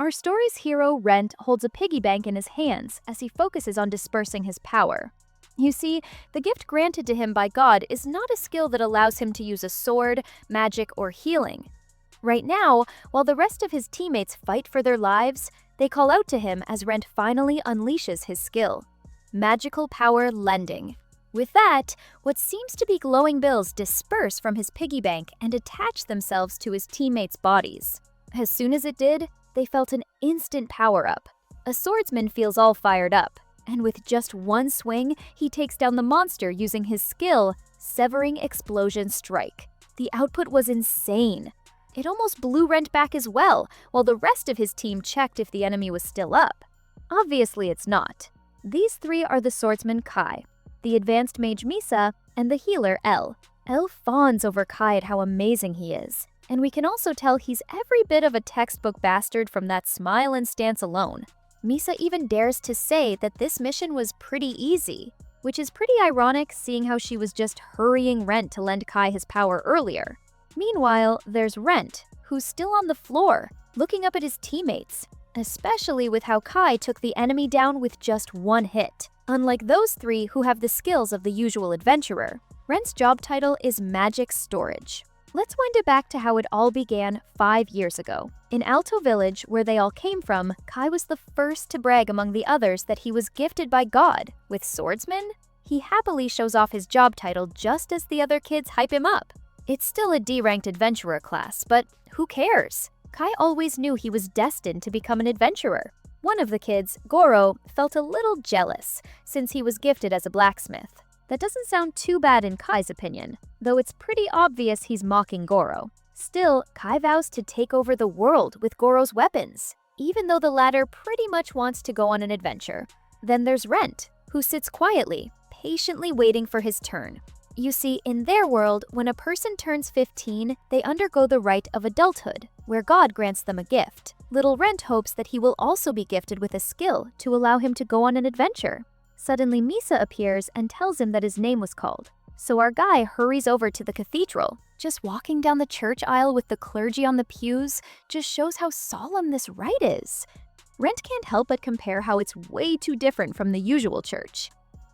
Our story's hero, Rent, holds a piggy bank in his hands as he focuses on dispersing his power. You see, the gift granted to him by God is not a skill that allows him to use a sword, magic, or healing. Right now, while the rest of his teammates fight for their lives, they call out to him as Rent finally unleashes his skill: magical power lending. With that, what seems to be glowing bills disperse from his piggy bank and attach themselves to his teammates' bodies. As soon as it did, they felt an instant power-up. A swordsman feels all fired up, and with just one swing, he takes down the monster using his skill, Severing Explosion Strike. The output was insane. It almost blew Rent back as well, while the rest of his team checked if the enemy was still up. Obviously it's not. These three are the swordsman Kai, the advanced mage Misa, and the healer El. El fawns over Kai at how amazing he is, and we can also tell he's every bit of a textbook bastard from that smile and stance alone. Misa even dares to say that this mission was pretty easy, which is pretty ironic seeing how she was just hurrying Rent to lend Kai his power earlier. Meanwhile, there's Rent, who's still on the floor, looking up at his teammates, especially with how Kai took the enemy down with just one hit. Unlike those three who have the skills of the usual adventurer, Rent's job title is Magic Storage. Let's wind it back to how it all began 5 years ago. In Alto Village, where they all came from, Kai was the first to brag among the others that he was gifted by God with swordsman. He happily shows off his job title just as the other kids hype him up. It's still a D-ranked adventurer class, but who cares? Kai always knew he was destined to become an adventurer. One of the kids, Goro, felt a little jealous since he was gifted as a blacksmith. That doesn't sound too bad in Kai's opinion, though it's pretty obvious he's mocking Goro. Still, Kai vows to take over the world with Goro's weapons, even though the latter pretty much wants to go on an adventure. Then there's Rent, who sits quietly, patiently waiting for his turn. You see, in their world, when a person turns 15, they undergo the rite of adulthood, where God grants them a gift. Little Rent hopes that he will also be gifted with a skill to allow him to go on an adventure. Suddenly, Misa appears and tells him that his name was called. So our guy hurries over to the cathedral. Just walking down the church aisle with the clergy on the pews just shows how solemn this rite is. Rent can't help but compare how it's way too different from the usual church.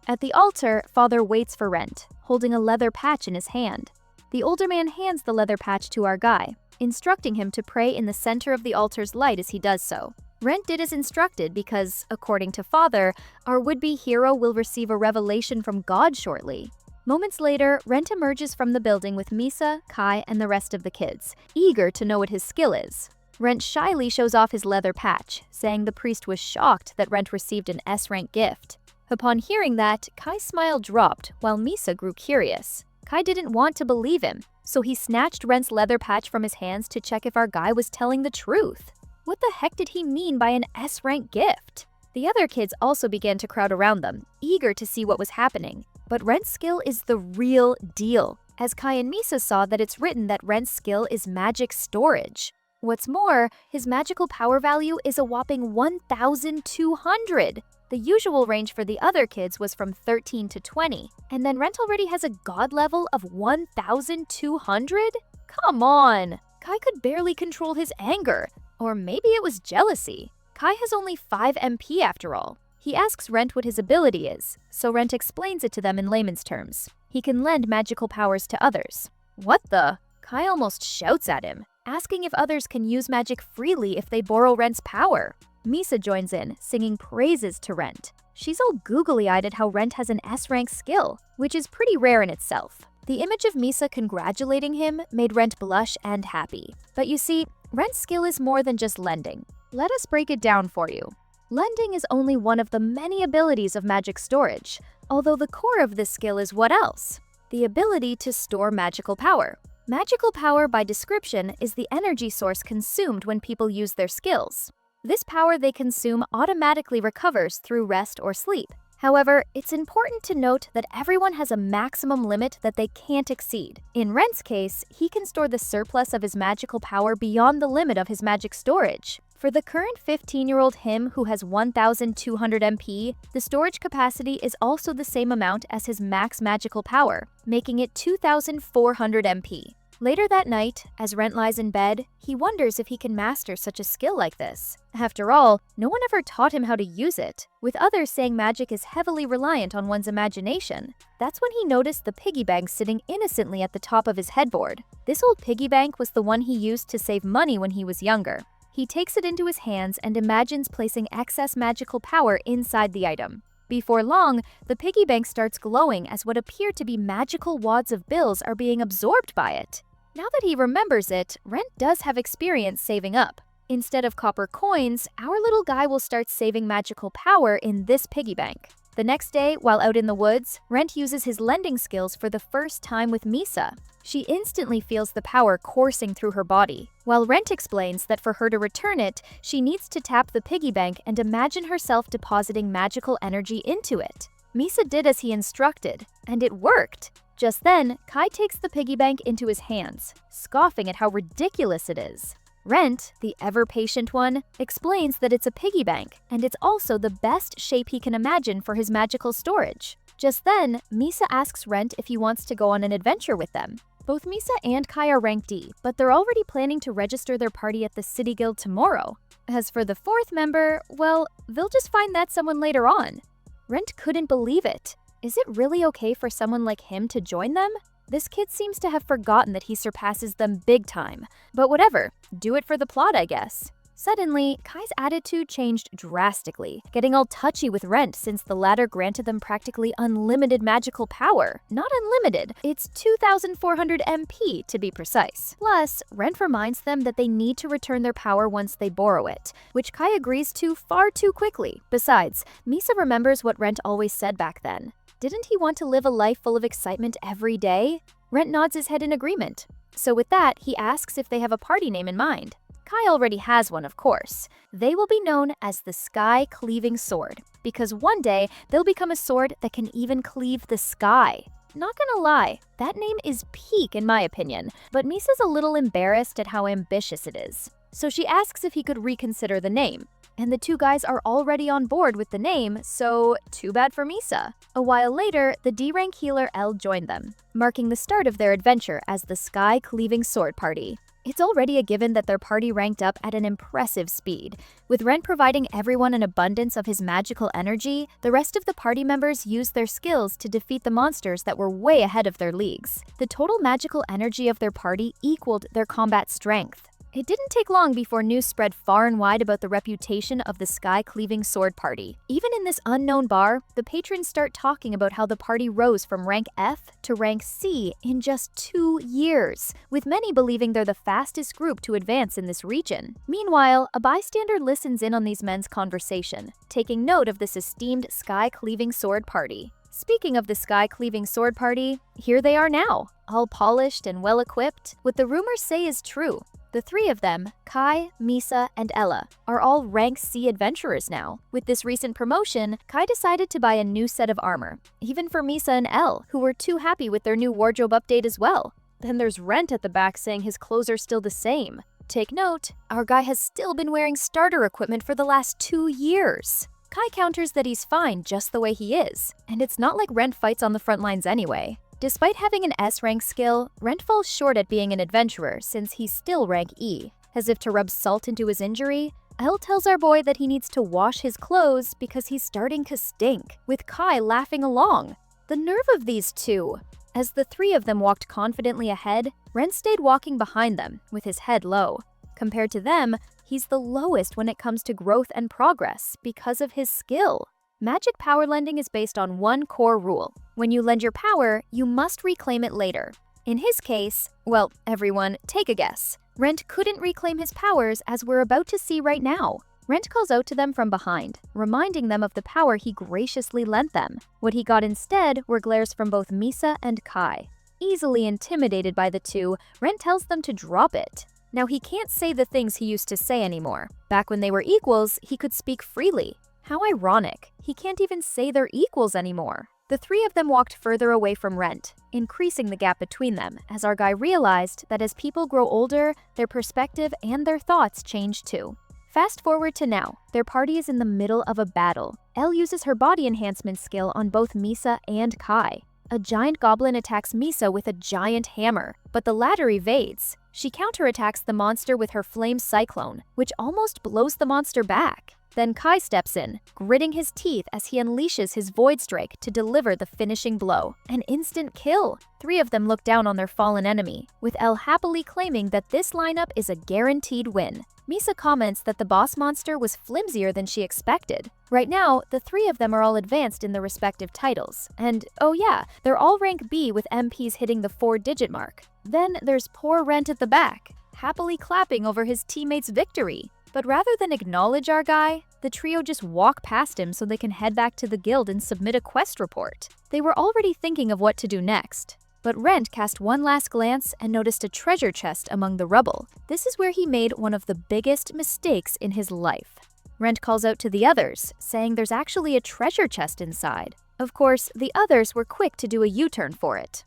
At the altar, Father waits for Rent, holding a leather patch in his hand. The older man hands the leather patch to our guy, instructing him to pray in the center of the altar's light as he does so. Rent did as instructed because, according to Father, our would-be hero will receive a revelation from God shortly. Moments later, Rent emerges from the building with Misa, Kai, and the rest of the kids, eager to know what his skill is. Rent shyly shows off his leather patch, saying the priest was shocked that Rent received an S-rank gift. Upon hearing that, Kai's smile dropped while Misa grew curious. Kai didn't want to believe him, so he snatched Rent's leather patch from his hands to check if our guy was telling the truth. What the heck did he mean by an S-rank gift? The other kids also began to crowd around them, eager to see what was happening. But Rent's skill is the real deal, as Kai and Misa saw that it's written that Rent's skill is magic storage. What's more, his magical power value is a whopping 1,200. The usual range for the other kids was from 13 to 20, and then Rent already has a god level of 1,200? Come on! Kai could barely control his anger, or maybe it was jealousy. Kai has only 5 MP after all. He asks Rent what his ability is, so Rent explains it to them in layman's terms. He can lend magical powers to others. What the? Kai almost shouts at him, asking if others can use magic freely if they borrow Rent's power. Misa joins in, singing praises to Rent. She's all googly-eyed at how Rent has an S-rank skill, which is pretty rare in itself. The image of Misa congratulating him made Rent blush and happy. But you see, Rent's skill is more than just lending. Let us break it down for you. Lending is only one of the many abilities of magic storage, although the core of this skill is what else? The ability to store magical power. Magical power, by description, is the energy source consumed when people use their skills. This power they consume automatically recovers through rest or sleep. However, it's important to note that everyone has a maximum limit that they can't exceed. In Rent's case, he can store the surplus of his magical power beyond the limit of his magic storage. For the current 15-year-old him who has 1,200 MP, the storage capacity is also the same amount as his max magical power, making it 2,400 MP. Later that night, as Rent lies in bed, he wonders if he can master such a skill like this. After all, no one ever taught him how to use it, with others saying magic is heavily reliant on one's imagination. That's when he noticed the piggy bank sitting innocently at the top of his headboard. This old piggy bank was the one he used to save money when he was younger. He takes it into his hands and imagines placing excess magical power inside the item. Before long, the piggy bank starts glowing as what appear to be magical wads of bills are being absorbed by it. Now that he remembers it, Rent does have experience saving up. Instead of copper coins, our little guy will start saving magical power in this piggy bank. The next day, while out in the woods, Rent uses his lending skills for the first time with Misa. She instantly feels the power coursing through her body. While Rent explains that for her to return it, she needs to tap the piggy bank and imagine herself depositing magical energy into it. Misa did as he instructed, and it worked. Just then, Kai takes the piggy bank into his hands, scoffing at how ridiculous it is. Rent, the ever-patient one, explains that it's a piggy bank, and it's also the best shape he can imagine for his magical storage. Just then, Misa asks Rent if he wants to go on an adventure with them. Both Misa and Kai are rank D, but they're already planning to register their party at the City Guild tomorrow. As for the fourth member, well, they'll just find that someone later on. Rent couldn't believe it. Is it really okay for someone like him to join them? This kid seems to have forgotten that he surpasses them big time. But whatever, do it for the plot, I guess. Suddenly, Kai's attitude changed drastically, getting all touchy with Rent since the latter granted them practically unlimited magical power. Not unlimited, it's 2,400 MP to be precise. Plus, Rent reminds them that they need to return their power once they borrow it, which Kai agrees to far too quickly. Besides, Misa remembers what Rent always said back then. Didn't he want to live a life full of excitement every day? Rent nods his head in agreement. So with that, he asks if they have a party name in mind. Kai already has one, of course. They will be known as the Sky Cleaving Sword, because one day they'll become a sword that can even cleave the sky. Not gonna lie, that name is peak in my opinion, but Misa's a little embarrassed at how ambitious it is. So she asks if he could reconsider the name. And the two guys are already on board with the name, so too bad for Misa. A while later, the D-rank healer L joined them, marking the start of their adventure as the Sky Cleaving Sword Party. It's already a given that their party ranked up at an impressive speed. With Rent providing everyone an abundance of his magical energy, the rest of the party members used their skills to defeat the monsters that were way ahead of their leagues. The total magical energy of their party equaled their combat strength. It didn't take long before news spread far and wide about the reputation of the Sky Cleaving Sword Party. Even in this unknown bar, the patrons start talking about how the party rose from rank F to rank C in just 2 years, with many believing they're the fastest group to advance in this region. Meanwhile, a bystander listens in on these men's conversation, taking note of this esteemed Sky Cleaving Sword Party. Speaking of the Sky Cleaving Sword Party, here they are now, all polished and well-equipped. What the rumors say is true. The three of them, Kai, Misa, and Ella, are all rank C adventurers now. With this recent promotion, Kai decided to buy a new set of armor, even for Misa and Elle, who were too happy with their new wardrobe update as well. Then there's Rent at the back saying his clothes are still the same. Take note, our guy has still been wearing starter equipment for the last 2 years. Kai counters that he's fine just the way he is, and it's not like Rent fights on the front lines anyway. Despite having an S-rank skill, Rent falls short at being an adventurer since he's still rank E. As if to rub salt into his injury, Elle tells our boy that he needs to wash his clothes because he's starting to stink, with Kai laughing along. The nerve of these two! As the three of them walked confidently ahead, Rent stayed walking behind them, with his head low. Compared to them, he's the lowest when it comes to growth and progress because of his skill. Magic power lending is based on one core rule. When you lend your power, you must reclaim it later. In his case, well, everyone, take a guess. Rent couldn't reclaim his powers as we're about to see right now. Rent calls out to them from behind, reminding them of the power he graciously lent them. What he got instead were glares from both Misa and Kai. Easily intimidated by the two, Rent tells them to drop it. Now he can't say the things he used to say anymore. Back when they were equals, he could speak freely. How ironic, he can't even say they're equals anymore. The three of them walked further away from Rent, increasing the gap between them as our guy realized that as people grow older, their perspective and their thoughts change too. Fast forward to now, their party is in the middle of a battle. Elle uses her body enhancement skill on both Misa and Kai. A giant goblin attacks Misa with a giant hammer, but the latter evades. She counterattacks the monster with her flame cyclone, which almost blows the monster back. Then Kai steps in, gritting his teeth as he unleashes his Void Strike to deliver the finishing blow. An instant kill! 3 of them look down on their fallen enemy, with Elle happily claiming that this lineup is a guaranteed win. Misa comments that the boss monster was flimsier than she expected. Right now, the 3 of them are all advanced in their respective titles. And oh yeah, they're all rank B with MPs hitting the 4-digit mark. Then there's poor Rent at the back, happily clapping over his teammate's victory. But rather than acknowledge our guy, the trio just walk past him so they can head back to the guild and submit a quest report. They were already thinking of what to do next. But Rent cast one last glance and noticed a treasure chest among the rubble. This is where he made one of the biggest mistakes in his life. Rent calls out to the others, saying there's actually a treasure chest inside. Of course, the others were quick to do a U-turn for it.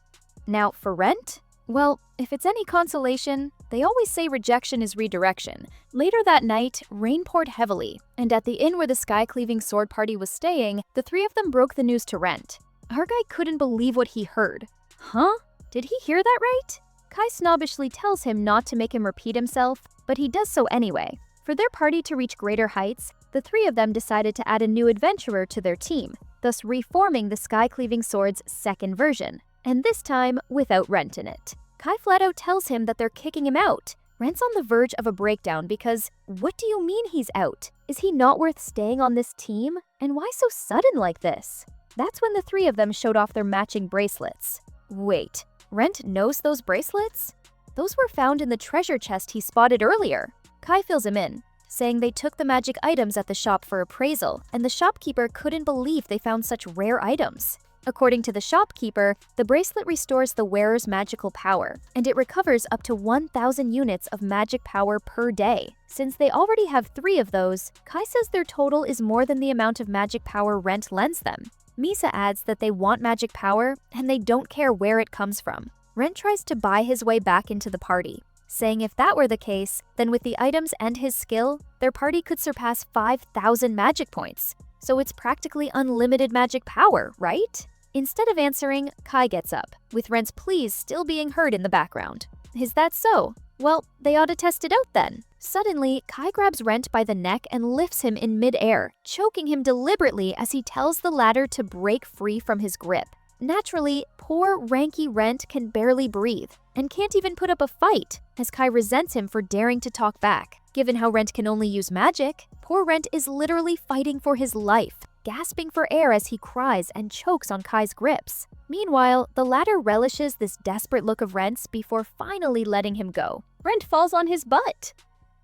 Now, for Rent? Well, if it's any consolation, they always say rejection is redirection. Later that night, rain poured heavily, and at the inn where the sky-cleaving sword party was staying, the 3 of them broke the news to Rent. Our guy couldn't believe what he heard. Huh? Did he hear that right? Kai snobbishly tells him not to make him repeat himself, but he does so anyway. For their party to reach greater heights, the 3 of them decided to add a new adventurer to their team, thus reforming the sky-cleaving sword's second version, and this time without Rent in it. Kai flat out tells him that they're kicking him out. Rent's on the verge of a breakdown because, what do you mean he's out? Is he not worth staying on this team? And why so sudden like this? That's when the 3 of them showed off their matching bracelets. Wait, Rent knows those bracelets? Those were found in the treasure chest he spotted earlier. Kai fills him in, saying they took the magic items at the shop for appraisal, and the shopkeeper couldn't believe they found such rare items. According to the shopkeeper, the bracelet restores the wearer's magical power, and it recovers up to 1,000 units of magic power per day. Since they already have 3 of those, Kai says their total is more than the amount of magic power Rent lends them. Misa adds that they want magic power, and they don't care where it comes from. Rent tries to buy his way back into the party, saying if that were the case, then with the items and his skill, their party could surpass 5,000 magic points. So it's practically unlimited magic power, right? Instead of answering, Kai gets up, with Rent's pleas still being heard in the background. Is that so? Well, they ought to test it out then. Suddenly, Kai grabs Rent by the neck and lifts him in mid-air, choking him deliberately as he tells the latter to break free from his grip. Naturally, poor, ranky Rent can barely breathe, and can't even put up a fight, as Kai resents him for daring to talk back. Given how Rent can only use magic, poor Rent is literally fighting for his life, gasping for air as he cries and chokes on Kai's grips. Meanwhile, the latter relishes this desperate look of Rent's before finally letting him go. Rent falls on his butt.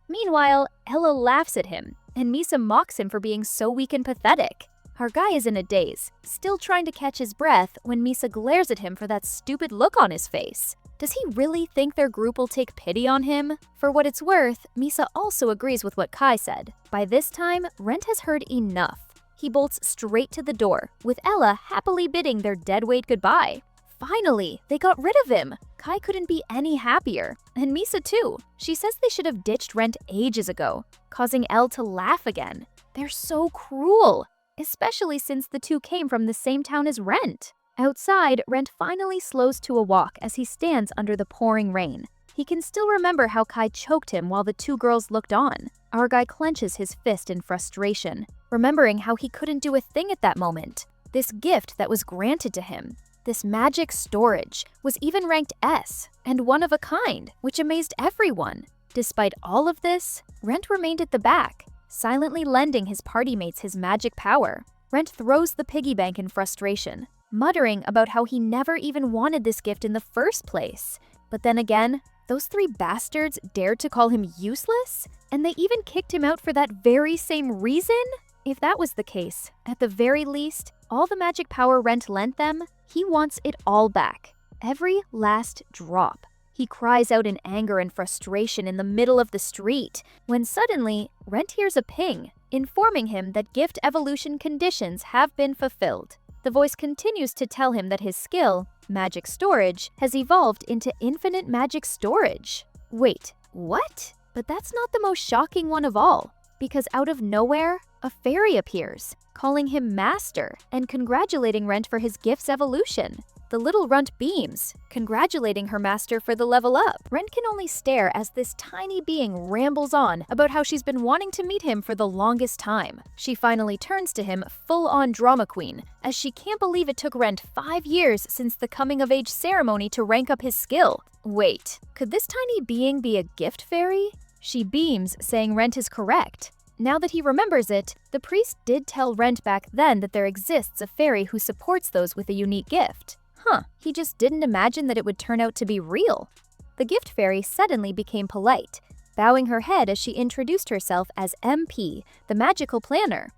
Meanwhile, Ella laughs at him, and Misa mocks him for being so weak and pathetic. Our guy is in a daze, still trying to catch his breath when Misa glares at him for that stupid look on his face. Does he really think their group will take pity on him? For what it's worth, Misa also agrees with what Kai said. By this time, Rent has heard enough. He bolts straight to the door, with Ella happily bidding their deadweight goodbye. Finally, they got rid of him! Kai couldn't be any happier, and Misa too. She says they should have ditched Rent ages ago, causing Elle to laugh again. They're so cruel, especially since the 2 came from the same town as Rent. Outside, Rent finally slows to a walk as he stands under the pouring rain. He can still remember how Kai choked him while the 2 girls looked on. Our guy clenches his fist in frustration, remembering how he couldn't do a thing at that moment. This gift that was granted to him, this magic storage, was even ranked S, and one of a kind, which amazed everyone. Despite all of this, Rent remained at the back, silently lending his party mates his magic power. Rent throws the piggy bank in frustration, muttering about how he never even wanted this gift in the first place. But then again, those 3 bastards dared to call him useless? And they even kicked him out for that very same reason? If that was the case, at the very least, all the magic power Rent lent them, he wants it all back. Every last drop. He cries out in anger and frustration in the middle of the street, when suddenly, Rent hears a ping, informing him that gift evolution conditions have been fulfilled. The voice continues to tell him that his skill, magic storage, has evolved into infinite magic storage. Wait, what? But that's not the most shocking one of all, because out of nowhere, a fairy appears, calling him Master and congratulating Rent for his gift's evolution. The little runt beams, congratulating her master for the level up. Rent can only stare as this tiny being rambles on about how she's been wanting to meet him for the longest time. She finally turns to him full-on drama queen, as she can't believe it took Rent 5 years since the coming-of-age ceremony to rank up his skill. Wait, could this tiny being be a gift fairy? She beams, saying Rent is correct. Now that he remembers it, the priest did tell Rent back then that there exists a fairy who supports those with a unique gift. He just didn't imagine that it would turn out to be real. The gift fairy suddenly became polite, bowing her head as she introduced herself as MP, the magical planner.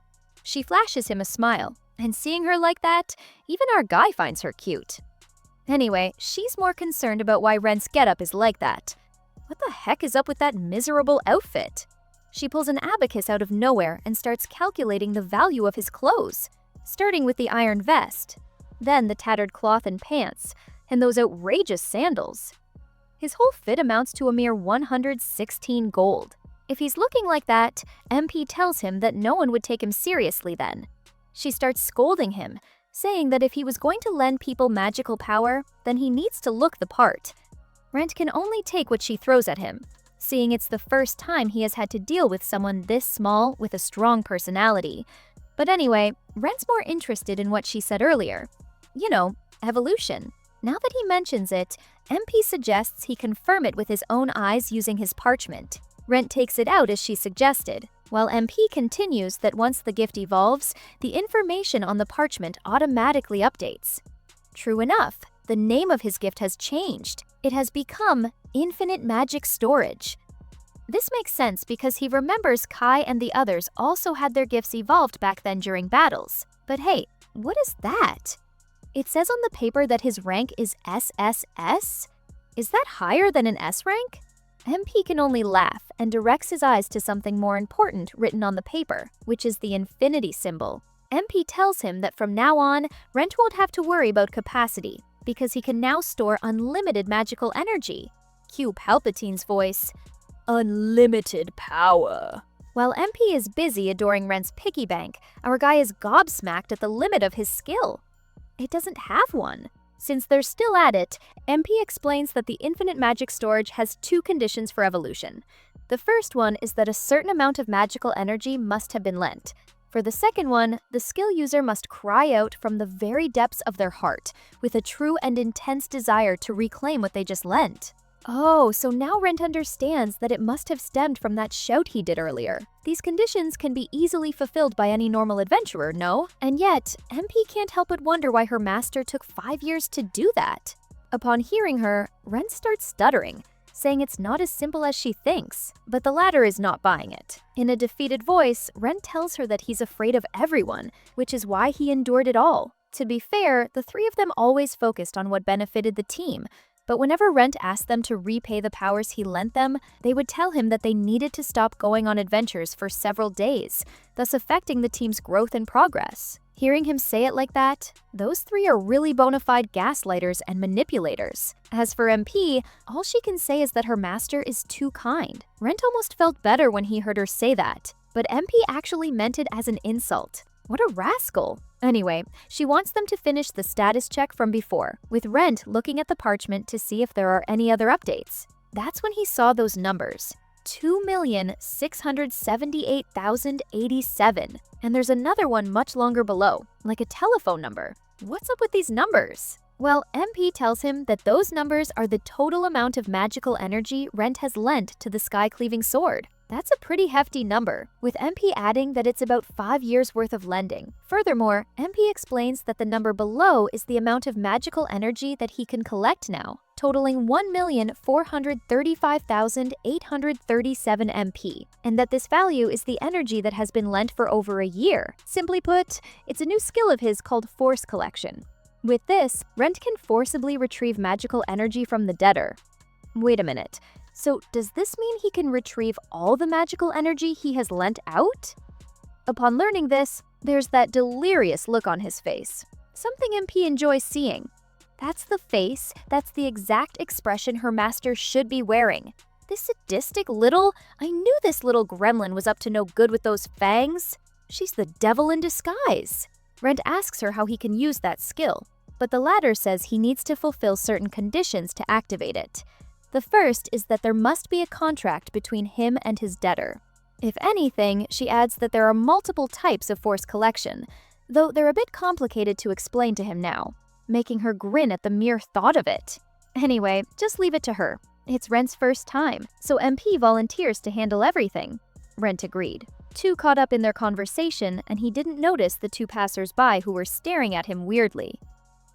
She flashes him a smile, and seeing her like that, even our guy finds her cute. Anyway, she's more concerned about why Rent's getup is like that. What the heck is up with that miserable outfit? She pulls an abacus out of nowhere and starts calculating the value of his clothes, starting with the iron vest, then the tattered cloth and pants, and those outrageous sandals. His whole fit amounts to a mere 116 gold. If he's looking like that, MP tells him that no one would take him seriously then. She starts scolding him, saying that if he was going to lend people magical power, then he needs to look the part. Rent can only take what she throws at him, seeing it's the first time he has had to deal with someone this small with a strong personality. But anyway, Rent's more interested in what she said earlier. You know, evolution. Now that he mentions it, MP suggests he confirm it with his own eyes using his parchment. Rent takes it out as she suggested, while MP continues that once the gift evolves, the information on the parchment automatically updates. True enough, the name of his gift has changed. It has become Infinite Magic Storage. This makes sense because he remembers Kai and the others also had their gifts evolved back then during battles. But hey, what is that? It says on the paper that his rank is SSS? Is that higher than an S rank? MP can only laugh and directs his eyes to something more important written on the paper, which is the infinity symbol. MP tells him that from now on, Rent won't have to worry about capacity, because he can now store unlimited magical energy. Cue Palpatine's voice. Unlimited power. While MP is busy adoring Rent's piggy bank, our guy is gobsmacked at the limit of his skill. It doesn't have one. Since they're still at it, MP explains that the infinite magic storage has 2 conditions for evolution. The first one is that a certain amount of magical energy must have been lent. For the second one, the skill user must cry out from the very depths of their heart, with a true and intense desire to reclaim what they just lent. Oh, so now Rent understands that it must have stemmed from that shout he did earlier. These conditions can be easily fulfilled by any normal adventurer, no? And yet, MP can't help but wonder why her master took 5 years to do that. Upon hearing her, Rent starts stuttering, saying it's not as simple as she thinks, but the latter is not buying it. In a defeated voice, Rent tells her that he's afraid of everyone, which is why he endured it all. To be fair, the 3 of them always focused on what benefited the team, but whenever Rent asked them to repay the powers he lent them, they would tell him that they needed to stop going on adventures for several days, thus affecting the team's growth and progress. Hearing him say it like that, those 3 are really bona fide gaslighters and manipulators. As for MP, all she can say is that her master is too kind. Rent almost felt better when he heard her say that, but MP actually meant it as an insult. What a rascal! Anyway, she wants them to finish the status check from before, with Rent looking at the parchment to see if there are any other updates. That's when he saw those numbers. 2,678,087. And there's another one much longer below, like a telephone number. What's up with these numbers? Well, MP tells him that those numbers are the total amount of magical energy Rent has lent to the sky-cleaving sword. That's a pretty hefty number, with MP adding that it's about 5 years worth of lending. Furthermore, MP explains that the number below is the amount of magical energy that he can collect now, totaling 1,435,837 MP, and that this value is the energy that has been lent for over a year. Simply put, it's a new skill of his called Force Collection. With this, Rent can forcibly retrieve magical energy from the debtor. Wait a minute. So does this mean he can retrieve all the magical energy he has lent out? Upon learning this, there's that delirious look on his face. Something MP enjoys seeing. That's the face, that's the exact expression her master should be wearing. This sadistic little, I knew this little gremlin was up to no good with those fangs. She's the devil in disguise. Rent asks her how he can use that skill. but the latter says he needs to fulfill certain conditions to activate it. The first is that there must be a contract between him and his debtor. If anything, she adds that there are multiple types of forced collection, though they're a bit complicated to explain to him now, making her grin at the mere thought of it. Anyway, just leave it to her. It's Rent's first time, so MP volunteers to handle everything. Rent agreed. Too caught up in their conversation, and he didn't notice the two passers-by who were staring at him weirdly.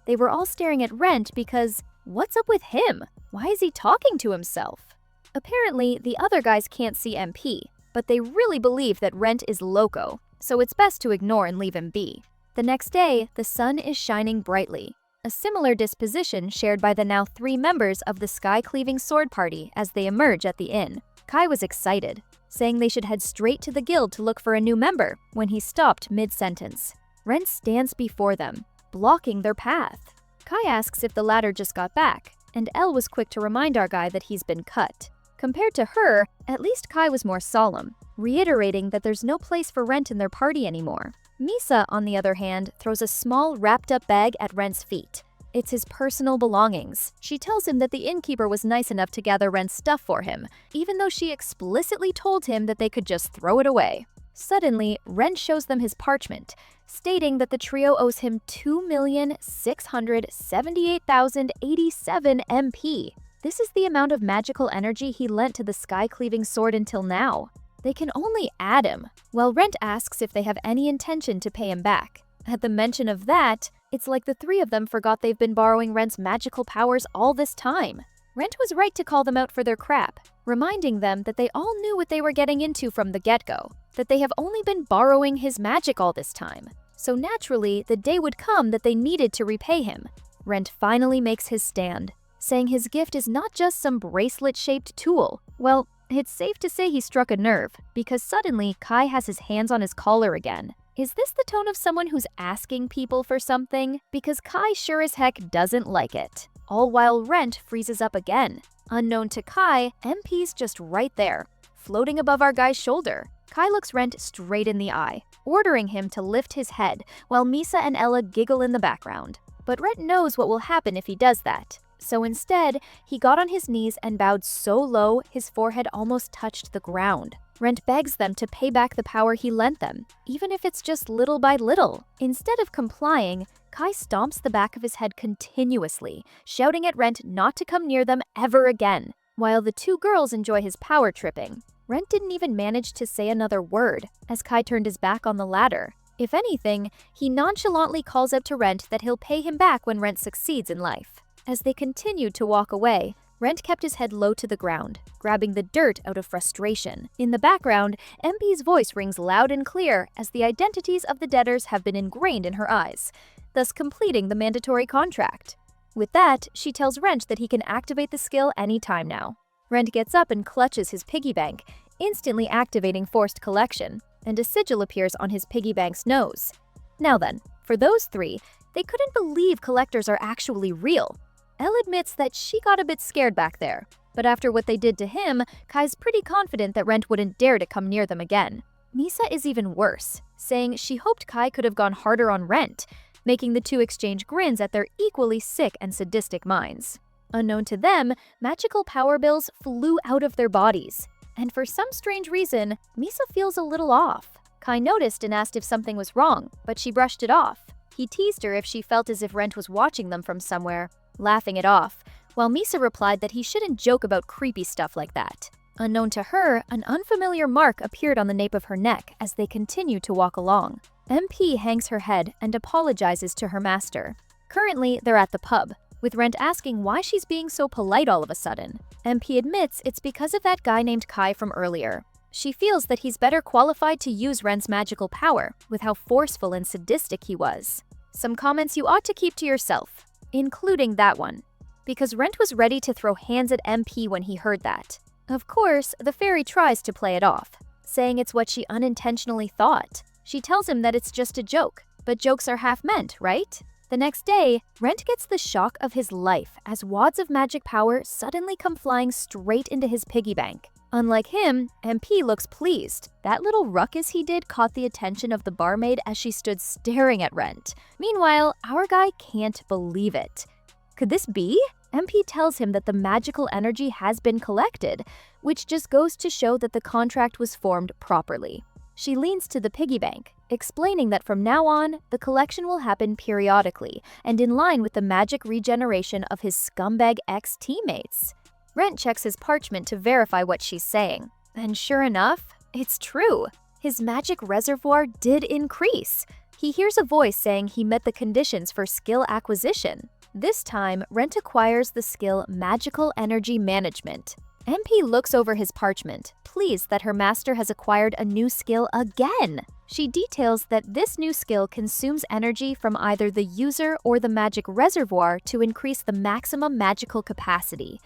They were all staring at Rent because, what's up with him? Why is he talking to himself? Apparently, the other guys can't see MP, but they really believe that Rent is loco, so it's best to ignore and leave him be. The next day, the sun is shining brightly, a similar disposition shared by the now 3 members of the sky-cleaving sword party as they emerge at the inn. Kai was excited, saying they should head straight to the guild to look for a new member, when he stopped mid-sentence. Rent stands before them, blocking their path. Kai asks if the latter just got back, and Elle was quick to remind our guy that he's been cut. Compared to her, at least Kai was more solemn, reiterating that there's no place for Rent in their party anymore. Misa, on the other hand, throws a small wrapped-up bag at Rent's feet. It's his personal belongings. She tells him that the innkeeper was nice enough to gather Rent's stuff for him, even though she explicitly told him that they could just throw it away. Suddenly, Rent shows them his parchment, stating that the trio owes him 2,678,087 MP. This is the amount of magical energy he lent to the sky-cleaving sword until now. They can only add him. Well, Rent asks if they have any intention to pay him back. At the mention of that, it's like the 3 of them forgot they've been borrowing Rent's magical powers all this time. Rent was right to call them out for their crap, reminding them that they all knew what they were getting into from the get-go, that they have only been borrowing his magic all this time. So naturally, the day would come that they needed to repay him. Rent finally makes his stand, saying his gift is not just some bracelet-shaped tool. Well, it's safe to say he struck a nerve, because suddenly Kai has his hands on his collar again. Is this the tone of someone who's asking people for something? Because Kai sure as heck doesn't like it. All while Rent freezes up again. Unknown to Kai, MP's just right there, floating above our guy's shoulder. Kai looks Rent straight in the eye, ordering him to lift his head, while Misa and Ella giggle in the background. But Rent knows what will happen if he does that. So instead, he got on his knees and bowed so low his forehead almost touched the ground. Rent begs them to pay back the power he lent them, even if it's just little by little. Instead of complying, Kai stomps the back of his head continuously, shouting at Rent not to come near them ever again. While the 2 girls enjoy his power tripping, Rent didn't even manage to say another word, as Kai turned his back on the latter. If anything, he nonchalantly calls out to Rent that he'll pay him back when Rent succeeds in life. As they continued to walk away, Rent kept his head low to the ground, grabbing the dirt out of frustration. In the background, MP's voice rings loud and clear as the identities of the debtors have been ingrained in her eyes, thus completing the mandatory contract. With that, she tells Rent that he can activate the skill anytime now. Rent gets up and clutches his piggy bank, instantly activating forced collection, and a sigil appears on his piggy bank's nose. Now then, for those 3, they couldn't believe collectors are actually real. Elle admits that she got a bit scared back there, but after what they did to him, Kai's pretty confident that Rent wouldn't dare to come near them again. Misa is even worse, saying she hoped Kai could have gone harder on Rent, making the 2 exchange grins at their equally sick and sadistic minds. Unknown to them, magical power bills flew out of their bodies, and for some strange reason, Misa feels a little off. Kai noticed and asked if something was wrong, but she brushed it off. He teased her if she felt as if Rent was watching them from somewhere, laughing it off, while Misa replied that he shouldn't joke about creepy stuff like that. Unknown to her, an unfamiliar mark appeared on the nape of her neck as they continued to walk along. MP hangs her head and apologizes to her master. Currently, they're at the pub, with Rent asking why she's being so polite all of a sudden. MP admits it's because of that guy named Kai from earlier. She feels that he's better qualified to use Rent's magical power, with how forceful and sadistic he was. Some comments you ought to keep to yourself, including that one, because Rent was ready to throw hands at MP when he heard that. Of course, the fairy tries to play it off, saying it's what she unintentionally thought. She tells him that it's just a joke, but jokes are half meant, right? The next day, Rent gets the shock of his life as wads of magic power suddenly come flying straight into his piggy bank. Unlike him, MP looks pleased. That little ruckus he did caught the attention of the barmaid as she stood staring at Rent. Meanwhile, our guy can't believe it. Could this be? MP tells him that the magical energy has been collected, which just goes to show that the contract was formed properly. She leans to the piggy bank, explaining that from now on, the collection will happen periodically and in line with the magic regeneration of his scumbag ex-teammates. Rent checks his parchment to verify what she's saying, and sure enough, it's true. His magic reservoir did increase. He hears a voice saying he met the conditions for skill acquisition. This time, Rent acquires the skill Magical Energy Management. MP looks over his parchment, pleased that her master has acquired a new skill again. She details that this new skill consumes energy from either the user or the magic reservoir to increase the maximum magical capacity.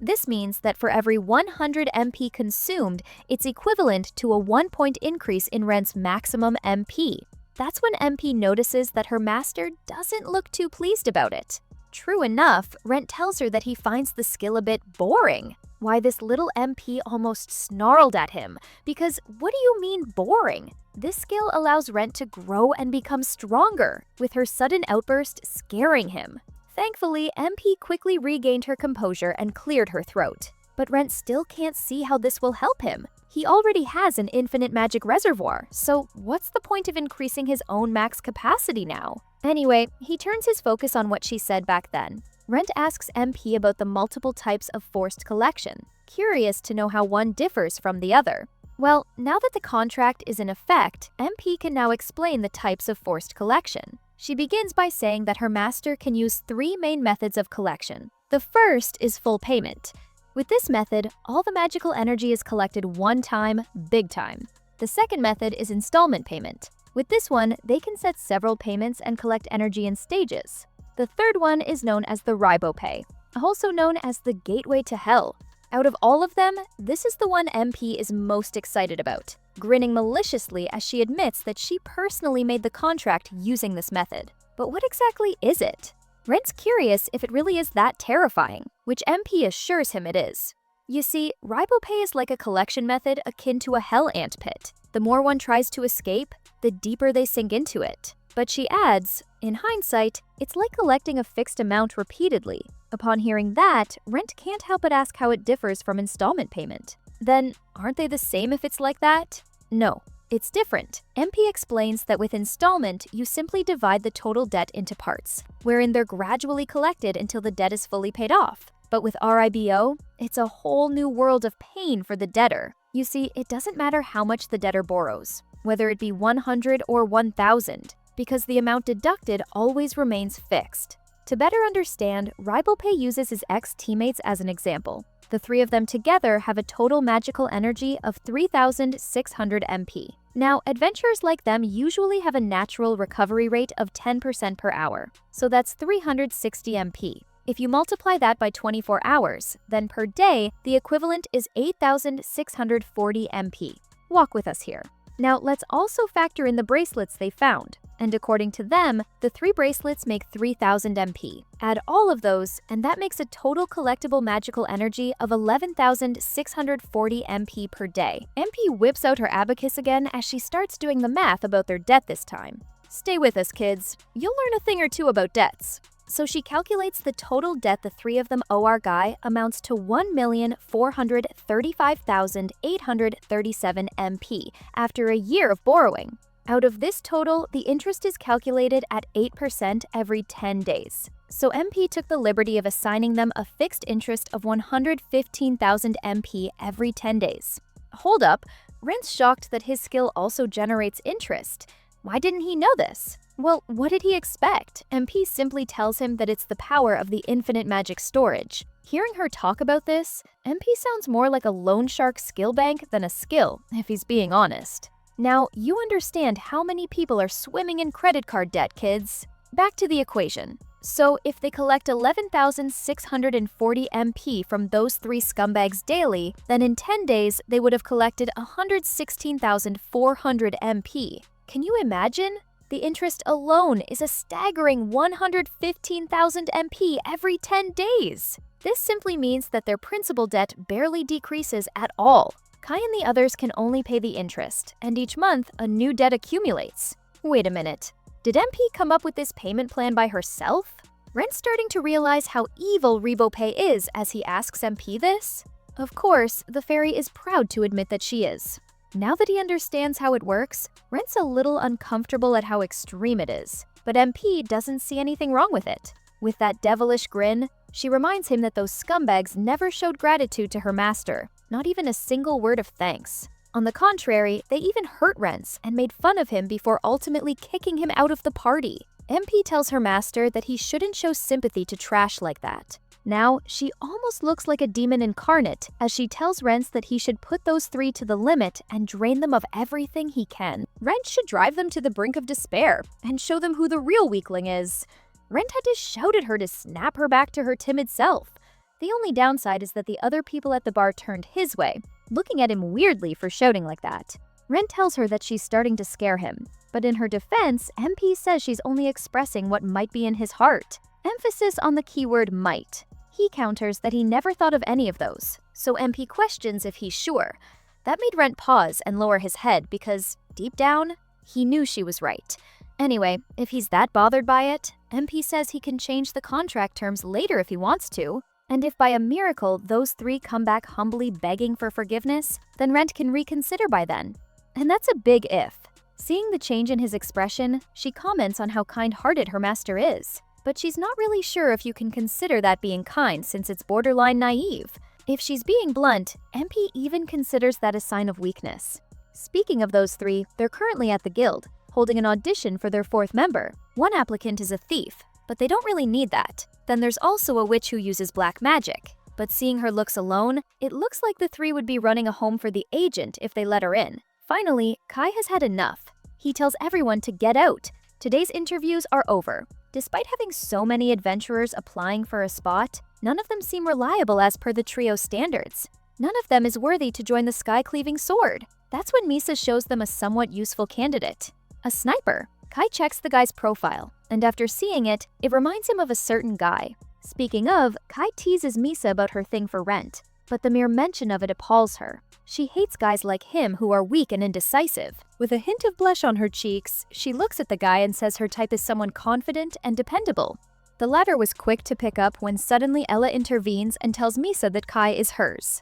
This means that for every 100 MP consumed, it's equivalent to a 1-point increase in Rent's maximum MP. That's when MP notices that her master doesn't look too pleased about it. True enough, Rent tells her that he finds the skill a bit boring. Why, this little MP almost snarled at him, because what do you mean boring? This skill allows Rent to grow and become stronger, with her sudden outburst scaring him. Thankfully, MP quickly regained her composure and cleared her throat. But Rent still can't see how this will help him. He already has an infinite magic reservoir, so what's the point of increasing his own max capacity now? Anyway, he turns his focus on what she said back then. Rent asks MP about the multiple types of forced collection, curious to know how one differs from the other. Well, now that the contract is in effect, MP can now explain the types of forced collection. She begins by saying that her master can use 3 main methods of collection. The first is full payment. With this method, all the magical energy is collected one time, big time. The second method is installment payment. With this one, they can set several payments and collect energy in stages. The third one is known as the RiboPay, also known as the gateway to hell. Out of all of them, this is the one MP is most excited about, grinning maliciously as she admits that she personally made the contract using this method. But what exactly is it? Rent's curious if it really is that terrifying, which MP assures him it is. You see, RiboPay is like a collection method akin to a hell ant pit. The more one tries to escape, the deeper they sink into it. But she adds, in hindsight, it's like collecting a fixed amount repeatedly. Upon hearing that, Rent can't help but ask how it differs from installment payment. Then, aren't they the same if it's like that? No, it's different. MP explains that with installment, you simply divide the total debt into parts, wherein they're gradually collected until the debt is fully paid off. But with RIBO, it's a whole new world of pain for the debtor. You see, it doesn't matter how much the debtor borrows, whether it be 100 or 1,000, because the amount deducted always remains fixed. To better understand, RiboPay uses his ex-teammates as an example. The 3 of them together have a total magical energy of 3,600 MP. Now, adventurers like them usually have a natural recovery rate of 10% per hour, so that's 360 MP. If you multiply that by 24 hours, then per day, the equivalent is 8,640 MP. Walk with us here. Now, let's also factor in the bracelets they found. And according to them, the 3 bracelets make 3,000 MP. Add all of those, and that makes a total collectible magical energy of 11,640 MP per day. MP whips out her abacus again as she starts doing the math about their debt this time. Stay with us, kids. You'll learn a thing or two about debts. So she calculates the total debt the 3 of them owe our guy amounts to 1,435,837 MP after a year of borrowing. Out of this total, the interest is calculated at 8% every 10 days. So MP took the liberty of assigning them a fixed interest of 115,000 MP every 10 days. Hold up, Rent's shocked that his skill also generates interest. Why didn't he know this? Well, what did he expect? MP simply tells him that it's the power of the infinite magic storage. Hearing her talk about this, MP sounds more like a loan shark skill bank than a skill, if he's being honest. Now, you understand how many people are swimming in credit card debt, kids. Back to the equation. So, if they collect 11,640 MP from those 3 scumbags daily, then in 10 days, they would have collected 116,400 MP. Can you imagine? The interest alone is a staggering 115,000 MP every 10 days. This simply means that their principal debt barely decreases at all. Kai and the others can only pay the interest, and each month a new debt accumulates. Wait a minute. Did MP come up with this payment plan by herself? Rent's starting to realize how evil RevoPay is as he asks MP this. Of course, the fairy is proud to admit that she is. Now that he understands how it works, Rent's a little uncomfortable at how extreme it is, but MP doesn't see anything wrong with it. With that devilish grin, she reminds him that those scumbags never showed gratitude to her master, not even a single word of thanks. On the contrary, they even hurt Rent and made fun of him before ultimately kicking him out of the party. MP tells her master that he shouldn't show sympathy to trash like that. Now, she almost looks like a demon incarnate as she tells Rent that he should put those three to the limit and drain them of everything he can. Rent should drive them to the brink of despair and show them who the real weakling is. Rent had to shout at her to snap her back to her timid self. The only downside is that the other people at the bar turned his way, looking at him weirdly for shouting like that. Rent tells her that she's starting to scare him, but in her defense, MP says she's only expressing what might be in his heart. Emphasis on the keyword might. He counters that he never thought of any of those, so MP questions if he's sure. That made Rent pause and lower his head because, deep down, he knew she was right. Anyway, if he's that bothered by it, MP says he can change the contract terms later if he wants to. And if by a miracle those three come back humbly begging for forgiveness, then Rent can reconsider by then. And that's a big if. Seeing the change in his expression, she comments on how kind-hearted her master is. But she's not really sure if you can consider that being kind since it's borderline naive. If she's being blunt, MP even considers that a sign of weakness. Speaking of those three, they're currently at the guild, holding an audition for their fourth member. One applicant is a thief, but they don't really need that. Then there's also a witch who uses black magic. But seeing her looks alone, it looks like the three would be running a home for the agent if they let her in. Finally, Kai has had enough. He tells everyone to get out. Today's interviews are over. Despite having so many adventurers applying for a spot, none of them seem reliable as per the trio standards. None of them is worthy to join the sky-cleaving sword. That's when Misa shows them a somewhat useful candidate. A sniper. Kai checks the guy's profile, and after seeing it, it reminds him of a certain guy. Speaking of, Kai teases Misa about her thing for Rent, but the mere mention of it appalls her. She hates guys like him who are weak and indecisive. With a hint of blush on her cheeks, she looks at the guy and says her type is someone confident and dependable. The latter was quick to pick up when suddenly Ella intervenes and tells Misa that Kai is hers.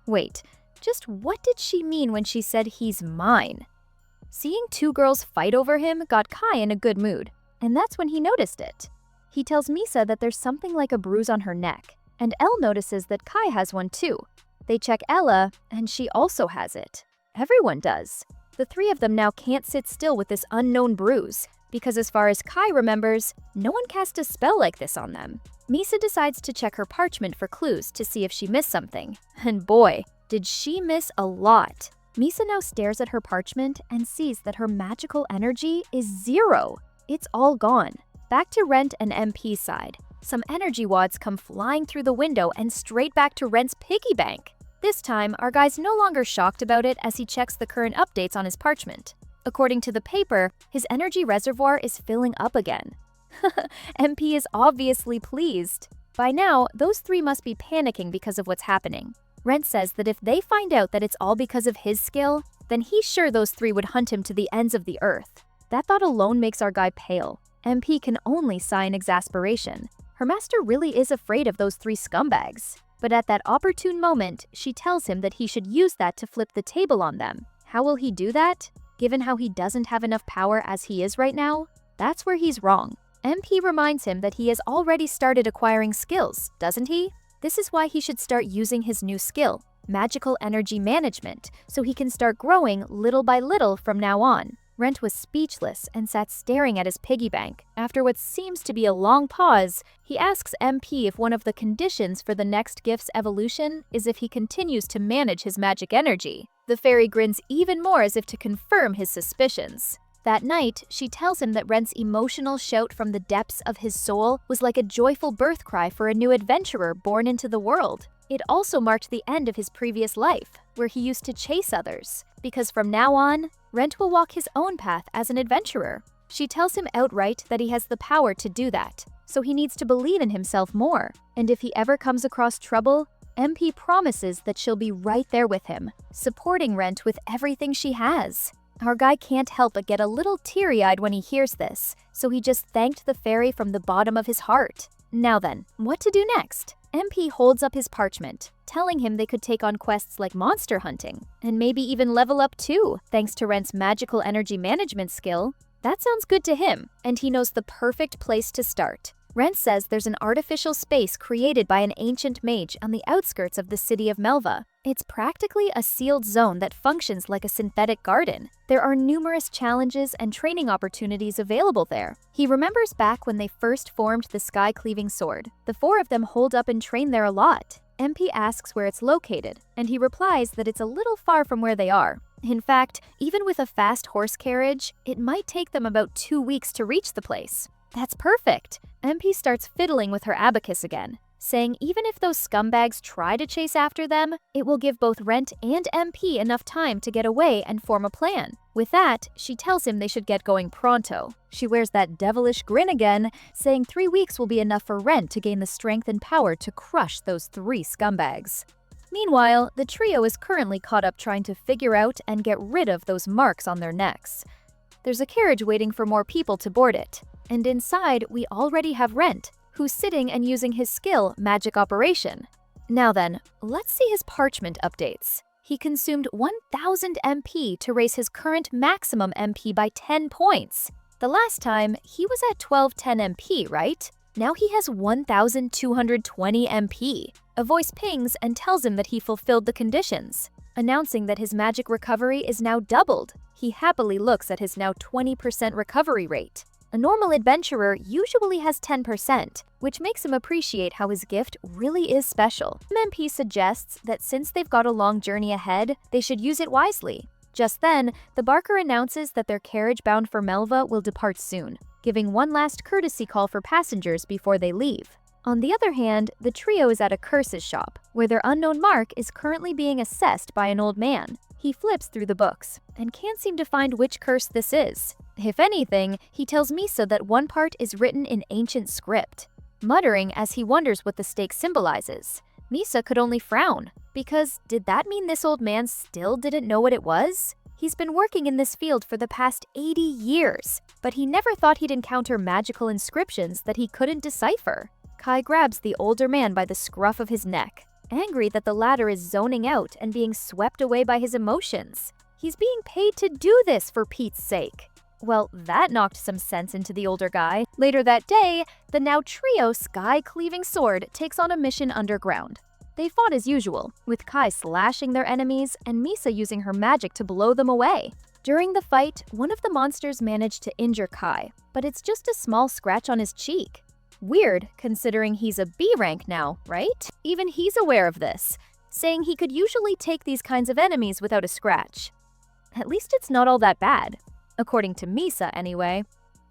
Wait, just what did she mean when she said he's mine? Seeing two girls fight over him got Kai in a good mood, and that's when he noticed it. He tells Misa that there's something like a bruise on her neck, and Elle notices that Kai has one too. They check Ella, and she also has it. Everyone does. The three of them now can't sit still with this unknown bruise, because as far as Kai remembers, no one cast a spell like this on them. Misa decides to check her parchment for clues to see if she missed something. And boy, did she miss a lot. Misa now stares at her parchment and sees that her magical energy is 0. It's all gone. Back to Rent and MP's side. Some energy wads come flying through the window and straight back to Rent's piggy bank. This time, our guy's no longer shocked about it as he checks the current updates on his parchment. According to the paper, his energy reservoir is filling up again. MP is obviously pleased. By now, those three must be panicking because of what's happening. Rent says that if they find out that it's all because of his skill, then he's sure those three would hunt him to the ends of the earth. That thought alone makes our guy pale. MP can only sigh in exasperation. Her master really is afraid of those three scumbags. But at that opportune moment, she tells him that he should use that to flip the table on them. How will he do that? Given how he doesn't have enough power as he is right now? That's where he's wrong. MP reminds him that he has already started acquiring skills, doesn't he? This is why he should start using his new skill, magical energy management, so he can start growing little by little from now on. Rent was speechless and sat staring at his piggy bank. After what seems to be a long pause, he asks MP if one of the conditions for the next gift's evolution is if he continues to manage his magic energy. The fairy grins even more as if to confirm his suspicions. That night, she tells him that Rent's emotional shout from the depths of his soul was like a joyful birth cry for a new adventurer born into the world. It also marked the end of his previous life, where he used to chase others, because from now on, Rent will walk his own path as an adventurer. She tells him outright that he has the power to do that, so he needs to believe in himself more. And if he ever comes across trouble, MP promises that she'll be right there with him, supporting Rent with everything she has. Our guy can't help but get a little teary-eyed when he hears this, so he just thanked the fairy from the bottom of his heart. Now then, what to do next? MP holds up his parchment, telling him they could take on quests like monster hunting, and maybe even level up too, thanks to Rent's magical energy management skill. That sounds good to him, and he knows the perfect place to start. Rent says there's an artificial space created by an ancient mage on the outskirts of the city of Melva. It's practically a sealed zone that functions like a synthetic garden. There are numerous challenges and training opportunities available there. He remembers back when they first formed the sky-cleaving sword. The four of them hold up and train there a lot. MP asks where it's located, and he replies that it's a little far from where they are. In fact, even with a fast horse carriage, it might take them about 2 weeks to reach the place. That's perfect! MP starts fiddling with her abacus again, saying even if those scumbags try to chase after them, it will give both Rent and MP enough time to get away and form a plan. With that, she tells him they should get going pronto. She wears that devilish grin again, saying 3 weeks will be enough for Rent to gain the strength and power to crush those 3 scumbags. Meanwhile, the trio is currently caught up trying to figure out and get rid of those marks on their necks. There's a carriage waiting for more people to board it, and inside we already have Rent, who's sitting and using his skill, Magic Operation. Now then, let's see his parchment updates. He consumed 1000 MP to raise his current maximum MP by 10 points. The last time, he was at 1210 MP, right? Now he has 1220 MP. A voice pings and tells him that he fulfilled the conditions, announcing that his magic recovery is now doubled. He happily looks at his now 20% recovery rate. A normal adventurer usually has 10%, which makes him appreciate how his gift really is special. MP suggests that since they've got a long journey ahead, they should use it wisely. Just then, the barker announces that their carriage bound for Melva will depart soon, giving one last courtesy call for passengers before they leave. On the other hand, the trio is at a curses shop, where their unknown mark is currently being assessed by an old man. He flips through the books, and can't seem to find which curse this is. If anything, he tells Misa that one part is written in ancient script. Muttering as he wonders what the stake symbolizes, Misa could only frown, because did that mean this old man still didn't know what it was? He's been working in this field for the past 80 years, but he never thought he'd encounter magical inscriptions that he couldn't decipher. Kai grabs the older man by the scruff of his neck, angry that the latter is zoning out and being swept away by his emotions. He's being paid to do this for Pete's sake. Well, that knocked some sense into the older guy. Later that day, the now trio sky-cleaving sword takes on a mission underground. They fought as usual, with Kai slashing their enemies and Misa using her magic to blow them away. During the fight, one of the monsters managed to injure Kai, but it's just a small scratch on his cheek. Weird, considering he's a B rank now, right? Even he's aware of this, saying he could usually take these kinds of enemies without a scratch. At least it's not all that bad. According to Misa, anyway.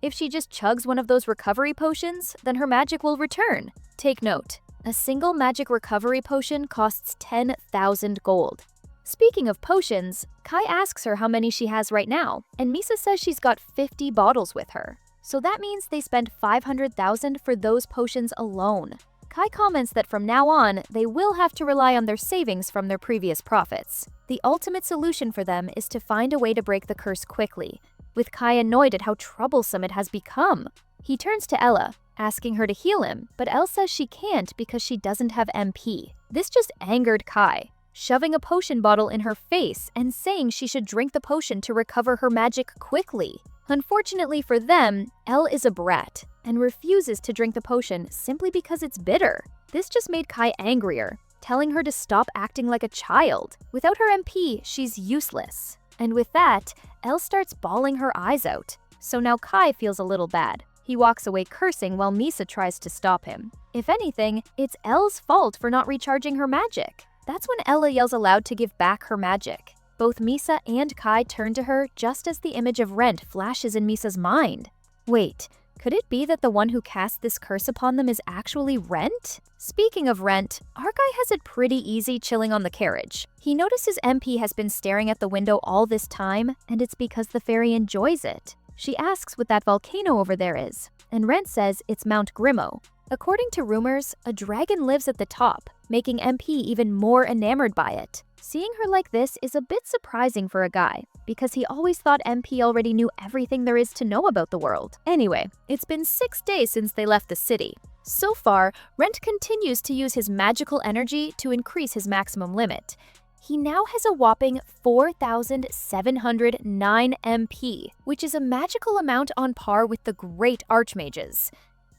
If she just chugs one of those recovery potions, then her magic will return. Take note, a single magic recovery potion costs 10,000 gold. Speaking of potions, Kai asks her how many she has right now, and Misa says she's got 50 bottles with her. So that means they spent 500,000 for those potions alone. Kai comments that from now on, they will have to rely on their savings from their previous profits. The ultimate solution for them is to find a way to break the curse quickly, with Kai annoyed at how troublesome it has become. He turns to Ella, asking her to heal him, but Elle says she can't because she doesn't have MP. This just angered Kai, shoving a potion bottle in her face and saying she should drink the potion to recover her magic quickly. Unfortunately for them, Elle is a brat and refuses to drink the potion simply because it's bitter. This just made Kai angrier, telling her to stop acting like a child. Without her MP, she's useless. And with that, Elle starts bawling her eyes out. So now Kai feels a little bad. He walks away cursing while Misa tries to stop him. If anything, it's Elle's fault for not recharging her magic. That's when Ella yells aloud to give back her magic. Both Misa and Kai turn to her just as the image of Rent flashes in Misa's mind. Wait, could it be that the one who cast this curse upon them is actually Rent? Speaking of Rent, our guy has it pretty easy chilling on the carriage. He notices MP has been staring at the window all this time, and it's because the fairy enjoys it. She asks what that volcano over there is, and Rent says it's Mount Grimo. According to rumors, a dragon lives at the top, making MP even more enamored by it. Seeing her like this is a bit surprising for a guy, because he always thought MP already knew everything there is to know about the world. Anyway, it's been 6 days since they left the city. So far, Rent continues to use his magical energy to increase his maximum limit. He now has a whopping 4,709 MP, which is a magical amount on par with the great archmages.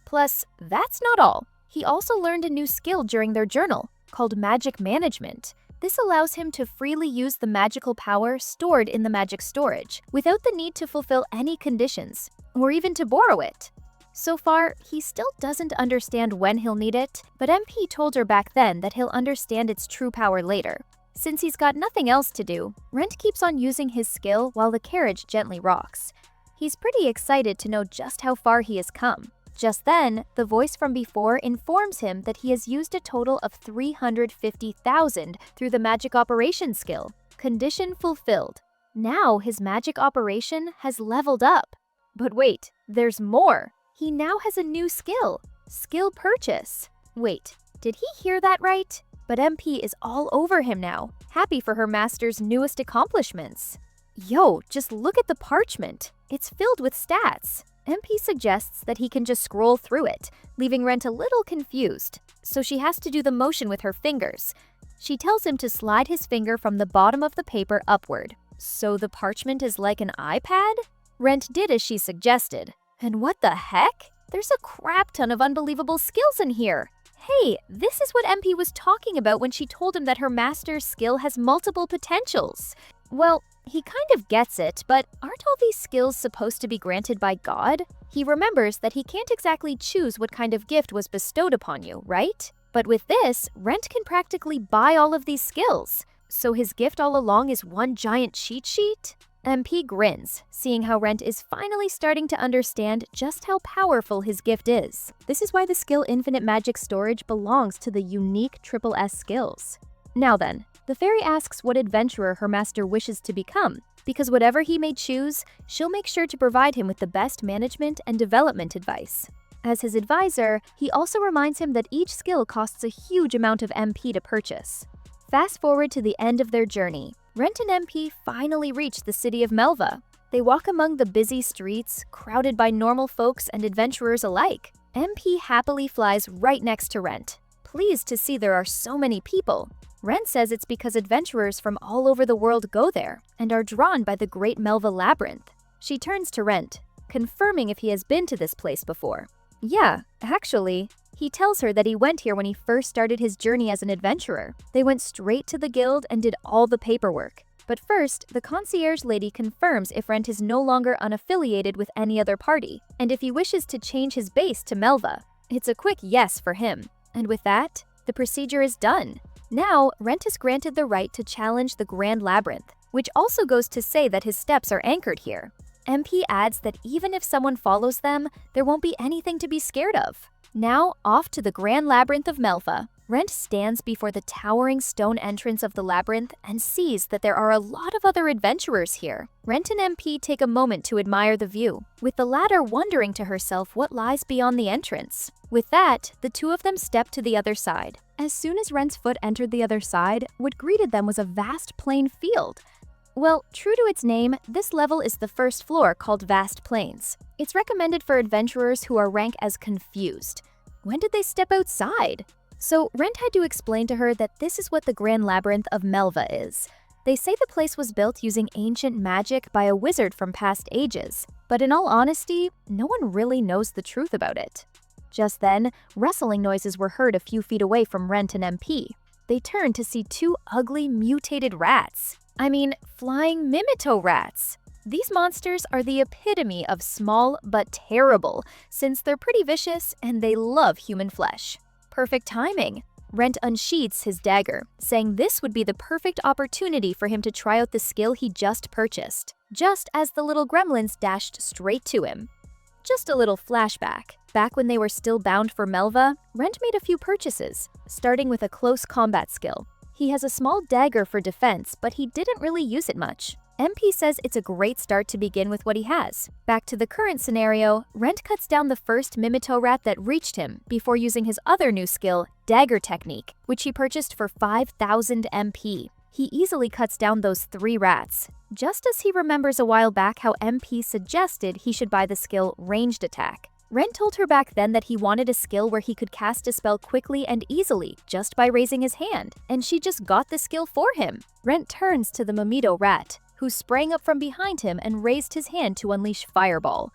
Plus, that's not all. He also learned a new skill during their journal, called magic management. This allows him to freely use the magical power stored in the magic storage, without the need to fulfill any conditions, or even to borrow it. So far, he still doesn't understand when he'll need it, but MP told her back then that he'll understand its true power later. Since he's got nothing else to do, Rent keeps on using his skill while the carriage gently rocks. He's pretty excited to know just how far he has come. Just then, the voice from before informs him that he has used a total of 350,000 through the magic operation skill. Condition fulfilled. Now his magic operation has leveled up. But wait, there's more. He now has a new skill. Skill purchase. Wait, did he hear that right? But MP is all over him now, happy for her master's newest accomplishments. Yo, just look at the parchment. It's filled with stats. MP suggests that he can just scroll through it, leaving Rent a little confused, so she has to do the motion with her fingers. She tells him to slide his finger from the bottom of the paper upward. So the parchment is like an iPad? Rent did as she suggested. And what the heck? There's a crap ton of unbelievable skills in here. Hey, this is what MP was talking about when she told him that her master's skill has multiple potentials. Well, he kind of gets it, but aren't all these skills supposed to be granted by God? He remembers that he can't exactly choose what kind of gift was bestowed upon you, right? But with this, Rent can practically buy all of these skills. So his gift all along is one giant cheat sheet? MP grins, seeing how Rent is finally starting to understand just how powerful his gift is. This is why the skill Infinite Magic Storage belongs to the unique S skills. Now then, the fairy asks what adventurer her master wishes to become, because whatever he may choose, she'll make sure to provide him with the best management and development advice. As his advisor, he also reminds him that each skill costs a huge amount of MP to purchase. Fast forward to the end of their journey. Rent and MP finally reach the city of Melva. They walk among the busy streets, crowded by normal folks and adventurers alike. MP happily flies right next to Rent, pleased to see there are so many people. Rent says it's because adventurers from all over the world go there and are drawn by the great Melva labyrinth. She turns to Rent, confirming if he has been to this place before. Yeah, actually. He tells her that he went here when he first started his journey as an adventurer. They went straight to the guild and did all the paperwork. But first, the concierge lady confirms if Rent is no longer unaffiliated with any other party, and if he wishes to change his base to Melva. It's a quick yes for him. And with that, the procedure is done. Now, Rent is granted the right to challenge the Grand Labyrinth, which also goes to say that his steps are anchored here. MP adds that even if someone follows them, there won't be anything to be scared of. Now, off to the Grand Labyrinth of Melva. Rent stands before the towering stone entrance of the labyrinth and sees that there are a lot of other adventurers here. Rent and MP take a moment to admire the view, with the latter wondering to herself what lies beyond the entrance. With that, the two of them step to the other side. As soon as Rent's foot entered the other side, what greeted them was a vast plain field. Well, true to its name, this level is the first floor called Vast Plains. It's recommended for adventurers who are ranked as confused. When did they step outside? So Rent had to explain to her that this is what the Grand Labyrinth of Melva is. They say the place was built using ancient magic by a wizard from past ages, but in all honesty, no one really knows the truth about it. Just then, rustling noises were heard a few feet away from Rent and MP. They turned to see two ugly, mutated rats. Flying Mimito rats. These monsters are the epitome of small but terrible, since they're pretty vicious and they love human flesh. Perfect timing. Rent unsheathes his dagger, saying this would be the perfect opportunity for him to try out the skill he just purchased, just as the little gremlins dashed straight to him. Just a little flashback. Back when they were still bound for Melva, Rent made a few purchases, starting with a close combat skill. He has a small dagger for defense, but he didn't really use it much. MP says it's a great start to begin with what he has. Back to the current scenario, Rent cuts down the first Mimito rat that reached him before using his other new skill, Dagger Technique, which he purchased for 5,000 MP. He easily cuts down those 3 rats, just as he remembers a while back how MP suggested he should buy the skill Ranged Attack. Rent told her back then that he wanted a skill where he could cast a spell quickly and easily just by raising his hand, and she just got the skill for him. Rent turns to the Mimito rat, who sprang up from behind him and raised his hand to unleash Fireball.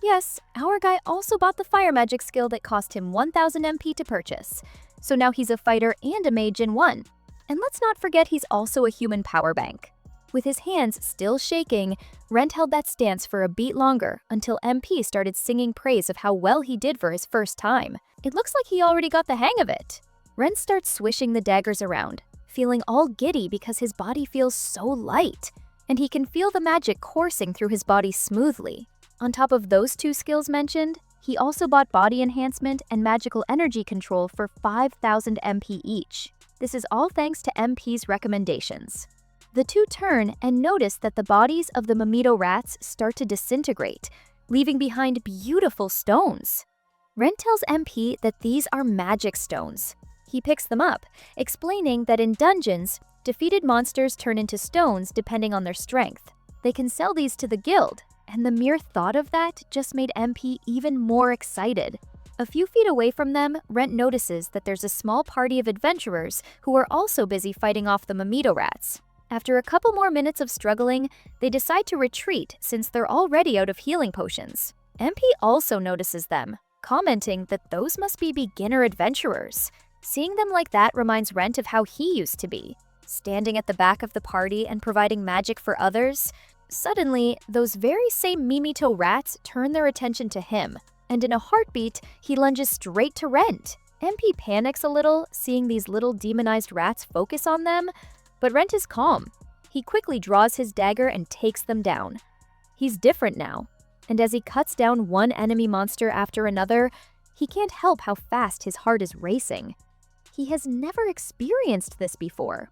Yes, our guy also bought the fire magic skill that cost him 1,000 MP to purchase, so now he's a fighter and a mage in one. And let's not forget he's also a human power bank. With his hands still shaking, Rent held that stance for a beat longer until MP started singing praise of how well he did for his first time. It looks like he already got the hang of it. Rent starts swishing the daggers around, feeling all giddy because his body feels so light, and he can feel the magic coursing through his body smoothly. On top of those 2 skills mentioned, he also bought body enhancement and magical energy control for 5,000 MP each. This is all thanks to MP's recommendations. The 2 turn and notice that the bodies of the Mimito rats start to disintegrate, leaving behind beautiful stones. Rent tells MP that these are magic stones. He picks them up, explaining that in dungeons, defeated monsters turn into stones depending on their strength. They can sell these to the guild, and the mere thought of that just made MP even more excited. A few feet away from them, Rent notices that there's a small party of adventurers who are also busy fighting off the Mimito rats. After a couple more minutes of struggling, they decide to retreat since they're already out of healing potions. MP also notices them, commenting that those must be beginner adventurers. Seeing them like that reminds Rent of how he used to be, standing at the back of the party and providing magic for others. Suddenly, those very same Mimito rats turn their attention to him, and in a heartbeat, he lunges straight to Rent. MP panics a little, seeing these little demonized rats focus on them, but Rent is calm. He quickly draws his dagger and takes them down. He's different now, and as he cuts down one enemy monster after another, he can't help how fast his heart is racing. He has never experienced this before.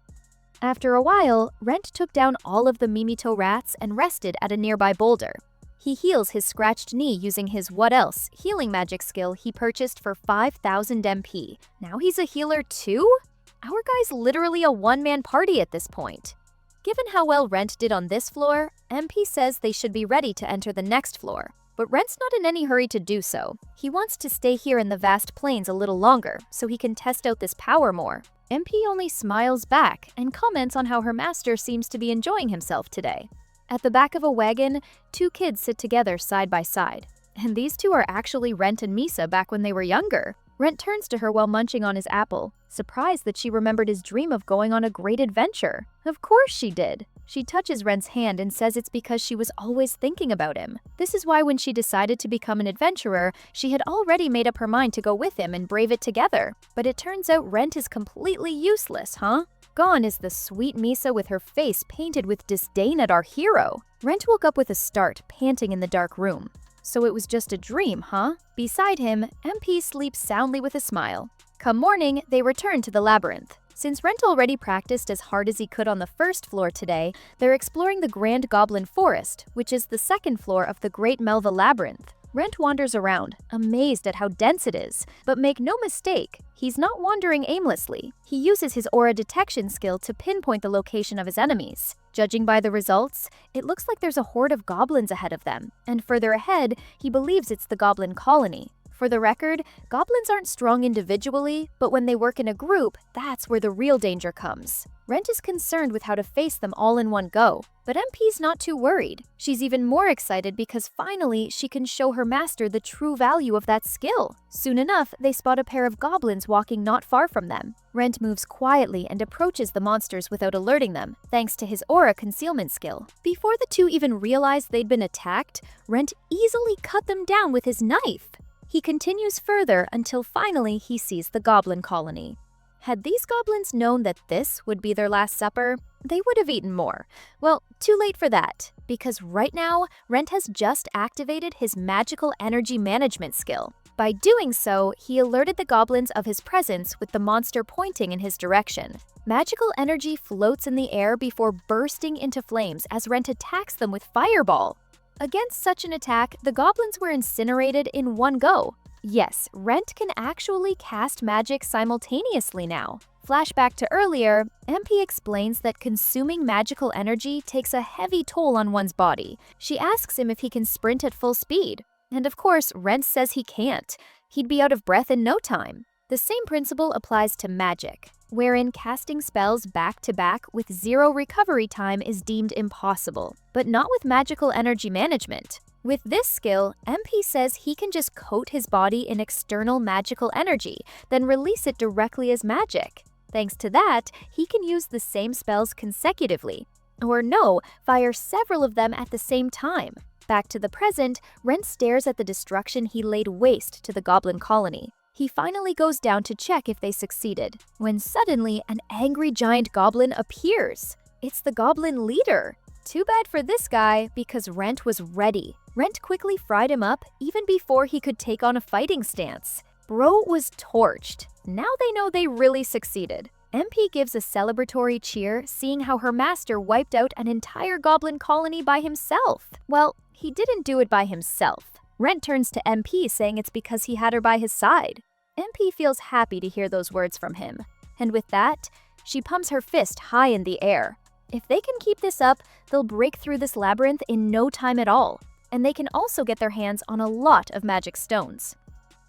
After a while, Rent took down all of the Mimito rats and rested at a nearby boulder. He heals his scratched knee using his what else healing magic skill he purchased for 5,000 MP. Now he's a healer too? Our guy's literally a one-man party at this point. Given how well Rent did on this floor, MP says they should be ready to enter the next floor. But Rent's not in any hurry to do so. He wants to stay here in the vast plains a little longer, so he can test out this power more. MP only smiles back and comments on how her master seems to be enjoying himself today. At the back of a wagon, 2 kids sit together side by side. And these 2 are actually Rent and Misa back when they were younger. Rent turns to her while munching on his apple, surprised that she remembered his dream of going on a great adventure. Of course she did. She touches Rent's hand and says it's because she was always thinking about him. This is why when she decided to become an adventurer, she had already made up her mind to go with him and brave it together. But it turns out Rent is completely useless, huh? Gone is the sweet Misa with her face painted with disdain at our hero. Rent woke up with a start, panting in the dark room. So it was just a dream, huh? Beside him, MP sleeps soundly with a smile. Come morning, they return to the labyrinth. Since Rent already practiced as hard as he could on the first floor today, they're exploring the Grand Goblin Forest, which is the second floor of the Great Melva Labyrinth. Rent wanders around, amazed at how dense it is, but make no mistake, he's not wandering aimlessly. He uses his aura detection skill to pinpoint the location of his enemies. Judging by the results, it looks like there's a horde of goblins ahead of them, and further ahead, he believes it's the goblin colony. For the record, goblins aren't strong individually, but when they work in a group, that's where the real danger comes. Rent is concerned with how to face them all in one go, but MP's not too worried. She's even more excited because finally she can show her master the true value of that skill. Soon enough, they spot a pair of goblins walking not far from them. Rent moves quietly and approaches the monsters without alerting them, thanks to his aura concealment skill. Before the two even realized they'd been attacked, Rent easily cut them down with his knife. He continues further until finally he sees the goblin colony. Had these goblins known that this would be their last supper, they would have eaten more. Well, too late for that, because right now, Rent has just activated his magical energy management skill. By doing so, he alerted the goblins of his presence with the monster pointing in his direction. Magical energy floats in the air before bursting into flames as Rent attacks them with Fireball. Against such an attack, the goblins were incinerated in one go. Yes, Rent can actually cast magic simultaneously now. Flashback to earlier, MP explains that consuming magical energy takes a heavy toll on one's body. She asks him if he can sprint at full speed. And of course, Rent says he can't. He'd be out of breath in no time. The same principle applies to magic, wherein casting spells back-to-back with zero recovery time is deemed impossible, but not with magical energy management. With this skill, MP says he can just coat his body in external magical energy, then release it directly as magic. Thanks to that, he can use the same spells consecutively. Or no, fire several of them at the same time. Back to the present, Rent stares at the destruction he laid waste to the goblin colony. He finally goes down to check if they succeeded, when suddenly an angry giant goblin appears. It's the goblin leader. Too bad for this guy, because Rent was ready. Rent quickly fried him up even before he could take on a fighting stance. Bro was torched. Now they know they really succeeded. MP gives a celebratory cheer, seeing how her master wiped out an entire goblin colony by himself. Well, he didn't do it by himself. Rent turns to MP, saying it's because he had her by his side. MP feels happy to hear those words from him. And with that, she pumps her fist high in the air. If they can keep this up, they'll break through this labyrinth in no time at all. And they can also get their hands on a lot of magic stones.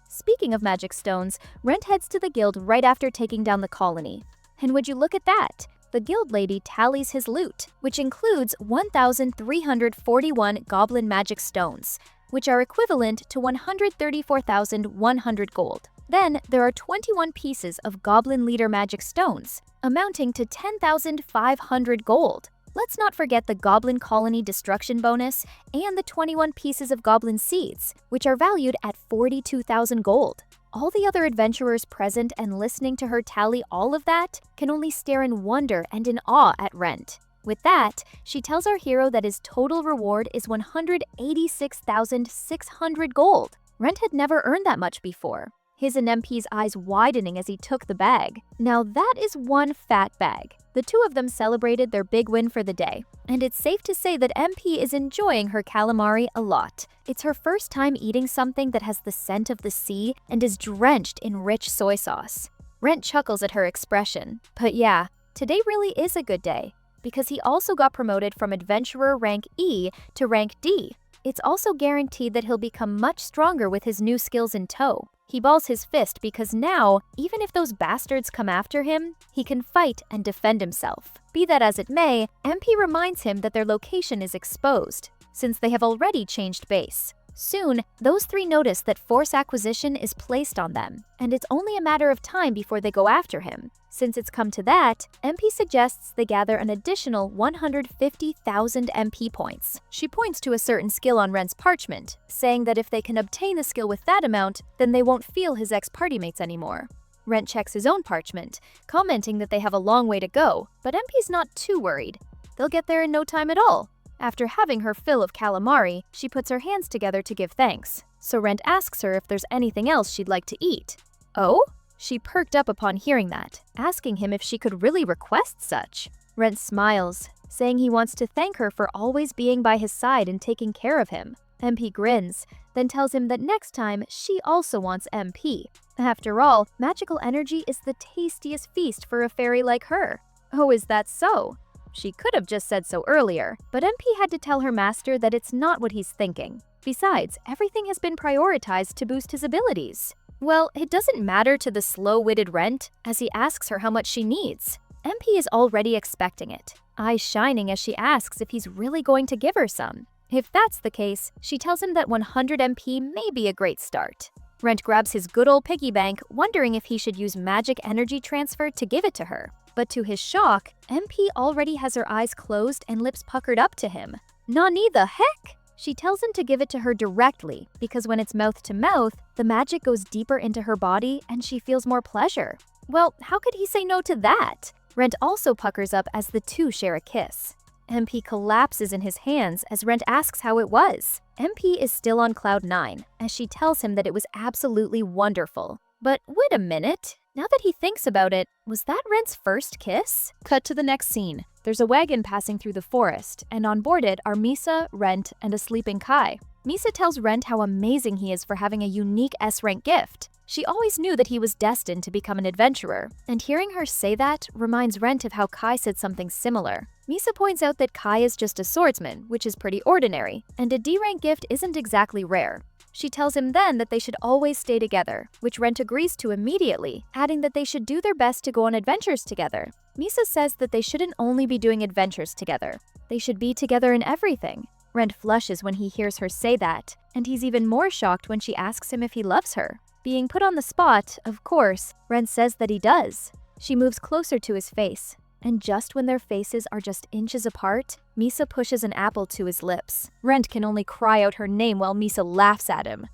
Speaking of magic stones, Rent heads to the guild right after taking down the colony. And would you look at that? The guild lady tallies his loot, which includes 1,341 goblin magic stones, which are equivalent to 134,100 gold. Then there are 21 pieces of goblin leader magic stones, amounting to 10,500 gold. Let's not forget the goblin colony destruction bonus and the 21 pieces of goblin seeds, which are valued at 42,000 gold. All the other adventurers present and listening to her tally all of that can only stare in wonder and in awe at Rent. With that, she tells our hero that his total reward is 186,600 gold. Rent had never earned that much before, his and MP's eyes widening as he took the bag. Now that is one fat bag. The two of them celebrated their big win for the day, and it's safe to say that MP is enjoying her calamari a lot. It's her first time eating something that has the scent of the sea and is drenched in rich soy sauce. Rent chuckles at her expression. But yeah, today really is a good day, because he also got promoted from adventurer rank E to rank D. It's also guaranteed that he'll become much stronger with his new skills in tow. He balls his fist because now, even if those bastards come after him, he can fight and defend himself. Be that as it may, MP reminds him that their location is exposed, since they have already changed base. Soon, those three notice that force acquisition is placed on them, and it's only a matter of time before they go after him. Since it's come to that, MP suggests they gather an additional 150,000 MP points. She points to a certain skill on Rent's parchment, saying that if they can obtain the skill with that amount, then they won't feel his ex-party mates anymore. Rent checks his own parchment, commenting that they have a long way to go, but MP's not too worried. They'll get there in no time at all. After having her fill of calamari, she puts her hands together to give thanks. So Rent asks her if there's anything else she'd like to eat. Oh? She perked up upon hearing that, asking him if she could really request such. Rent smiles, saying he wants to thank her for always being by his side and taking care of him. MP grins, then tells him that next time she also wants MP. After all, magical energy is the tastiest feast for a fairy like her. Oh, is that so? She could have just said so earlier, but MP had to tell her master that it's not what he's thinking. Besides, everything has been prioritized to boost his abilities. Well, it doesn't matter to the slow-witted Rent, as he asks her how much she needs. MP is already expecting it, eyes shining as she asks if he's really going to give her some. If that's the case, she tells him that 100 MP may be a great start. Rent grabs his good old piggy bank, wondering if he should use magic energy transfer to give it to her. But to his shock, MP already has her eyes closed and lips puckered up to him. Nani the heck? She tells him to give it to her directly, because when it's mouth to mouth, the magic goes deeper into her body and she feels more pleasure. Well, how could he say no to that? Rent also puckers up as the two share a kiss. MP collapses in his hands as Rent asks how it was. MP is still on cloud 9 as she tells him that it was absolutely wonderful. But wait a minute. Now that he thinks about it, was that Rent's first kiss? Cut to the next scene. There's a wagon passing through the forest, and on board it are Misa, Rent, and a sleeping Kai. Misa tells Rent how amazing he is for having a unique S-rank gift. She always knew that he was destined to become an adventurer, and hearing her say that reminds Rent of how Kai said something similar. Misa points out that Kai is just a swordsman, which is pretty ordinary, and a D-rank gift isn't exactly rare. She tells him then that they should always stay together, which Rent agrees to immediately, adding that they should do their best to go on adventures together. Misa says that they shouldn't only be doing adventures together. They should be together in everything. Rent flushes when he hears her say that, and he's even more shocked when she asks him if he loves her. Being put on the spot, of course, Rent says that he does. She moves closer to his face, and just when their faces are just inches apart, Misa pushes an apple to his lips. Rent can only cry out her name while Misa laughs at him.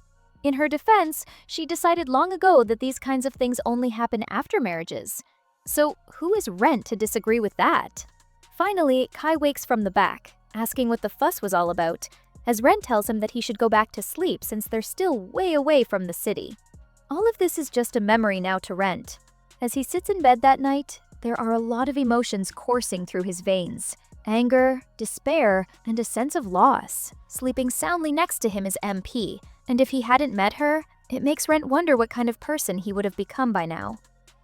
In her defense, she decided long ago that these kinds of things only happen after marriages. So who is Rent to disagree with that? Finally, Kai wakes from the back, asking what the fuss was all about, as Rent tells him that he should go back to sleep since they're still way away from the city. All of this is just a memory now to Rent. As he sits in bed that night, there are a lot of emotions coursing through his veins. Anger, despair, and a sense of loss. Sleeping soundly next to him is MP, and if he hadn't met her, it makes Rent wonder what kind of person he would have become by now.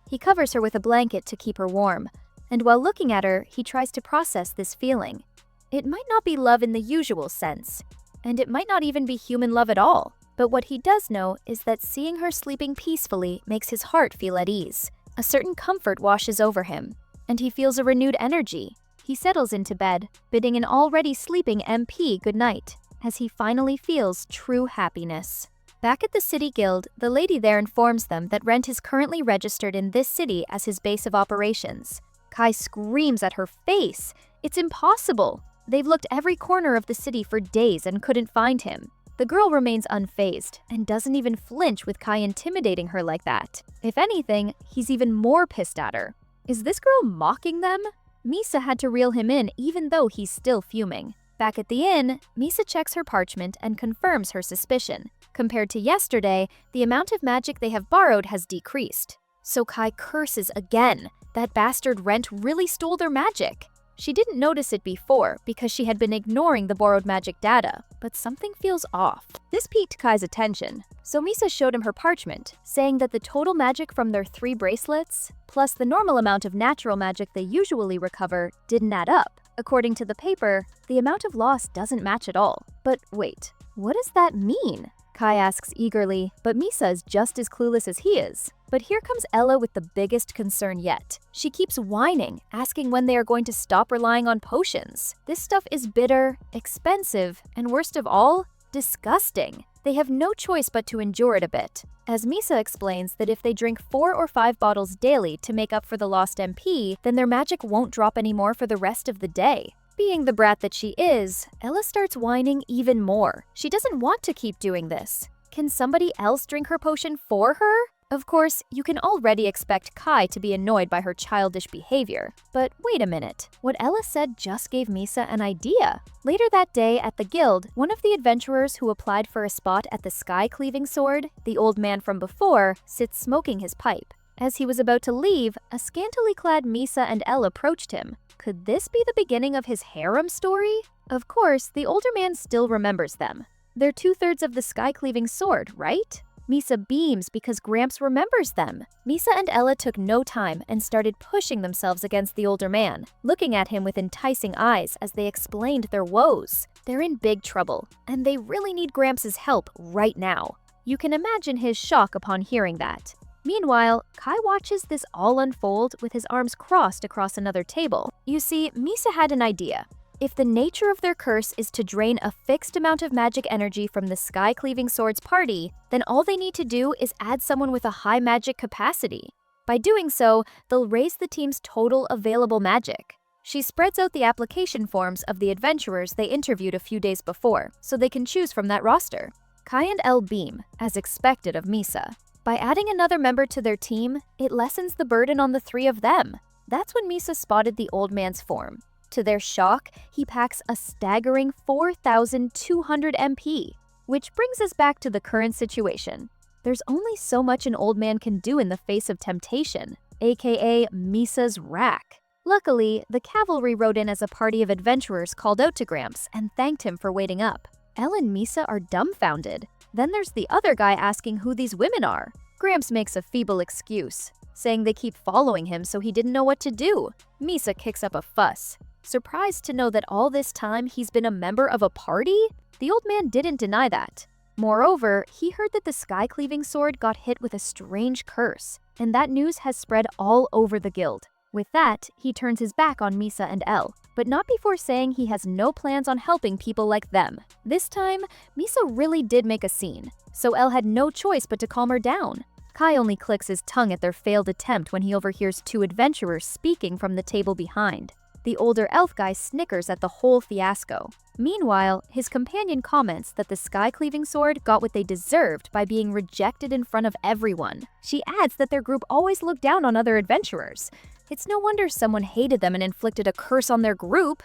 He covers her with a blanket to keep her warm, and while looking at her, he tries to process this feeling. It might not be love in the usual sense, and it might not even be human love at all, but what he does know is that seeing her sleeping peacefully makes his heart feel at ease. A certain comfort washes over him, and he feels a renewed energy. He settles into bed, bidding an already sleeping MP goodnight, as he finally feels true happiness. Back at the City Guild, the lady there informs them that Rent is currently registered in this city as his base of operations. Kai screams at her face. It's impossible. They've looked every corner of the city for days and couldn't find him. The girl remains unfazed and doesn't even flinch with Kai intimidating her like that. If anything, he's even more pissed at her. Is this girl mocking them? Misa had to reel him in even though he's still fuming. Back at the inn, Misa checks her parchment and confirms her suspicion. Compared to yesterday, the amount of magic they have borrowed has decreased. So Kai curses again. That bastard Rent really stole their magic. She didn't notice it before because she had been ignoring the borrowed magic data, but something feels off. This piqued Kai's attention, so Misa showed him her parchment, saying that the total magic from their 3 bracelets, plus the normal amount of natural magic they usually recover, didn't add up. According to the paper, the amount of loss doesn't match at all. But wait, what does that mean? Kai asks eagerly, but Misa is just as clueless as he is. But here comes Ella with the biggest concern yet. She keeps whining, asking when they are going to stop relying on potions. This stuff is bitter, expensive, and worst of all, disgusting. They have no choice but to endure it a bit. As Misa explains that if they drink 4 or 5 bottles daily to make up for the lost MP, then their magic won't drop anymore for the rest of the day. Being the brat that she is, Ella starts whining even more. She doesn't want to keep doing this. Can somebody else drink her potion for her? Of course, you can already expect Kai to be annoyed by her childish behavior. But wait a minute, what Ella said just gave Misa an idea. Later that day at the guild, one of the adventurers who applied for a spot at the sky-cleaving sword, the old man from before, sits smoking his pipe. As he was about to leave, a scantily clad Misa and Elle approached him. Could this be the beginning of his harem story? Of course, the older man still remembers them. They're 2/3 of the sky-cleaving sword, right? Misa beams because Gramps remembers them. Misa and Ella took no time and started pushing themselves against the older man, looking at him with enticing eyes as they explained their woes. They're in big trouble, and they really need Gramps' help right now. You can imagine his shock upon hearing that. Meanwhile, Kai watches this all unfold with his arms crossed across another table. You see, Misa had an idea. If the nature of their curse is to drain a fixed amount of magic energy from the sky-cleaving sword's party, then all they need to do is add someone with a high magic capacity. By doing so, they'll raise the team's total available magic. She spreads out the application forms of the adventurers they interviewed a few days before, so they can choose from that roster. Kai and Elle beam, as expected of Misa. By adding another member to their team, it lessens the burden on the three of them. That's when Misa spotted the old man's form. To their shock, he packs a staggering 4,200 MP, which brings us back to the current situation. There's only so much an old man can do in the face of temptation, aka Misa's rack. Luckily, the cavalry rode in as a party of adventurers called out to Gramps and thanked him for waiting up. Elle and Misa are dumbfounded. Then there's the other guy asking who these women are. Gramps makes a feeble excuse, saying they keep following him so he didn't know what to do. Misa kicks up a fuss, surprised to know that all this time he's been a member of a party? The old man didn't deny that. Moreover, he heard that the sky-cleaving sword got hit with a strange curse, and that news has spread all over the guild. With that, he turns his back on Misa and Elle, but not before saying he has no plans on helping people like them. This time, Misa really did make a scene, so Elle had no choice but to calm her down. Kai only clicks his tongue at their failed attempt when he overhears two adventurers speaking from the table behind. The older elf guy snickers at the whole fiasco. Meanwhile, his companion comments that the sky-cleaving sword got what they deserved by being rejected in front of everyone. She adds that their group always looked down on other adventurers. It's no wonder someone hated them and inflicted a curse on their group.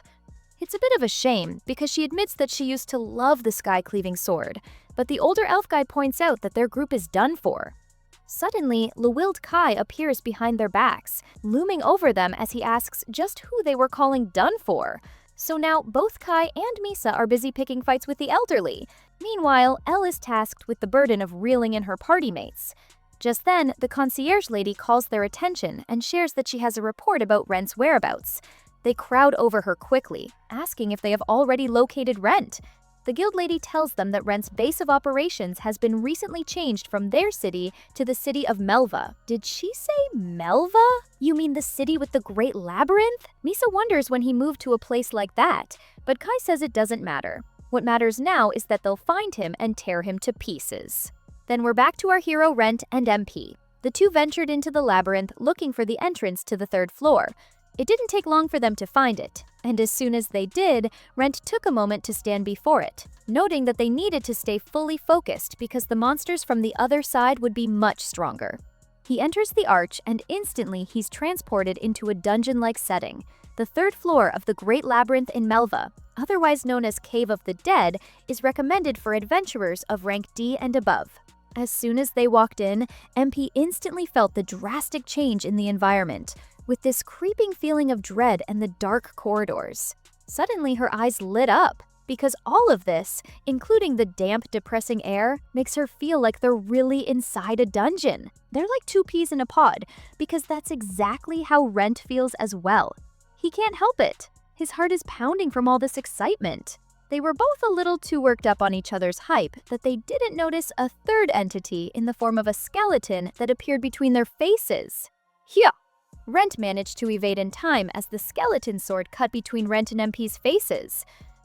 It's a bit of a shame, because she admits that she used to love the sky-cleaving sword, but the older elf guy points out that their group is done for. Suddenly, Lewilled Kai appears behind their backs, looming over them as he asks just who they were calling done for. So now both Kai and Misa are busy picking fights with the elderly. Meanwhile, Elle is tasked with the burden of reeling in her party mates. Just then, the concierge lady calls their attention and shares that she has a report about Rent's whereabouts. They crowd over her quickly, asking if they have already located Rent. The guild lady tells them that Rent's base of operations has been recently changed from their city to the city of Melva. Did she say Melva? You mean the city with the great labyrinth? Misa wonders when he moved to a place like that, but Kai says it doesn't matter. What matters now is that they'll find him and tear him to pieces. Then we're back to our hero Rent and MP. The two ventured into the labyrinth looking for the entrance to the third floor. It didn't take long for them to find it, and as soon as they did, Rent took a moment to stand before it, noting that they needed to stay fully focused because the monsters from the other side would be much stronger. He enters the arch and instantly he's transported into a dungeon-like setting. The third floor of the Great Labyrinth in Melva, otherwise known as Cave of the Dead, is recommended for adventurers of rank D and above. As soon as they walked in, MP instantly felt the drastic change in the environment, with this creeping feeling of dread and the dark corridors. Suddenly her eyes lit up, because all of this, including the damp, depressing air, makes her feel like they're really inside a dungeon. They're like two peas in a pod, because that's exactly how Rent feels as well. He can't help it. His heart is pounding from all this excitement. They were both a little too worked up on each other's hype that they didn't notice a third entity in the form of a skeleton that appeared between their faces. Hyah! Rent managed to evade in time as the skeleton sword cut between Rent and MP's faces.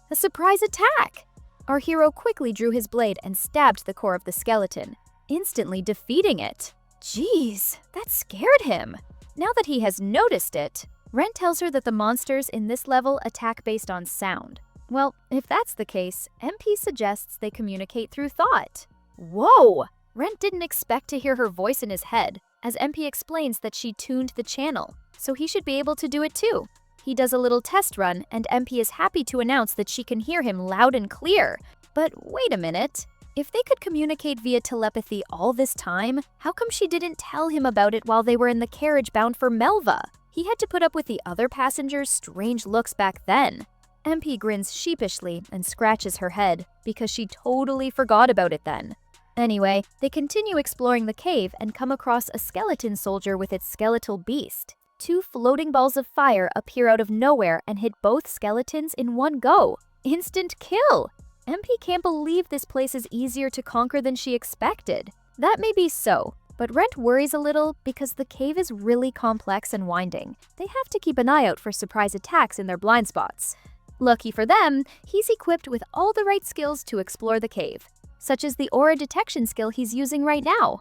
A surprise attack! Our hero quickly drew his blade and stabbed the core of the skeleton, instantly defeating it. Jeez, that scared him. Now that he has noticed it, Rent tells her that the monsters in this level attack based on sound. Well, if that's the case, MP suggests they communicate through thought. Whoa! Rent didn't expect to hear her voice in his head, as MP explains that she tuned the channel, so he should be able to do it too. He does a little test run, and MP is happy to announce that she can hear him loud and clear. But wait a minute. If they could communicate via telepathy all this time, how come she didn't tell him about it while they were in the carriage bound for Melva? He had to put up with the other passengers' strange looks back then. MP grins sheepishly and scratches her head, because she totally forgot about it then. Anyway, they continue exploring the cave and come across a skeleton soldier with its skeletal beast. Two floating balls of fire appear out of nowhere and hit both skeletons in one go. Instant kill! MP can't believe this place is easier to conquer than she expected. That may be so, but Rent worries a little because the cave is really complex and winding. They have to keep an eye out for surprise attacks in their blind spots. Lucky for them, he's equipped with all the right skills to explore the cave, such as the aura detection skill he's using right now.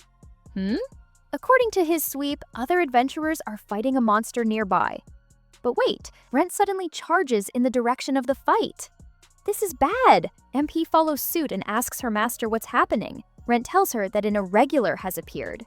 According to his sweep, other adventurers are fighting a monster nearby. But wait, Rent suddenly charges in the direction of the fight. This is bad! MP follows suit and asks her master what's happening. Rent tells her that an irregular has appeared.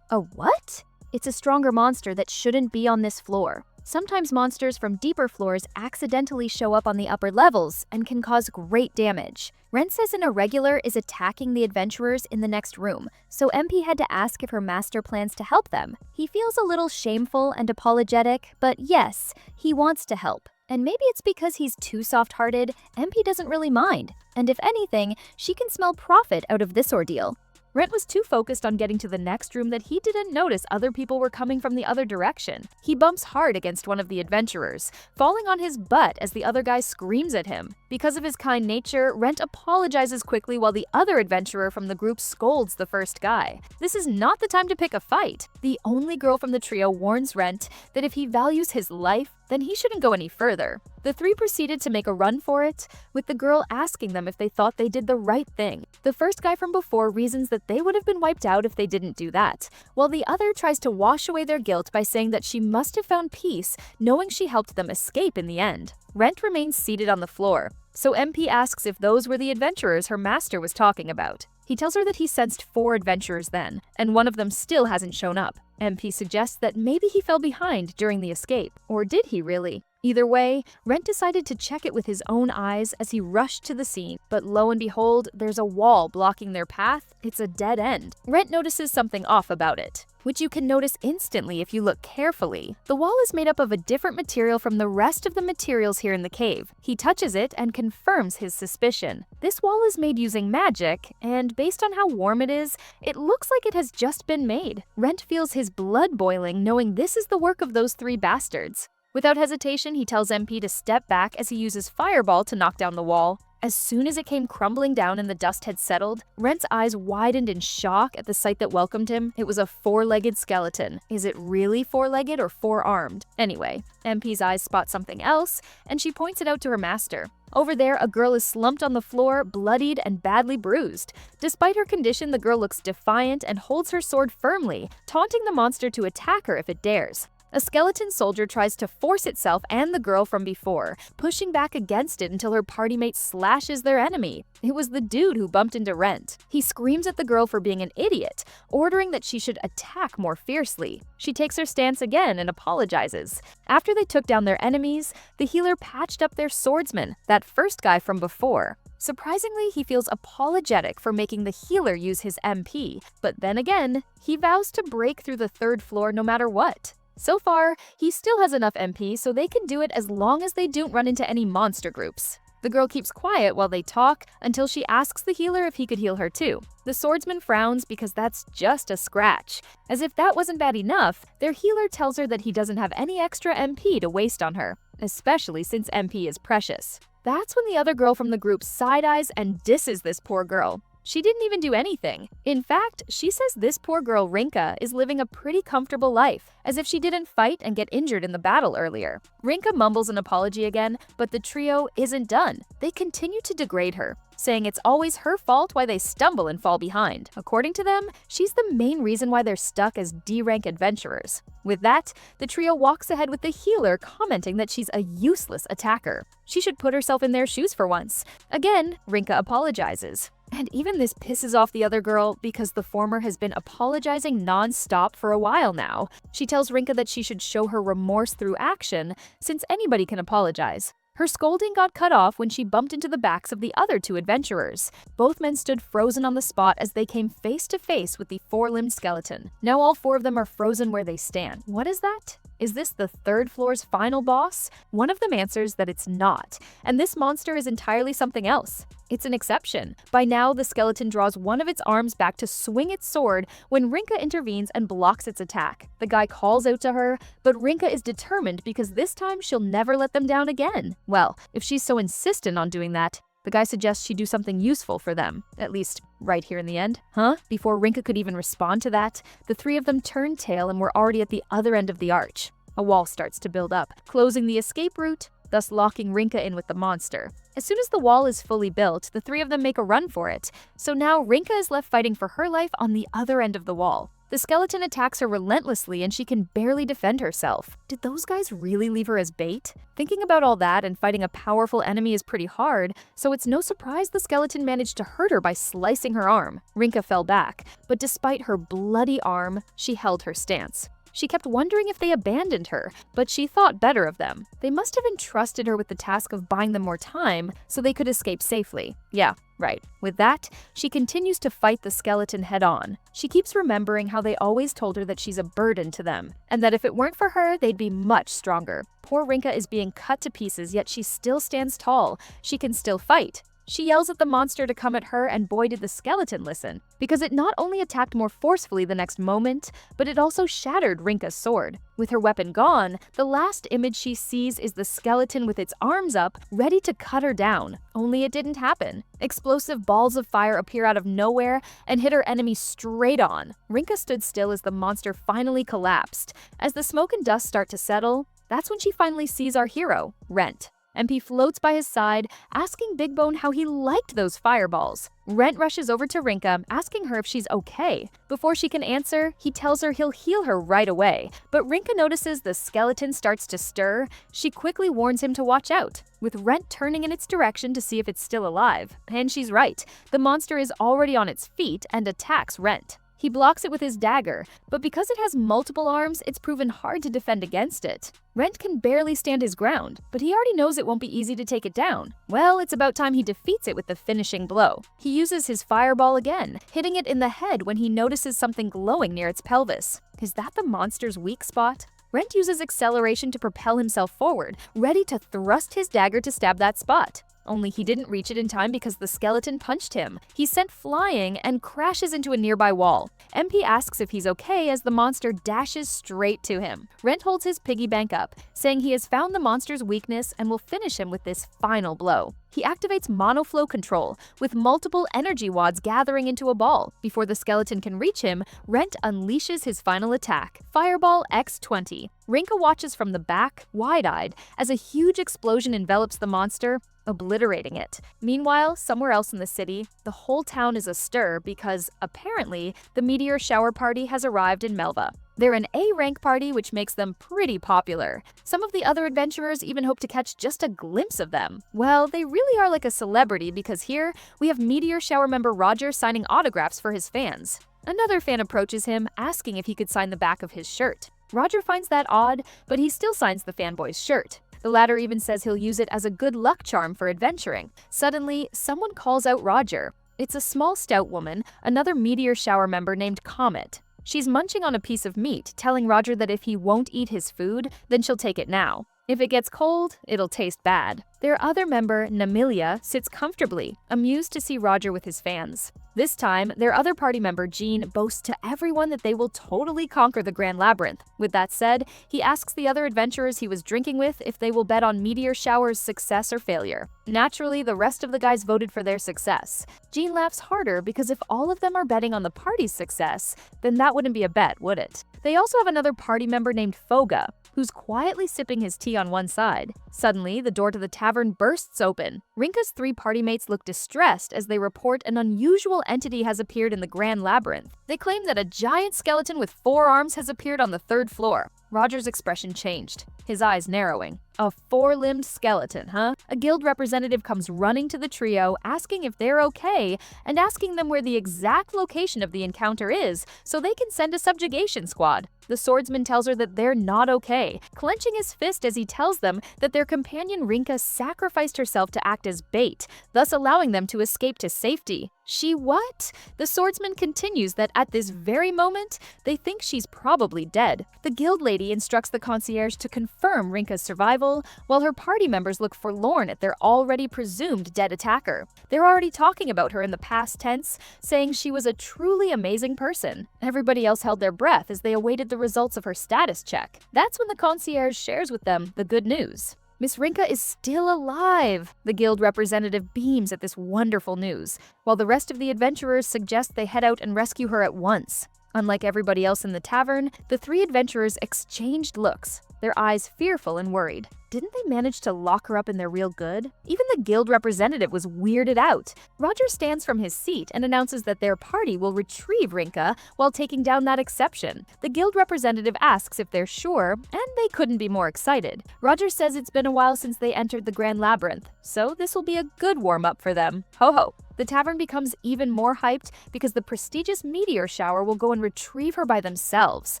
A what? It's a stronger monster that shouldn't be on this floor. Sometimes monsters from deeper floors accidentally show up on the upper levels and can cause great damage. Rent says an irregular is attacking the adventurers in the next room, so MP had to ask if her master plans to help them. He feels a little shameful and apologetic, but yes, he wants to help. And maybe it's because he's too soft-hearted, MP doesn't really mind. And if anything, she can smell profit out of this ordeal. Rent was too focused on getting to the next room that he didn't notice other people were coming from the other direction. He bumps hard against one of the adventurers, falling on his butt as the other guy screams at him. Because of his kind nature, Rent apologizes quickly while the other adventurer from the group scolds the first guy. This is not the time to pick a fight. The only girl from the trio warns Rent that if he values his life, then he shouldn't go any further. The three proceeded to make a run for it, with the girl asking them if they thought they did the right thing. The first guy from before reasons that they would have been wiped out if they didn't do that, while the other tries to wash away their guilt by saying that she must have found peace, knowing she helped them escape in the end. Rent remains seated on the floor, so MP asks if those were the adventurers her master was talking about. He tells her that he sensed 4 adventurers then, and one of them still hasn't shown up. MP suggests that maybe he fell behind during the escape, or did he really? Either way, Rent decided to check it with his own eyes as he rushed to the scene, but lo and behold, there's a wall blocking their path. It's a dead end. Rent notices something off about it, which you can notice instantly if you look carefully. The wall is made up of a different material from the rest of the materials here in the cave. He touches it and confirms his suspicion. This wall is made using magic, and based on how warm it is, it looks like it has just been made. Rent feels his blood boiling knowing this is the work of those 3 bastards. Without hesitation, he tells MP to step back as he uses Fireball to knock down the wall. As soon as it came crumbling down and the dust had settled, Rent's eyes widened in shock at the sight that welcomed him. It was a 4-legged skeleton. Is it really 4-legged or 4-armed? Anyway, MP's eyes spot something else, and she points it out to her master. Over there, a girl is slumped on the floor, bloodied and badly bruised. Despite her condition, the girl looks defiant and holds her sword firmly, taunting the monster to attack her if it dares. A skeleton soldier tries to force itself and the girl from before, pushing back against it until her party mate slashes their enemy. It was the dude who bumped into Rent. He screams at the girl for being an idiot, ordering that she should attack more fiercely. She takes her stance again and apologizes. After they took down their enemies, the healer patched up their swordsman, that first guy from before. Surprisingly, he feels apologetic for making the healer use his MP, but then again, he vows to break through the 3rd floor no matter what. So far, he still has enough MP so they can do it as long as they don't run into any monster groups. The girl keeps quiet while they talk until she asks the healer if he could heal her too. The swordsman frowns because that's just a scratch. As if that wasn't bad enough, their healer tells her that he doesn't have any extra MP to waste on her, especially since MP is precious. That's when the other girl from the group side-eyes and disses this poor girl. She didn't even do anything. In fact, she says this poor girl Rinka is living a pretty comfortable life, as if she didn't fight and get injured in the battle earlier. Rinka mumbles an apology again, but the trio isn't done. They continue to degrade her, saying it's always her fault why they stumble and fall behind. According to them, she's the main reason why they're stuck as D-rank adventurers. With that, the trio walks ahead with the healer commenting that she's a useless attacker. She should put herself in their shoes for once. Again, Rinka apologizes. And even this pisses off the other girl because the former has been apologizing non-stop for a while now. She tells Rinka that she should show her remorse through action, since anybody can apologize. Her scolding got cut off when she bumped into the backs of the other 2 adventurers. Both men stood frozen on the spot as they came face to face with the 4-limbed skeleton. Now all 4 of them are frozen where they stand. What is that? Is this the 3rd floor's final boss? One of them answers that it's not, and this monster is entirely something else. It's an exception. By now, the skeleton draws one of its arms back to swing its sword when Rinka intervenes and blocks its attack. The guy calls out to her, but Rinka is determined because this time she'll never let them down again. Well, if she's so insistent on doing that, the guy suggests she do something useful for them, at least right here in the end. Huh? Before Rinka could even respond to that, the 3 of them turned tail and were already at the other end of the arch. A wall starts to build up, closing the escape route, thus locking Rinka in with the monster. As soon as the wall is fully built, the 3 of them make a run for it, so now Rinka is left fighting for her life on the other end of the wall. The skeleton attacks her relentlessly and she can barely defend herself. Did those guys really leave her as bait? Thinking about all that and fighting a powerful enemy is pretty hard, so it's no surprise the skeleton managed to hurt her by slicing her arm. Rinka fell back, but despite her bloody arm, she held her stance. She kept wondering if they abandoned her, but she thought better of them. They must have entrusted her with the task of buying them more time so they could escape safely. Yeah, right. With that, she continues to fight the skeleton head-on. She keeps remembering how they always told her that she's a burden to them, and that if it weren't for her, they'd be much stronger. Poor Rinka is being cut to pieces, yet she still stands tall. She can still fight. She yells at the monster to come at her, and boy did the skeleton listen, because it not only attacked more forcefully the next moment, but it also shattered Rinka's sword. With her weapon gone, the last image she sees is the skeleton with its arms up, ready to cut her down. Only it didn't happen. Explosive balls of fire appear out of nowhere and hit her enemy straight on. Rinka stood still as the monster finally collapsed. As the smoke and dust start to settle, that's when she finally sees our hero, Rent. MP floats by his side, asking Big Bone how he liked those fireballs. Rent rushes over to Rinka, asking her if she's okay. Before she can answer, he tells her he'll heal her right away. But Rinka notices the skeleton starts to stir. She quickly warns him to watch out, with Rent turning in its direction to see if it's still alive. And she's right. The monster is already on its feet and attacks Rent. He blocks it with his dagger, but because it has multiple arms, it's proven hard to defend against it. Rent can barely stand his ground, but he already knows it won't be easy to take it down. Well, it's about time he defeats it with the finishing blow. He uses his fireball again, hitting it in the head when he notices something glowing near its pelvis. Is that the monster's weak spot? Rent uses acceleration to propel himself forward, ready to thrust his dagger to stab that spot. Only he didn't reach it in time because the skeleton punched him. He's sent flying and crashes into a nearby wall. MP asks if he's okay as the monster dashes straight to him. Rent holds his piggy bank up, saying he has found the monster's weakness and will finish him with this final blow. He activates monoflow control, with multiple energy wads gathering into a ball. Before the skeleton can reach him, Rent unleashes his final attack, Fireball X20. Rinka watches from the back, wide-eyed, as a huge explosion envelops the monster, obliterating it. Meanwhile, somewhere else in the city, the whole town is astir because, apparently, the meteor shower party has arrived in Melva. They're an A-rank party, which makes them pretty popular. Some of the other adventurers even hope to catch just a glimpse of them. Well, they really are like a celebrity because here, we have Meteor Shower member Roger signing autographs for his fans. Another fan approaches him, asking if he could sign the back of his shirt. Roger finds that odd, but he still signs the fanboy's shirt. The latter even says he'll use it as a good luck charm for adventuring. Suddenly, someone calls out Roger. It's a small stout woman, another Meteor Shower member named Comet. She's munching on a piece of meat, telling Roger that if he won't eat his food, then she'll take it now. If it gets cold, it'll taste bad. Their other member, Namilia, sits comfortably, amused to see Roger with his fans. This time, their other party member, Jean, boasts to everyone that they will totally conquer the Grand Labyrinth. With that said, he asks the other adventurers he was drinking with if they will bet on Meteor Shower's success or failure. Naturally, the rest of the guys voted for their success. Jean laughs harder because if all of them are betting on the party's success, then that wouldn't be a bet, would it? They also have another party member named Foga, who's quietly sipping his tea on one side. Suddenly, the door to the tavern bursts open. Rinka's three party mates look distressed as they report an unusual entity has appeared in the Grand Labyrinth. They claim that a giant skeleton with 4 arms has appeared on the 3rd floor. Roger's expression changed, his eyes narrowing. A 4-limbed skeleton, huh? A guild representative comes running to the trio, asking if they're okay, and asking them where the exact location of the encounter is, so they can send a subjugation squad. The swordsman tells her that they're not okay, clenching his fist as he tells them that their companion Rinka sacrificed herself to act as bait, thus allowing them to escape to safety. She what? The swordsman continues that at this very moment, they think she's probably dead. The guild lady instructs the concierge to confirm Rinka's survival, while her party members look forlorn at their already presumed dead attacker. They're already talking about her in the past tense, saying she was a truly amazing person. Everybody else held their breath as they awaited the results of her status check. That's when the concierge shares with them the good news. Miss Rinka is still alive! The guild representative beams at this wonderful news, while the rest of the adventurers suggest they head out and rescue her at once. Unlike everybody else in the tavern, the 3 adventurers exchanged looks, their eyes fearful and worried. didn't they manage to lock her up in their real good? Even the guild representative was weirded out. Roger stands from his seat and announces that their party will retrieve Rinka while taking down that exception. The guild representative asks if they're sure, and they couldn't be more excited. Roger says it's been a while since they entered the Grand Labyrinth, so this will be a good warm-up for them. Ho ho! The tavern becomes even more hyped because the prestigious meteor shower will go and retrieve her by themselves.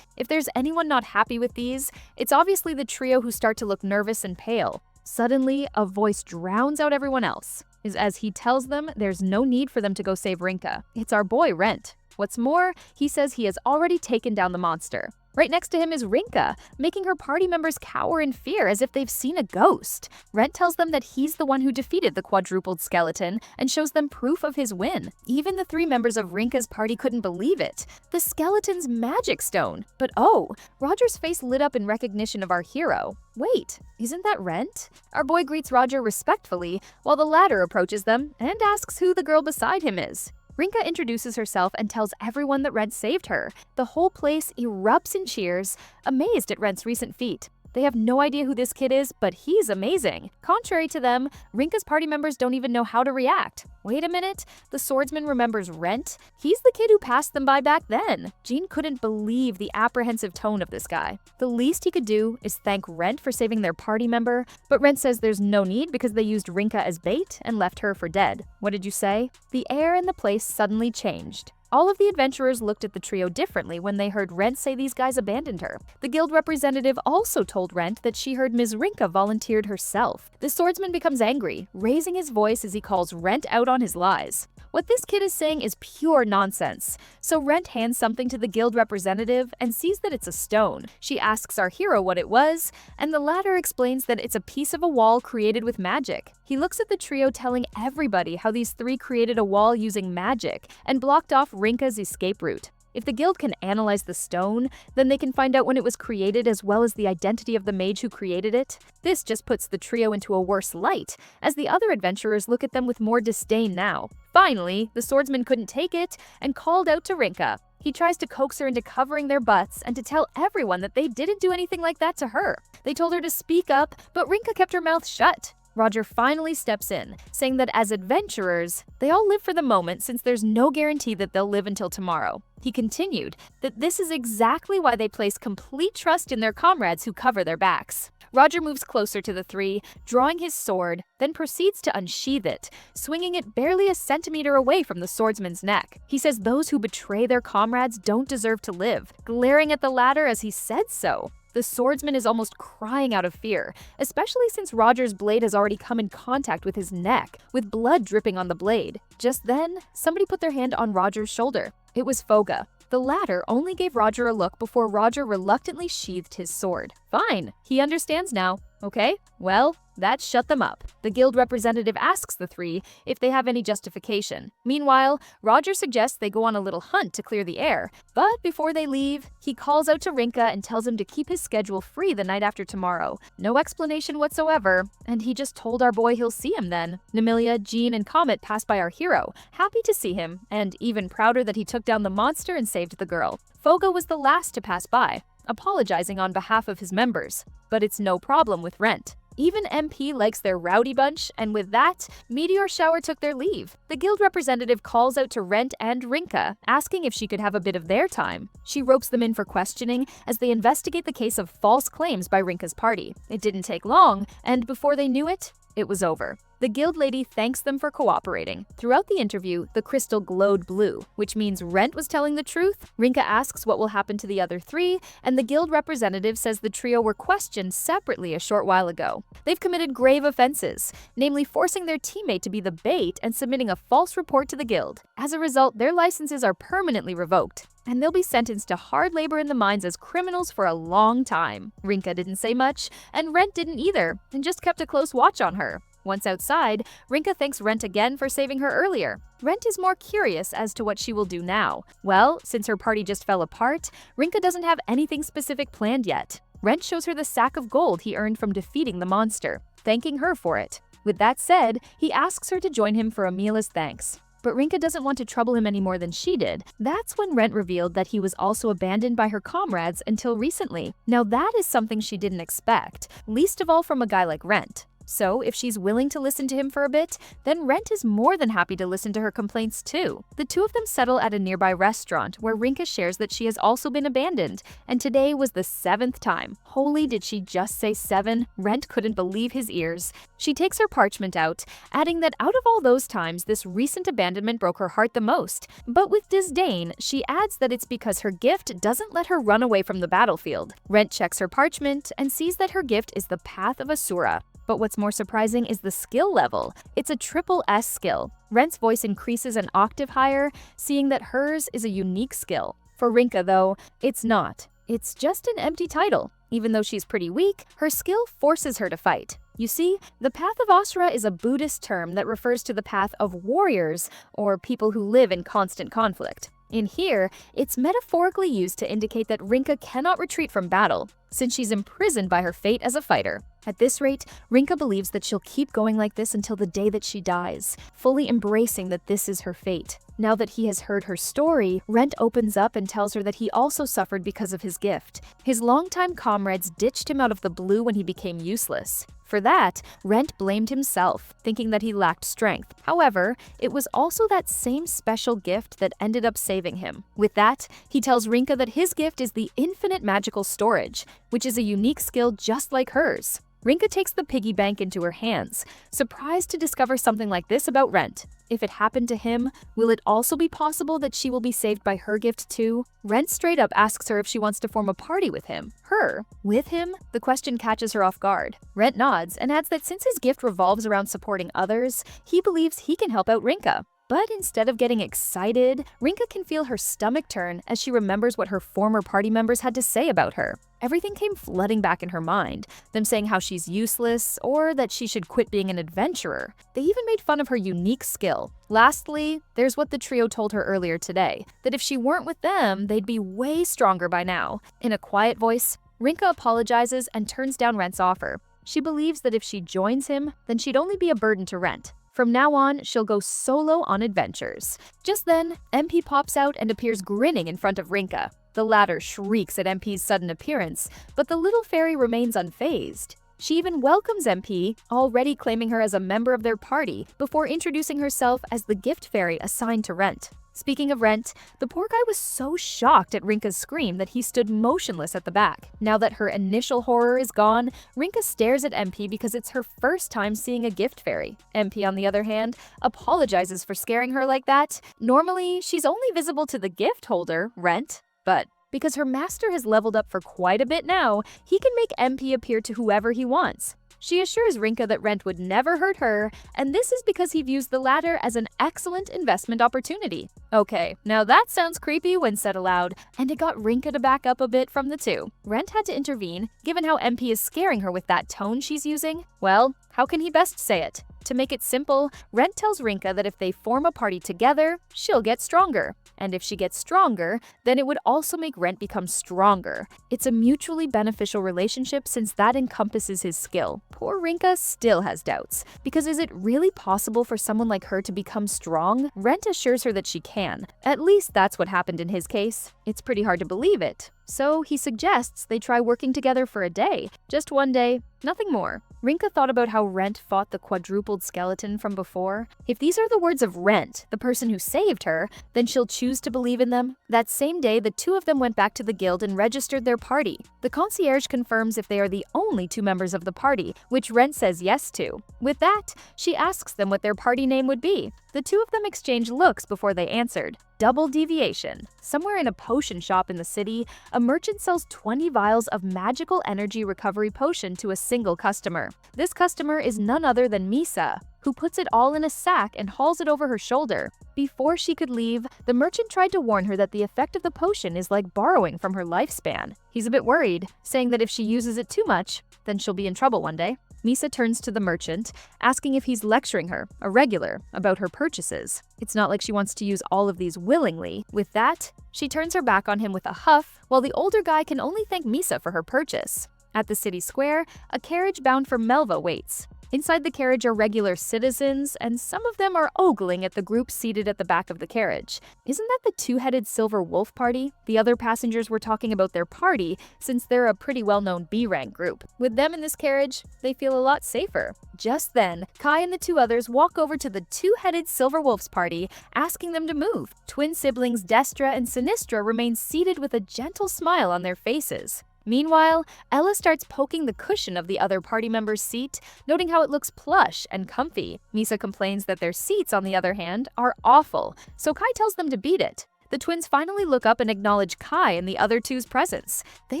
If there's anyone not happy with these, it's obviously the trio who start to look nervous and pale. Suddenly, a voice drowns out everyone else, as he tells them there's no need for them to go save Rinka. It's our boy Rent. What's more, he says he has already taken down the monster. Right next to him is Rinka, making her party members cower in fear as if they've seen a ghost. Rent tells them that he's the one who defeated the quadrupled skeleton and shows them proof of his win. Even the 3 members of Rinka's party couldn't believe it. The skeleton's magic stone. But oh, Roger's face lit up in recognition of our hero. Wait, isn't that Rent? Our boy greets Roger respectfully, while the latter approaches them and asks who the girl beside him is. Rinka introduces herself and tells everyone that Rent saved her. The whole place erupts in cheers, amazed at Rent's recent feat. They have no idea who this kid is, but he's amazing. Contrary to them, Rinka's party members don't even know how to react. Wait a minute, the swordsman remembers Rent? He's the kid who passed them by back then. Jean couldn't believe the apprehensive tone of this guy. The least he could do is thank Rent for saving their party member, but Rent says there's no need because they used Rinka as bait and left her for dead. What did you say? The air in the place suddenly changed. All of the adventurers looked at the trio differently when they heard Rent say these guys abandoned her. The guild representative also told Rent that she heard Ms. Rinka volunteered herself. The swordsman becomes angry, raising his voice as he calls Rent out on his lies. What this kid is saying is pure nonsense. So Rent hands something to the guild representative and sees that it's a stone. She asks our hero what it was, and the latter explains that it's a piece of a wall created with magic. He looks at the trio telling everybody how these 3 created a wall using magic and blocked off Rinka's escape route. If the guild can analyze the stone, then they can find out when it was created as well as the identity of the mage who created it. This just puts the trio into a worse light, as the other adventurers look at them with more disdain now. Finally, the swordsman couldn't take it and called out to Rinka. He tries to coax her into covering their butts and to tell everyone that they didn't do anything like that to her. They told her to speak up, but Rinka kept her mouth shut. Roger finally steps in, saying that as adventurers, they all live for the moment since there's no guarantee that they'll live until tomorrow. He continued that this is exactly why they place complete trust in their comrades who cover their backs. Roger moves closer to the 3, drawing his sword, then proceeds to unsheath it, swinging it barely a centimeter away from the swordsman's neck. He says those who betray their comrades don't deserve to live, glaring at the latter as he said so. The swordsman is almost crying out of fear, especially since Roger's blade has already come in contact with his neck, with blood dripping on the blade. Just then, somebody put their hand on Roger's shoulder. It was Foga. The latter only gave Roger a look before Roger reluctantly sheathed his sword. Fine, he understands now. Okay, well, that shut them up. The guild representative asks the 3 if they have any justification. Meanwhile, Roger suggests they go on a little hunt to clear the air, but before they leave, he calls out to Rinka and tells him to keep his schedule free the night after tomorrow. No explanation whatsoever, and he just told our boy he'll see him then. Nemilia, Jean, and Comet pass by our hero, happy to see him, and even prouder that he took down the monster and saved the girl. Foga was the last to pass by, apologizing on behalf of his members. But it's no problem with Rent. Even MP likes their rowdy bunch, and with that, Meteor Shower took their leave. The guild representative calls out to Rent and Rinka, asking if she could have a bit of their time. She ropes them in for questioning as they investigate the case of false claims by Rinka's party. It didn't take long, and before they knew it, it was over. The guild lady thanks them for cooperating. Throughout the interview, the crystal glowed blue, which means Rent was telling the truth. Rinka asks what will happen to the other 3, and the guild representative says the trio were questioned separately a short while ago. They've committed grave offenses, namely forcing their teammate to be the bait and submitting a false report to the guild. As a result, their licenses are permanently revoked, and they'll be sentenced to hard labor in the mines as criminals for a long time. Rinka didn't say much, and Rent didn't either, and just kept a close watch on her. Once outside, Rinka thanks Rent again for saving her earlier. Rent is more curious as to what she will do now. Well, since her party just fell apart, Rinka doesn't have anything specific planned yet. Rent shows her the sack of gold he earned from defeating the monster, thanking her for it. With that said, he asks her to join him for a meal as thanks. but Rinka doesn't want to trouble him any more than she did. That's when Rent revealed that he was also abandoned by her comrades until recently. Now that is something she didn't expect, least of all from a guy like Rent. So, if she's willing to listen to him for a bit, then Rent is more than happy to listen to her complaints too. The two of them settle at a nearby restaurant where Rinka shares that she has also been abandoned, and today was the 7th time. Holy, did she just say 7? Rent couldn't believe his ears. She takes her parchment out, adding that out of all those times, this recent abandonment broke her heart the most. But with disdain, she adds that it's because her gift doesn't let her run away from the battlefield. Rent checks her parchment and sees that her gift is the Path of Asura. But what's more surprising is the skill level. It's a triple S skill. Rent's voice increases an octave higher, seeing that hers is a unique skill. For Rinka, though, it's not. It's just an empty title. Even though she's pretty weak, her skill forces her to fight. You see, the Path of Asura is a Buddhist term that refers to the path of warriors, or people who live in constant conflict. In here, it's metaphorically used to indicate that Rinka cannot retreat from battle, since she's imprisoned by her fate as a fighter. At this rate, Rinka believes that she'll keep going like this until the day that she dies, fully embracing that this is her fate. Now that he has heard her story, Rent opens up and tells her that he also suffered because of his gift. His longtime comrades ditched him out of the blue when he became useless. For that, Rent blamed himself, thinking that he lacked strength. However, it was also that same special gift that ended up saving him. With that, he tells Rinka that his gift is the infinite magical storage, which is a unique skill just like hers. Rinka takes the piggy bank into her hands, surprised to discover something like this about Rent. If it happened to him, will it also be possible that she will be saved by her gift too? Rent straight up asks her if she wants to form a party with him. Her? With him? The question catches her off guard. Rent nods and adds that since his gift revolves around supporting others, he believes he can help out Rinka. But instead of getting excited, Rinka can feel her stomach turn as she remembers what her former party members had to say about her. Everything came flooding back in her mind, them saying how she's useless or that she should quit being an adventurer. They even made fun of her unique skill. Lastly, there's what the trio told her earlier today, that if she weren't with them, they'd be way stronger by now. In a quiet voice, Rinka apologizes and turns down Rent's offer. She believes that if she joins him, then she'd only be a burden to Rent. From now on, she'll go solo on adventures. Just then, MP pops out and appears grinning in front of Rinka. The latter shrieks at MP's sudden appearance, but the little fairy remains unfazed. She even welcomes MP, already claiming her as a member of their party, before introducing herself as the gift fairy assigned to Rent. Speaking of Rent, the poor guy was so shocked at Rinka's scream that he stood motionless at the back. Now that her initial horror is gone, Rinka stares at MP because it's her first time seeing a gift fairy. MP, on the other hand, apologizes for scaring her like that. Normally, she's only visible to the gift holder, Rent, but because her master has leveled up for quite a bit now, he can make MP appear to whoever he wants. She assures Rinka that Rent would never hurt her, and this is because he views the latter as an excellent investment opportunity. Okay, now that sounds creepy when said aloud, and it got Rinka to back up a bit from the two. Rent had to intervene, given how MP is scaring her with that tone she's using. Well, how can he best say it? To make it simple, Rent tells Rinka that if they form a party together, she'll get stronger. And if she gets stronger, then it would also make Rent become stronger. It's a mutually beneficial relationship since that encompasses his skill. Poor Rinka still has doubts, because is it really possible for someone like her to become strong? Rent assures her that she can. At least that's what happened in his case. It's pretty hard to believe it. So he suggests they try working together for a day. Just one day, nothing more. Rinka thought about how Rent fought the quadrupled skeleton from before. If these are the words of Rent, the person who saved her, then she'll choose to believe in them. That same day, the two of them went back to the guild and registered their party. The concierge confirms if they are the only two members of the party, which Rent says yes to. With that, she asks them what their party name would be. The two of them exchange looks before they answered. Double deviation. Somewhere in a potion shop in the city, a merchant sells 20 vials of magical energy recovery potion to a single customer. This customer is none other than Misa, who puts it all in a sack and hauls it over her shoulder. Before she could leave, the merchant tried to warn her that the effect of the potion is like borrowing from her lifespan. He's a bit worried, saying that if she uses it too much, then she'll be in trouble one day. Misa turns to the merchant, asking if he's lecturing her, a regular, about her purchases. It's not like she wants to use all of these willingly. With that, she turns her back on him with a huff, while the older guy can only thank Misa for her purchase. At the city square, a carriage bound for Melva waits. Inside the carriage are regular citizens, and some of them are ogling at the group seated at the back of the carriage. Isn't that the two-headed silver wolf party? The other passengers were talking about their party since they're a pretty well-known B-rank group. With them in this carriage, they feel a lot safer. Just then, Kai and the two others walk over to the two-headed silver wolf's party, asking them to move. Twin siblings Destra and Sinistra remain seated with a gentle smile on their faces. Meanwhile, Ella starts poking the cushion of the other party member's seat, noting how it looks plush and comfy. Misa complains that their seats, on the other hand, are awful, so Kai tells them to beat it. The twins finally look up and acknowledge Kai in the other two's presence. They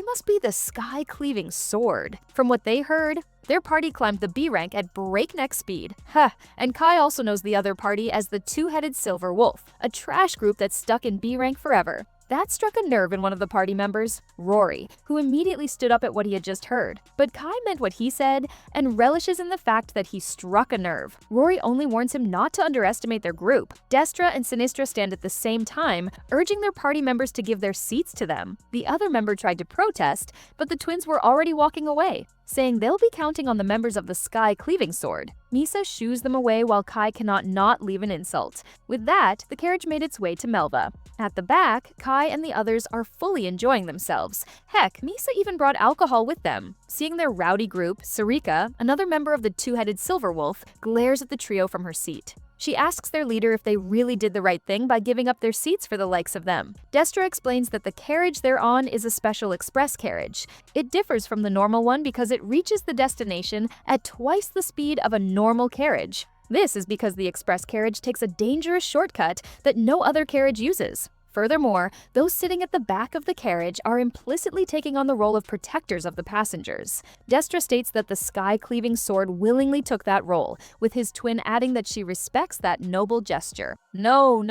must be the sky-cleaving sword. From what they heard, their party climbed the B rank at breakneck speed. And Kai also knows the other party as the two-headed silver wolf, a trash group that's stuck in B rank forever. That struck a nerve in one of the party members, Rory, who immediately stood up at what he had just heard. But Kai meant what he said and relishes in the fact that he struck a nerve. Rory only warns him not to underestimate their group. Destra and Sinistra stand at the same time, urging their party members to give their seats to them. The other member tried to protest, but the twins were already walking away, saying they'll be counting on the members of the Sky Cleaving Sword. Misa shoos them away while Kai cannot not leave an insult. With that, the carriage made its way to Melva. At the back, Kai and the others are fully enjoying themselves. Heck, Misa even brought alcohol with them. Seeing their rowdy group, Sarika, another member of the two-headed silver wolf, glares at the trio from her seat. She asks their leader if they really did the right thing by giving up their seats for the likes of them. Destra explains that the carriage they're on is a special express carriage. It differs from the normal one because it reaches the destination at twice the speed of a normal carriage. This is because the express carriage takes a dangerous shortcut that no other carriage uses. Furthermore, those sitting at the back of the carriage are implicitly taking on the role of protectors of the passengers. Destra states that the sky-cleaving sword willingly took that role, with his twin adding that she respects that noble gesture. No.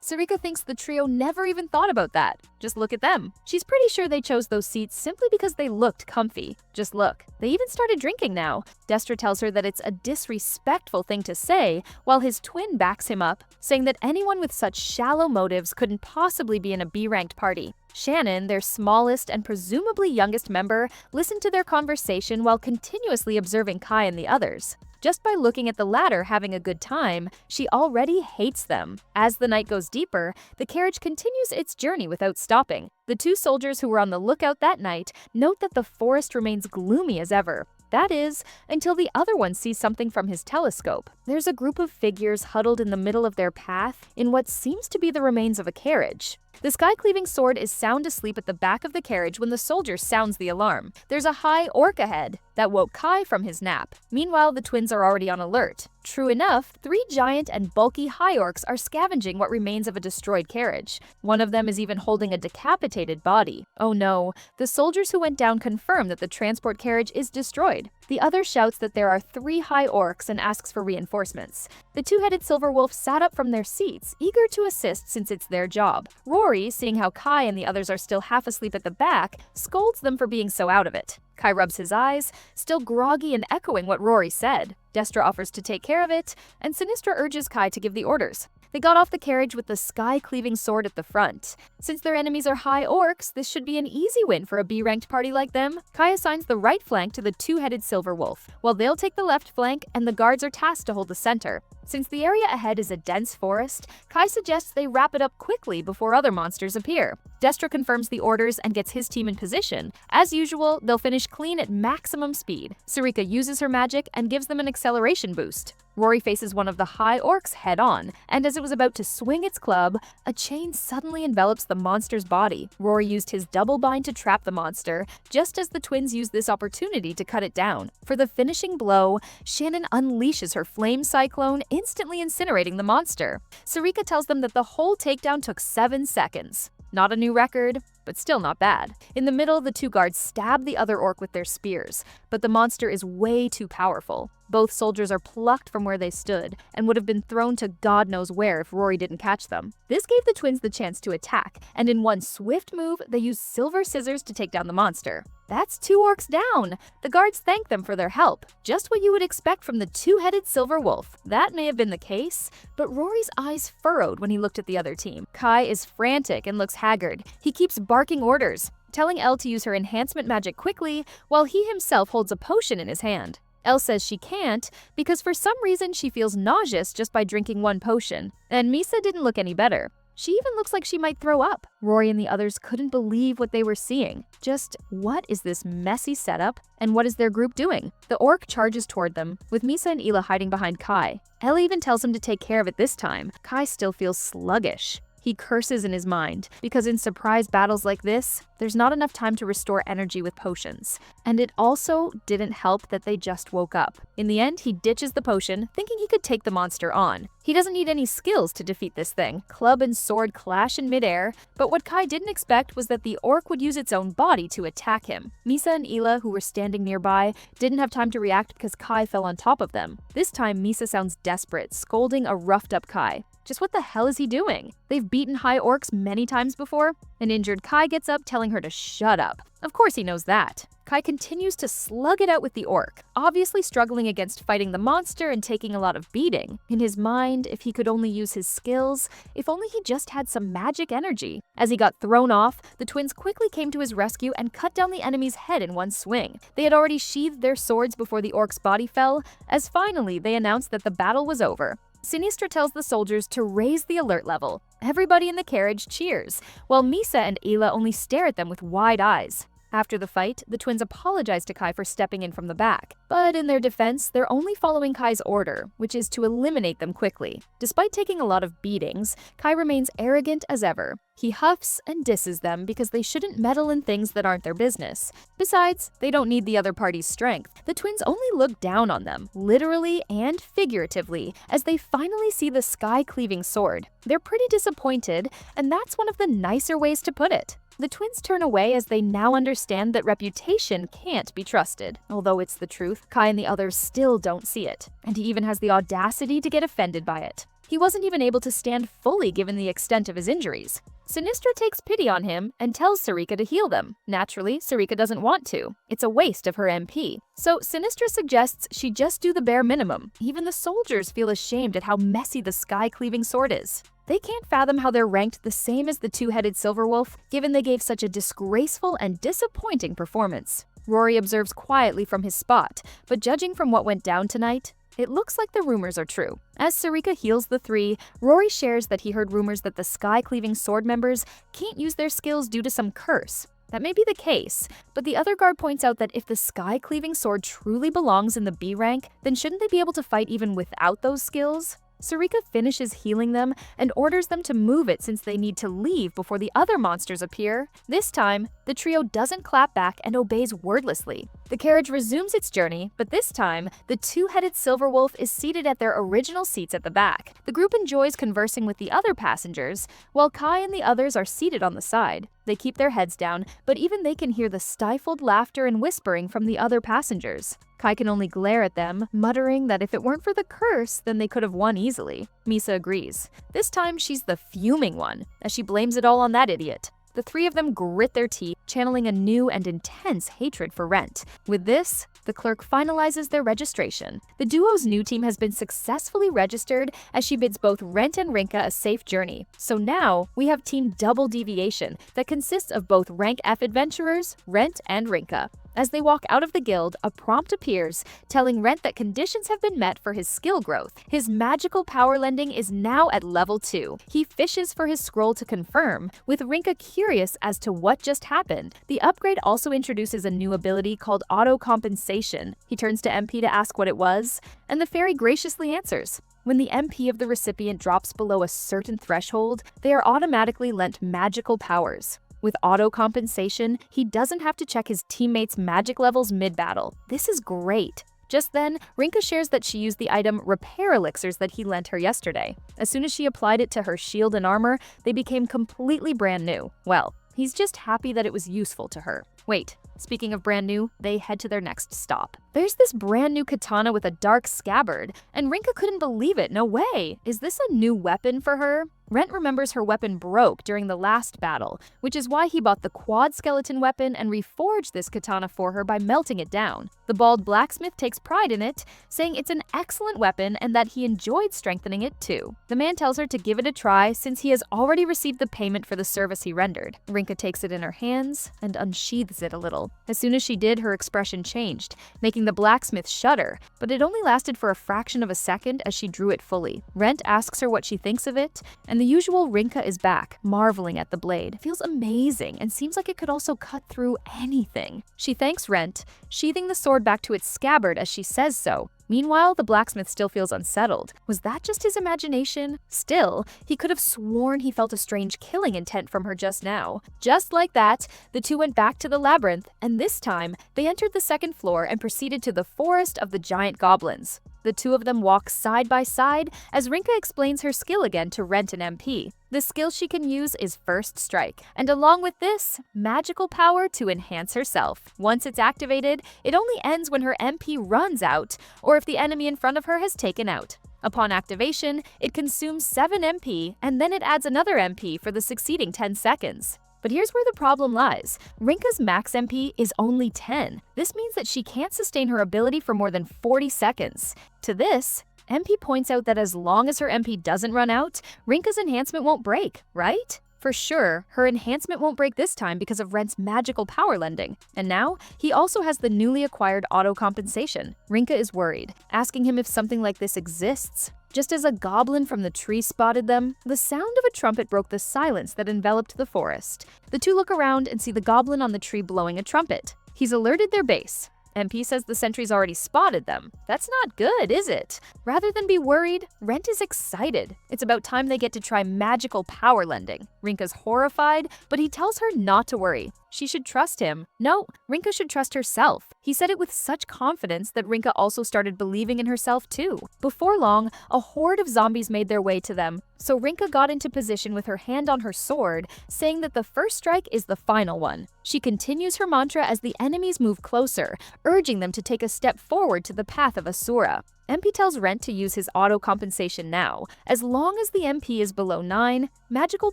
Sarika thinks the trio never even thought about that. Just look at them. She's pretty sure they chose those seats simply because they looked comfy. Just look. They even started drinking now. Destra tells her that it's a disrespectful thing to say, while his twin backs him up, saying that anyone with such shallow motives couldn't possibly be in a B-ranked party. Shannon, their smallest and presumably youngest member, listened to their conversation while continuously observing Kai and the others. Just by looking at the latter having a good time, she already hates them. As the night goes deeper, the carriage continues its journey without stopping. The two soldiers who were on the lookout that night note that the forest remains gloomy as ever. That is, until the other one sees something from his telescope. There's a group of figures huddled in the middle of their path in what seems to be the remains of a carriage. The sky-cleaving sword is sound asleep at the back of the carriage when the soldier sounds the alarm. There's a high orc ahead that woke Kai from his nap. Meanwhile, the twins are already on alert. True enough, 3 giant and bulky high orcs are scavenging what remains of a destroyed carriage. One of them is even holding a decapitated body. Oh no, the soldiers who went down confirm that the transport carriage is destroyed. The other shouts that there are 3 high orcs and asks for reinforcements. The two-headed silver wolf sat up from their seats, eager to assist since it's their job. Rory, seeing how Kai and the others are still half asleep at the back, scolds them for being so out of it. Kai rubs his eyes, still groggy and echoing what Rory said. Destra offers to take care of it, and Sinistra urges Kai to give the orders. They got off the carriage with the sky-cleaving sword at the front. Since their enemies are high orcs, this should be an easy win for a B-ranked party like them. Kai assigns the right flank to the two-headed silver wolf, while they'll take the left flank and the guards are tasked to hold the center. Since the area ahead is a dense forest, Kai suggests they wrap it up quickly before other monsters appear. Destra confirms the orders and gets his team in position. As usual, they'll finish clean at maximum speed. Sarika uses her magic and gives them an acceleration boost. Rory faces one of the high orcs head-on, and as it was about to swing its club, a chain suddenly envelops the monster's body. Rory used his double bind to trap the monster, just as the twins used this opportunity to cut it down. For the finishing blow, Shannon unleashes her flame cyclone, instantly incinerating the monster. Sarika tells them that the whole takedown took 7 seconds. Not a new record, but still not bad. In the middle, the 2 guards stab the other orc with their spears, but the monster is way too powerful. Both soldiers are plucked from where they stood and would have been thrown to God knows where if Rory didn't catch them. This gave the twins the chance to attack, and in one swift move, they used silver scissors to take down the monster. That's 2 orcs down! The guards thank them for their help. Just what you would expect from the two-headed silver wolf. That may have been the case, but Rory's eyes furrowed when he looked at the other team. Kai is frantic and looks haggard. He keeps barking orders, telling Elle to use her enhancement magic quickly, while he himself holds a potion in his hand. Elle says she can't because for some reason she feels nauseous just by drinking one potion, and Misa didn't look any better. She even looks like she might throw up. Rory and the others couldn't believe what they were seeing. Just, what is this messy setup, and what is their group doing? The orc charges toward them, with Misa and Ela hiding behind Kai. Elle even tells him to take care of it this time. Kai still feels sluggish. He curses in his mind, because in surprise battles like this, there's not enough time to restore energy with potions. And it also didn't help that they just woke up. In the end, he ditches the potion, thinking he could take the monster on. He doesn't need any skills to defeat this thing. Club and sword clash in midair, but what Kai didn't expect was that the orc would use its own body to attack him. Misa and Ela, who were standing nearby, didn't have time to react because Kai fell on top of them. This time, Misa sounds desperate, scolding a roughed-up Kai. Just what the hell is he doing? They've beaten high orcs many times before. An injured Kai gets up, telling her to shut up. Of course he knows that. Kai continues to slug it out with the orc, obviously struggling against fighting the monster and taking a lot of beating. In his mind, if he could only use his skills, if only he just had some magic energy. As he got thrown off, the twins quickly came to his rescue and cut down the enemy's head in one swing. They had already sheathed their swords before the orc's body fell, as finally they announced that the battle was over. Sinistra tells the soldiers to raise the alert level. Everybody in the carriage cheers, while Misa and Ela only stare at them with wide eyes. After the fight, the twins apologize to Kai for stepping in from the back. But in their defense, they're only following Kai's order, which is to eliminate them quickly. Despite taking a lot of beatings, Kai remains arrogant as ever. He huffs and disses them because they shouldn't meddle in things that aren't their business. Besides, they don't need the other party's strength. The twins only look down on them, literally and figuratively, as they finally see the sky-cleaving sword. They're pretty disappointed, and that's one of the nicer ways to put it. The twins turn away as they now understand that reputation can't be trusted. Although it's the truth, Kai and the others still don't see it, and he even has the audacity to get offended by it. He wasn't even able to stand fully given the extent of his injuries. Sinistra takes pity on him and tells Sarika to heal them. Naturally, Sarika doesn't want to. It's a waste of her MP. So Sinistra suggests she just do the bare minimum. Even the soldiers feel ashamed at how messy the sky-cleaving sword is. They can't fathom how they're ranked the same as the two-headed Silverwolf, given they gave such a disgraceful and disappointing performance. Rory observes quietly from his spot, but judging from what went down tonight, it looks like the rumors are true. As Sarika heals the three, Rory shares that he heard rumors that the sky-cleaving sword members can't use their skills due to some curse. That may be the case, but the other guard points out that if the sky-cleaving sword truly belongs in the B rank, then shouldn't they be able to fight even without those skills? Sarika finishes healing them and orders them to move it since they need to leave before the other monsters appear. This time, the trio doesn't clap back and obeys wordlessly. The carriage resumes its journey, but this time, the two-headed Silverwolf is seated at their original seats at the back. The group enjoys conversing with the other passengers, while Kai and the others are seated on the side. They keep their heads down, but even they can hear the stifled laughter and whispering from the other passengers. Kai can only glare at them, muttering that if it weren't for the curse, then they could have won easily. Misa agrees. This time, she's the fuming one, as she blames it all on that idiot. The three of them grit their teeth, channeling a new and intense hatred for Rent. With this, the clerk finalizes their registration. The duo's new team has been successfully registered as she bids both Rent and Rinka a safe journey. So now, we have Team Double Deviation that consists of both Rank F adventurers, Rent and Rinka. As they walk out of the guild, a prompt appears, telling Rent that conditions have been met for his skill growth. His magical power lending is now at level 2. He fishes for his scroll to confirm, with Rinka curious as to what just happened. The upgrade also introduces a new ability called Auto Compensation. He turns to MP to ask what it was, and the fairy graciously answers. When the MP of the recipient drops below a certain threshold, they are automatically lent magical powers. With auto compensation, he doesn't have to check his teammates' magic levels mid-battle. This is great. Just then, Rinka shares that she used the item Repair Elixirs that he lent her yesterday. As soon as she applied it to her shield and armor, they became completely brand new. Well, he's just happy that it was useful to her. Wait, speaking of brand new, they head to their next stop. There's this brand new katana with a dark scabbard, and Rinka couldn't believe it. No way! Is this a new weapon for her? Rent remembers her weapon broke during the last battle, which is why he bought the quad skeleton weapon and reforged this katana for her by melting it down. The bald blacksmith takes pride in it, saying it's an excellent weapon and that he enjoyed strengthening it too. The man tells her to give it a try since he has already received the payment for the service he rendered. Rinka takes it in her hands and unsheathes it a little. As soon as she did, her expression changed, making the blacksmith shudder, but it only lasted for a fraction of a second as she drew it fully. Rent asks her what she thinks of it, and the usual Rinka is back, marveling at the blade. It feels amazing and seems like it could also cut through anything. She thanks Rent, sheathing the sword back to its scabbard as she says so. Meanwhile, the blacksmith still feels unsettled. Was that just his imagination? Still, he could have sworn he felt a strange killing intent from her just now. Just like that, the two went back to the labyrinth, and this time, they entered the second floor and proceeded to the forest of the giant goblins. The two of them walk side by side as Rinka explains her skill again to Rent and MP. The skill she can use is First Strike, and along with this, magical power to enhance herself. Once it's activated, it only ends when her MP runs out, or if the enemy in front of her has taken out. Upon activation, it consumes 7 MP, and then it adds another MP for the succeeding 10 seconds. But here's where the problem lies. Rinka's max MP is only 10. This means that she can't sustain her ability for more than 40 seconds. To this, MP points out that as long as her MP doesn't run out, Rinka's enhancement won't break, right? For sure, her enhancement won't break this time because of Rent's magical power lending. And now, he also has the newly acquired auto-compensation. Rinka is worried, asking him if something like this exists. Just as a goblin from the tree spotted them, the sound of a trumpet broke the silence that enveloped the forest. The two look around and see the goblin on the tree blowing a trumpet. He's alerted their base. MP says the sentry's already spotted them. That's not good, is it? Rather than be worried, Rent is excited. It's about time they get to try magical power lending. Rinka's horrified, but he tells her not to worry. She should trust him. No, Rinka should trust herself. He said it with such confidence that Rinka also started believing in herself too. Before long, a horde of zombies made their way to them, so Rinka got into position with her hand on her sword, saying that the first strike is the final one. She continues her mantra as the enemies move closer, urging them to take a step forward to the path of Asura. MP tells Rent to use his auto-compensation now. As long as the MP is below 9, magical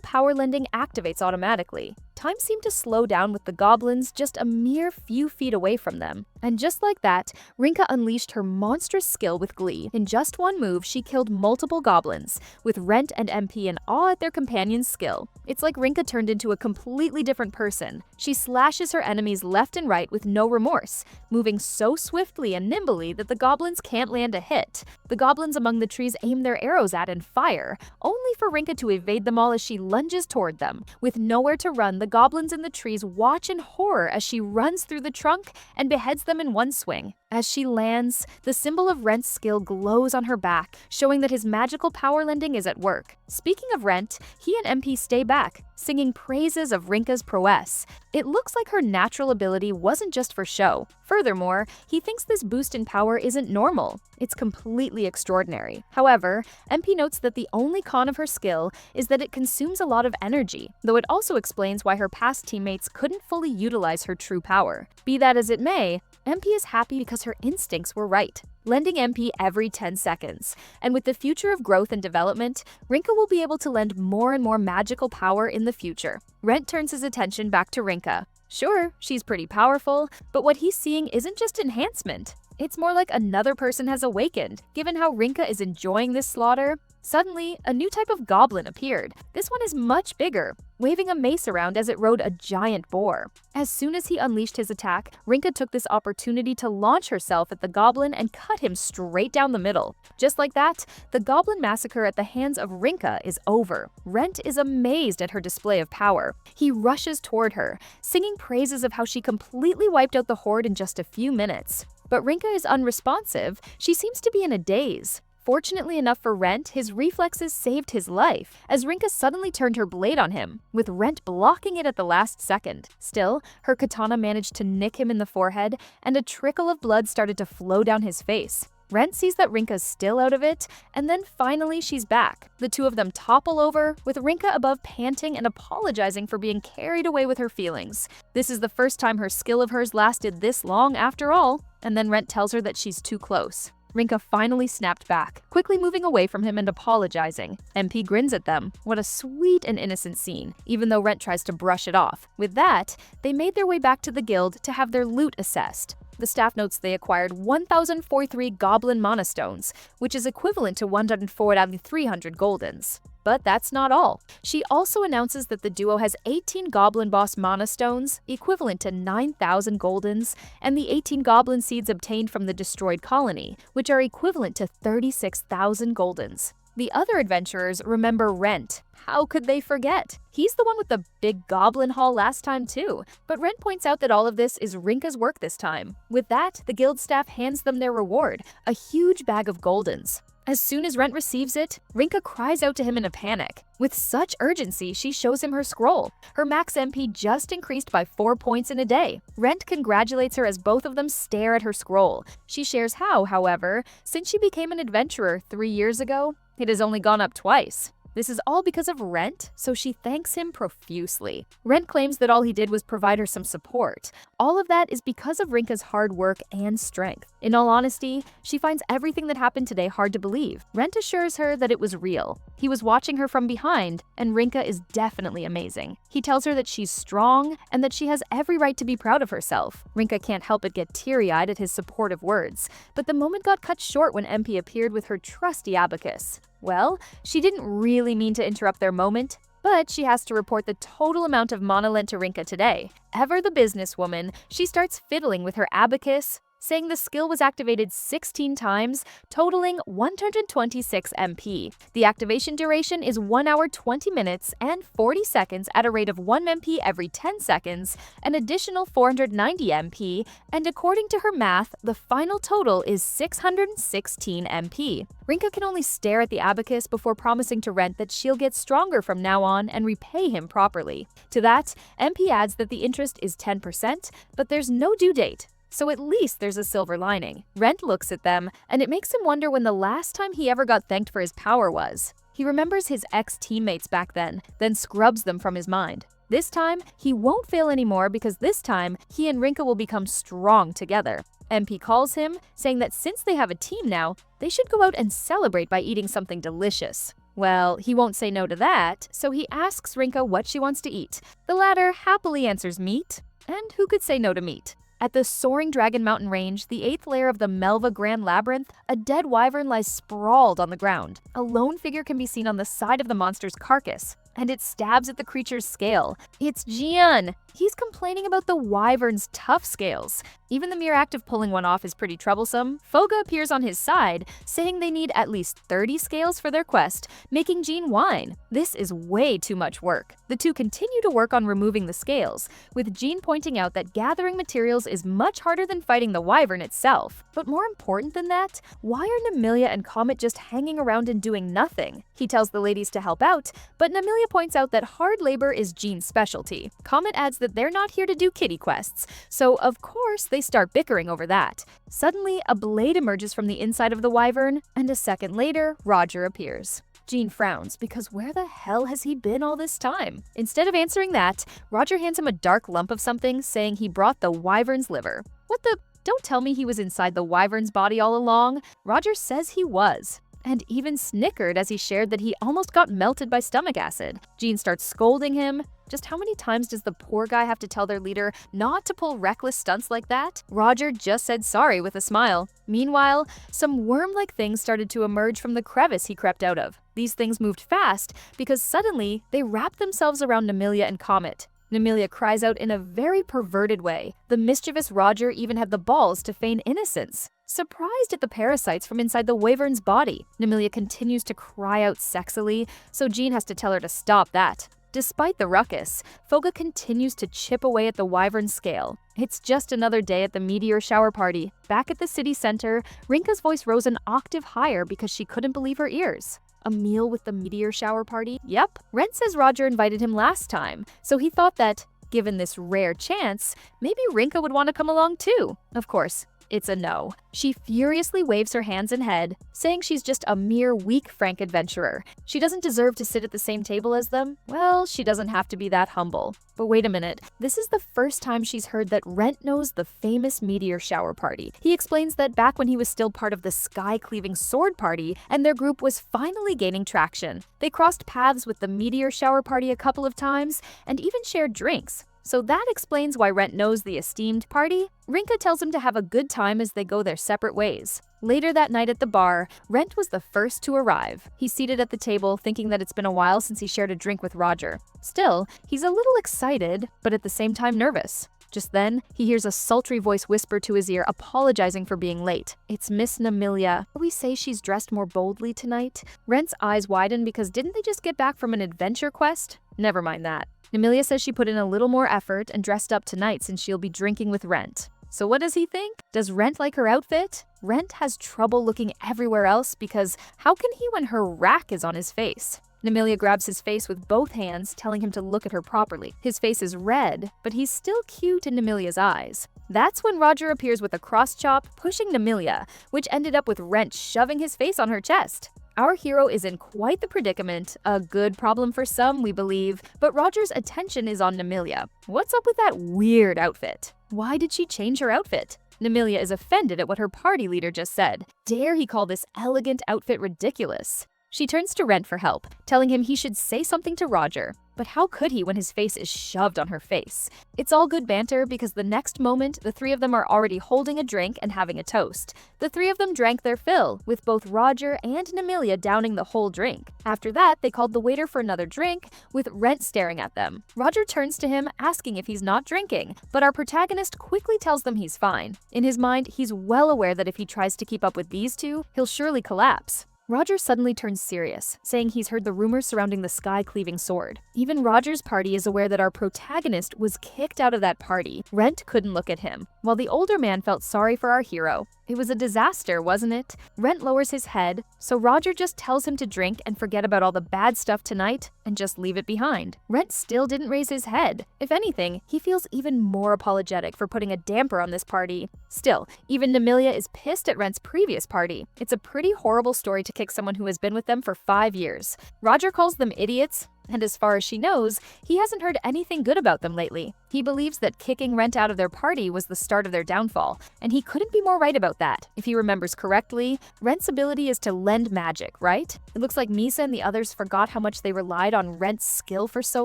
power lending activates automatically. Time seemed to slow down with the goblins just a mere few feet away from them. And just like that, Rinka unleashed her monstrous skill with glee. In just one move, she killed multiple goblins, with Rent and MP in awe at their companion's skill. It's like Rinka turned into a completely different person. She slashes her enemies left and right with no remorse, moving so swiftly and nimbly that the goblins can't land a hit. The goblins among the trees aim their arrows at and fire, only for Rinka to evade them all as she lunges toward them. With nowhere to run, the goblins in the trees watch in horror as she runs through the trunk and beheads them in one swing. As she lands, the symbol of Rent's skill glows on her back, showing that his magical power lending is at work. Speaking of Rent, he and MP stay back, singing praises of Rinka's prowess. It looks like her natural ability wasn't just for show. Furthermore, he thinks this boost in power isn't normal. It's completely extraordinary. However, MP notes that the only con of her skill is that it consumes a lot of energy, though it also explains why her past teammates couldn't fully utilize her true power. Be that as it may, MP is happy because her instincts were right, lending MP every 10 seconds. And with the future of growth and development, Rinka will be able to lend more and more magical power in the future. Rent turns his attention back to Rinka. Sure, she's pretty powerful, but what he's seeing isn't just enhancement. It's more like another person has awakened. Given how Rinka is enjoying this slaughter, suddenly, a new type of goblin appeared. This one is much bigger, waving a mace around as it rode a giant boar. As soon as he unleashed his attack, Rinka took this opportunity to launch herself at the goblin and cut him straight down the middle. Just like that, the goblin massacre at the hands of Rinka is over. Rent is amazed at her display of power. He rushes toward her, singing praises of how she completely wiped out the horde in just a few minutes. But Rinka is unresponsive. She seems to be in a daze. Fortunately enough for Rent, his reflexes saved his life, as Rinka suddenly turned her blade on him, with Rent blocking it at the last second. Still, her katana managed to nick him in the forehead, and a trickle of blood started to flow down his face. Rent sees that Rinka's still out of it, and then finally she's back. The two of them topple over, with Rinka above panting and apologizing for being carried away with her feelings. This is the first time her skill of hers lasted this long after all, and then Rent tells her that she's too close. Rinka finally snapped back, quickly moving away from him and apologizing. MP grins at them. What a sweet and innocent scene, even though Rent tries to brush it off. With that, they made their way back to the guild to have their loot assessed. The staff notes they acquired 1,043 goblin mana stones, which is equivalent to 104,300 goldens. But that's not all. She also announces that the duo has 18 Goblin Boss Mana Stones, equivalent to 9,000 goldens, and the 18 Goblin Seeds obtained from the destroyed colony, which are equivalent to 36,000 goldens. The other adventurers remember Rent. How could they forget? He's the one with the big goblin haul last time too. But Rent points out that all of this is Rinka's work this time. With that, the guild staff hands them their reward, a huge bag of goldens. As soon as Rent receives it, Rinka cries out to him in a panic. With such urgency, she shows him her scroll. Her max MP just increased by 4 points in a day. Rent congratulates her as both of them stare at her scroll. She shares how, however, since she became an adventurer 3 years ago, it has only gone up twice. This is all because of Rent, so she thanks him profusely. Rent claims that all he did was provide her some support. All of that is because of Rinka's hard work and strength. In all honesty, she finds everything that happened today hard to believe. Rent assures her that it was real. He was watching her from behind, and Rinka is definitely amazing. He tells her that she's strong and that she has every right to be proud of herself. Rinka can't help but get teary-eyed at his supportive words, but the moment got cut short when MP appeared with her trusty abacus. Well, she didn't really mean to interrupt their moment, but she has to report the total amount of mana lent to Rinka today. Ever the businesswoman, she starts fiddling with her abacus, saying the skill was activated 16 times, totaling 126 MP. The activation duration is 1 hour 20 minutes and 40 seconds at a rate of 1 MP every 10 seconds, an additional 490 MP, and according to her math, the final total is 616 MP. Rinka can only stare at the abacus before promising to Rent that she'll get stronger from now on and repay him properly. To that, MP adds that the interest is 10%, but there's no due date. So at least there's a silver lining. Rent looks at them, and it makes him wonder when the last time he ever got thanked for his power was. He remembers his ex-teammates back then scrubs them from his mind. This time, he won't fail anymore because this time, he and Rinka will become strong together. MP calls him, saying that since they have a team now, they should go out and celebrate by eating something delicious. Well, he won't say no to that, so he asks Rinka what she wants to eat. The latter happily answers meat, and who could say no to meat? At the soaring Dragon Mountain range, the 8th layer of the Melva Grand Labyrinth, a dead wyvern lies sprawled on the ground. A lone figure can be seen on the side of the monster's carcass, and it stabs at the creature's scale. It's Jian! He's complaining about the wyvern's tough scales. Even the mere act of pulling one off is pretty troublesome. Foga appears on his side, saying they need at least 30 scales for their quest, making Jean whine. This is way too much work. The two continue to work on removing the scales, with Jean pointing out that gathering materials is much harder than fighting the wyvern itself. But more important than that, why are Namilia and Comet just hanging around and doing nothing? He tells the ladies to help out, but Namilia points out that hard labor is Jean's specialty. Comet adds that they're not here to do kitty quests, so of course they start bickering over that. Suddenly, a blade emerges from the inside of the wyvern, and a second later, Roger appears. Jean frowns because where the hell has he been all this time? Instead of answering that, Roger hands him a dark lump of something, saying he brought the wyvern's liver. What the? Don't tell me he was inside the wyvern's body all along. Roger says he was, and even snickered as he shared that he almost got melted by stomach acid. Jean starts scolding him. Just how many times does the poor guy have to tell their leader not to pull reckless stunts like that? Roger just said sorry with a smile. Meanwhile, some worm-like things started to emerge from the crevice he crept out of. These things moved fast because suddenly they wrapped themselves around Namilia and Comet. Namilia cries out in a very perverted way. The mischievous Roger even had the balls to feign innocence. Surprised at the parasites from inside the wyvern's body, Namilia continues to cry out sexily, so Jean has to tell her to stop that. Despite the ruckus, Foga continues to chip away at the wyvern's scale. It's just another day at the meteor shower party. Back at the city center, Rinka's voice rose an octave higher because she couldn't believe her ears. A meal with the meteor shower party? Yep. Rent says Roger invited him last time, so he thought that, given this rare chance, maybe Rinka would want to come along too. Of course, It's a no. She furiously waves her hands and head, saying she's just a mere weak Frank adventurer. She doesn't deserve to sit at the same table as them. Well, she doesn't have to be that humble. But wait a minute, this is the first time she's heard that Rent knows the famous meteor shower party. He explains that back when he was still part of the sky-cleaving sword party and their group was finally gaining traction, they crossed paths with the meteor shower party a couple of times and even shared drinks. So that explains why Rent knows the esteemed party. Rinka tells him to have a good time as they go their separate ways. Later that night at the bar, Rent was the first to arrive. He's seated at the table, thinking that it's been a while since he shared a drink with Roger. Still, he's a little excited, but at the same time nervous. Just then, he hears a sultry voice whisper to his ear, apologizing for being late. It's Miss Namilia. We say she's dressed more boldly tonight? Rent's eyes widen because didn't they just get back from an adventure quest? Never mind that. Namilia says she put in a little more effort and dressed up tonight since she'll be drinking with Rent. So what does he think? Does Rent like her outfit? Rent has trouble looking everywhere else because how can he when her rack is on his face? Namilia grabs his face with both hands, telling him to look at her properly. His face is red, but he's still cute in Namilia's eyes. That's when Roger appears with a cross chop, pushing Namilia, which ended up with Rent shoving his face on her chest. Our hero is in quite the predicament, a good problem for some, we believe, but Roger's attention is on Namilia. What's up with that weird outfit? Why did she change her outfit? Namilia is offended at what her party leader just said. Dare he call this elegant outfit ridiculous? She turns to Rent for help, telling him he should say something to Roger. But how could he when his face is shoved on her face? It's all good banter because the next moment, the three of them are already holding a drink and having a toast. The three of them drank their fill, with both Roger and Namilia downing the whole drink. After that, they called the waiter for another drink, with Rent staring at them. Roger turns to him, asking if he's not drinking, but our protagonist quickly tells them he's fine. In his mind, he's well aware that if he tries to keep up with these two, he'll surely collapse. Roger suddenly turns serious, saying he's heard the rumors surrounding the sky-cleaving sword. Even Roger's party is aware that our protagonist was kicked out of that party. Rent couldn't look at him, while the older man felt sorry for our hero. It was a disaster, wasn't it? Rent lowers his head, so Roger just tells him to drink and forget about all the bad stuff tonight and just leave it behind. Rent still didn't raise his head. If anything, he feels even more apologetic for putting a damper on this party. Still, even Namilia is pissed at Rent's previous party. It's a pretty horrible story to kick someone who has been with them for 5 years. Roger calls them idiots, and as far as she knows, he hasn't heard anything good about them lately. He believes that kicking Rent out of their party was the start of their downfall, and he couldn't be more right about that. If he remembers correctly, Rent's ability is to lend magic, right? It looks like Misa and the others forgot how much they relied on Rent's skill for so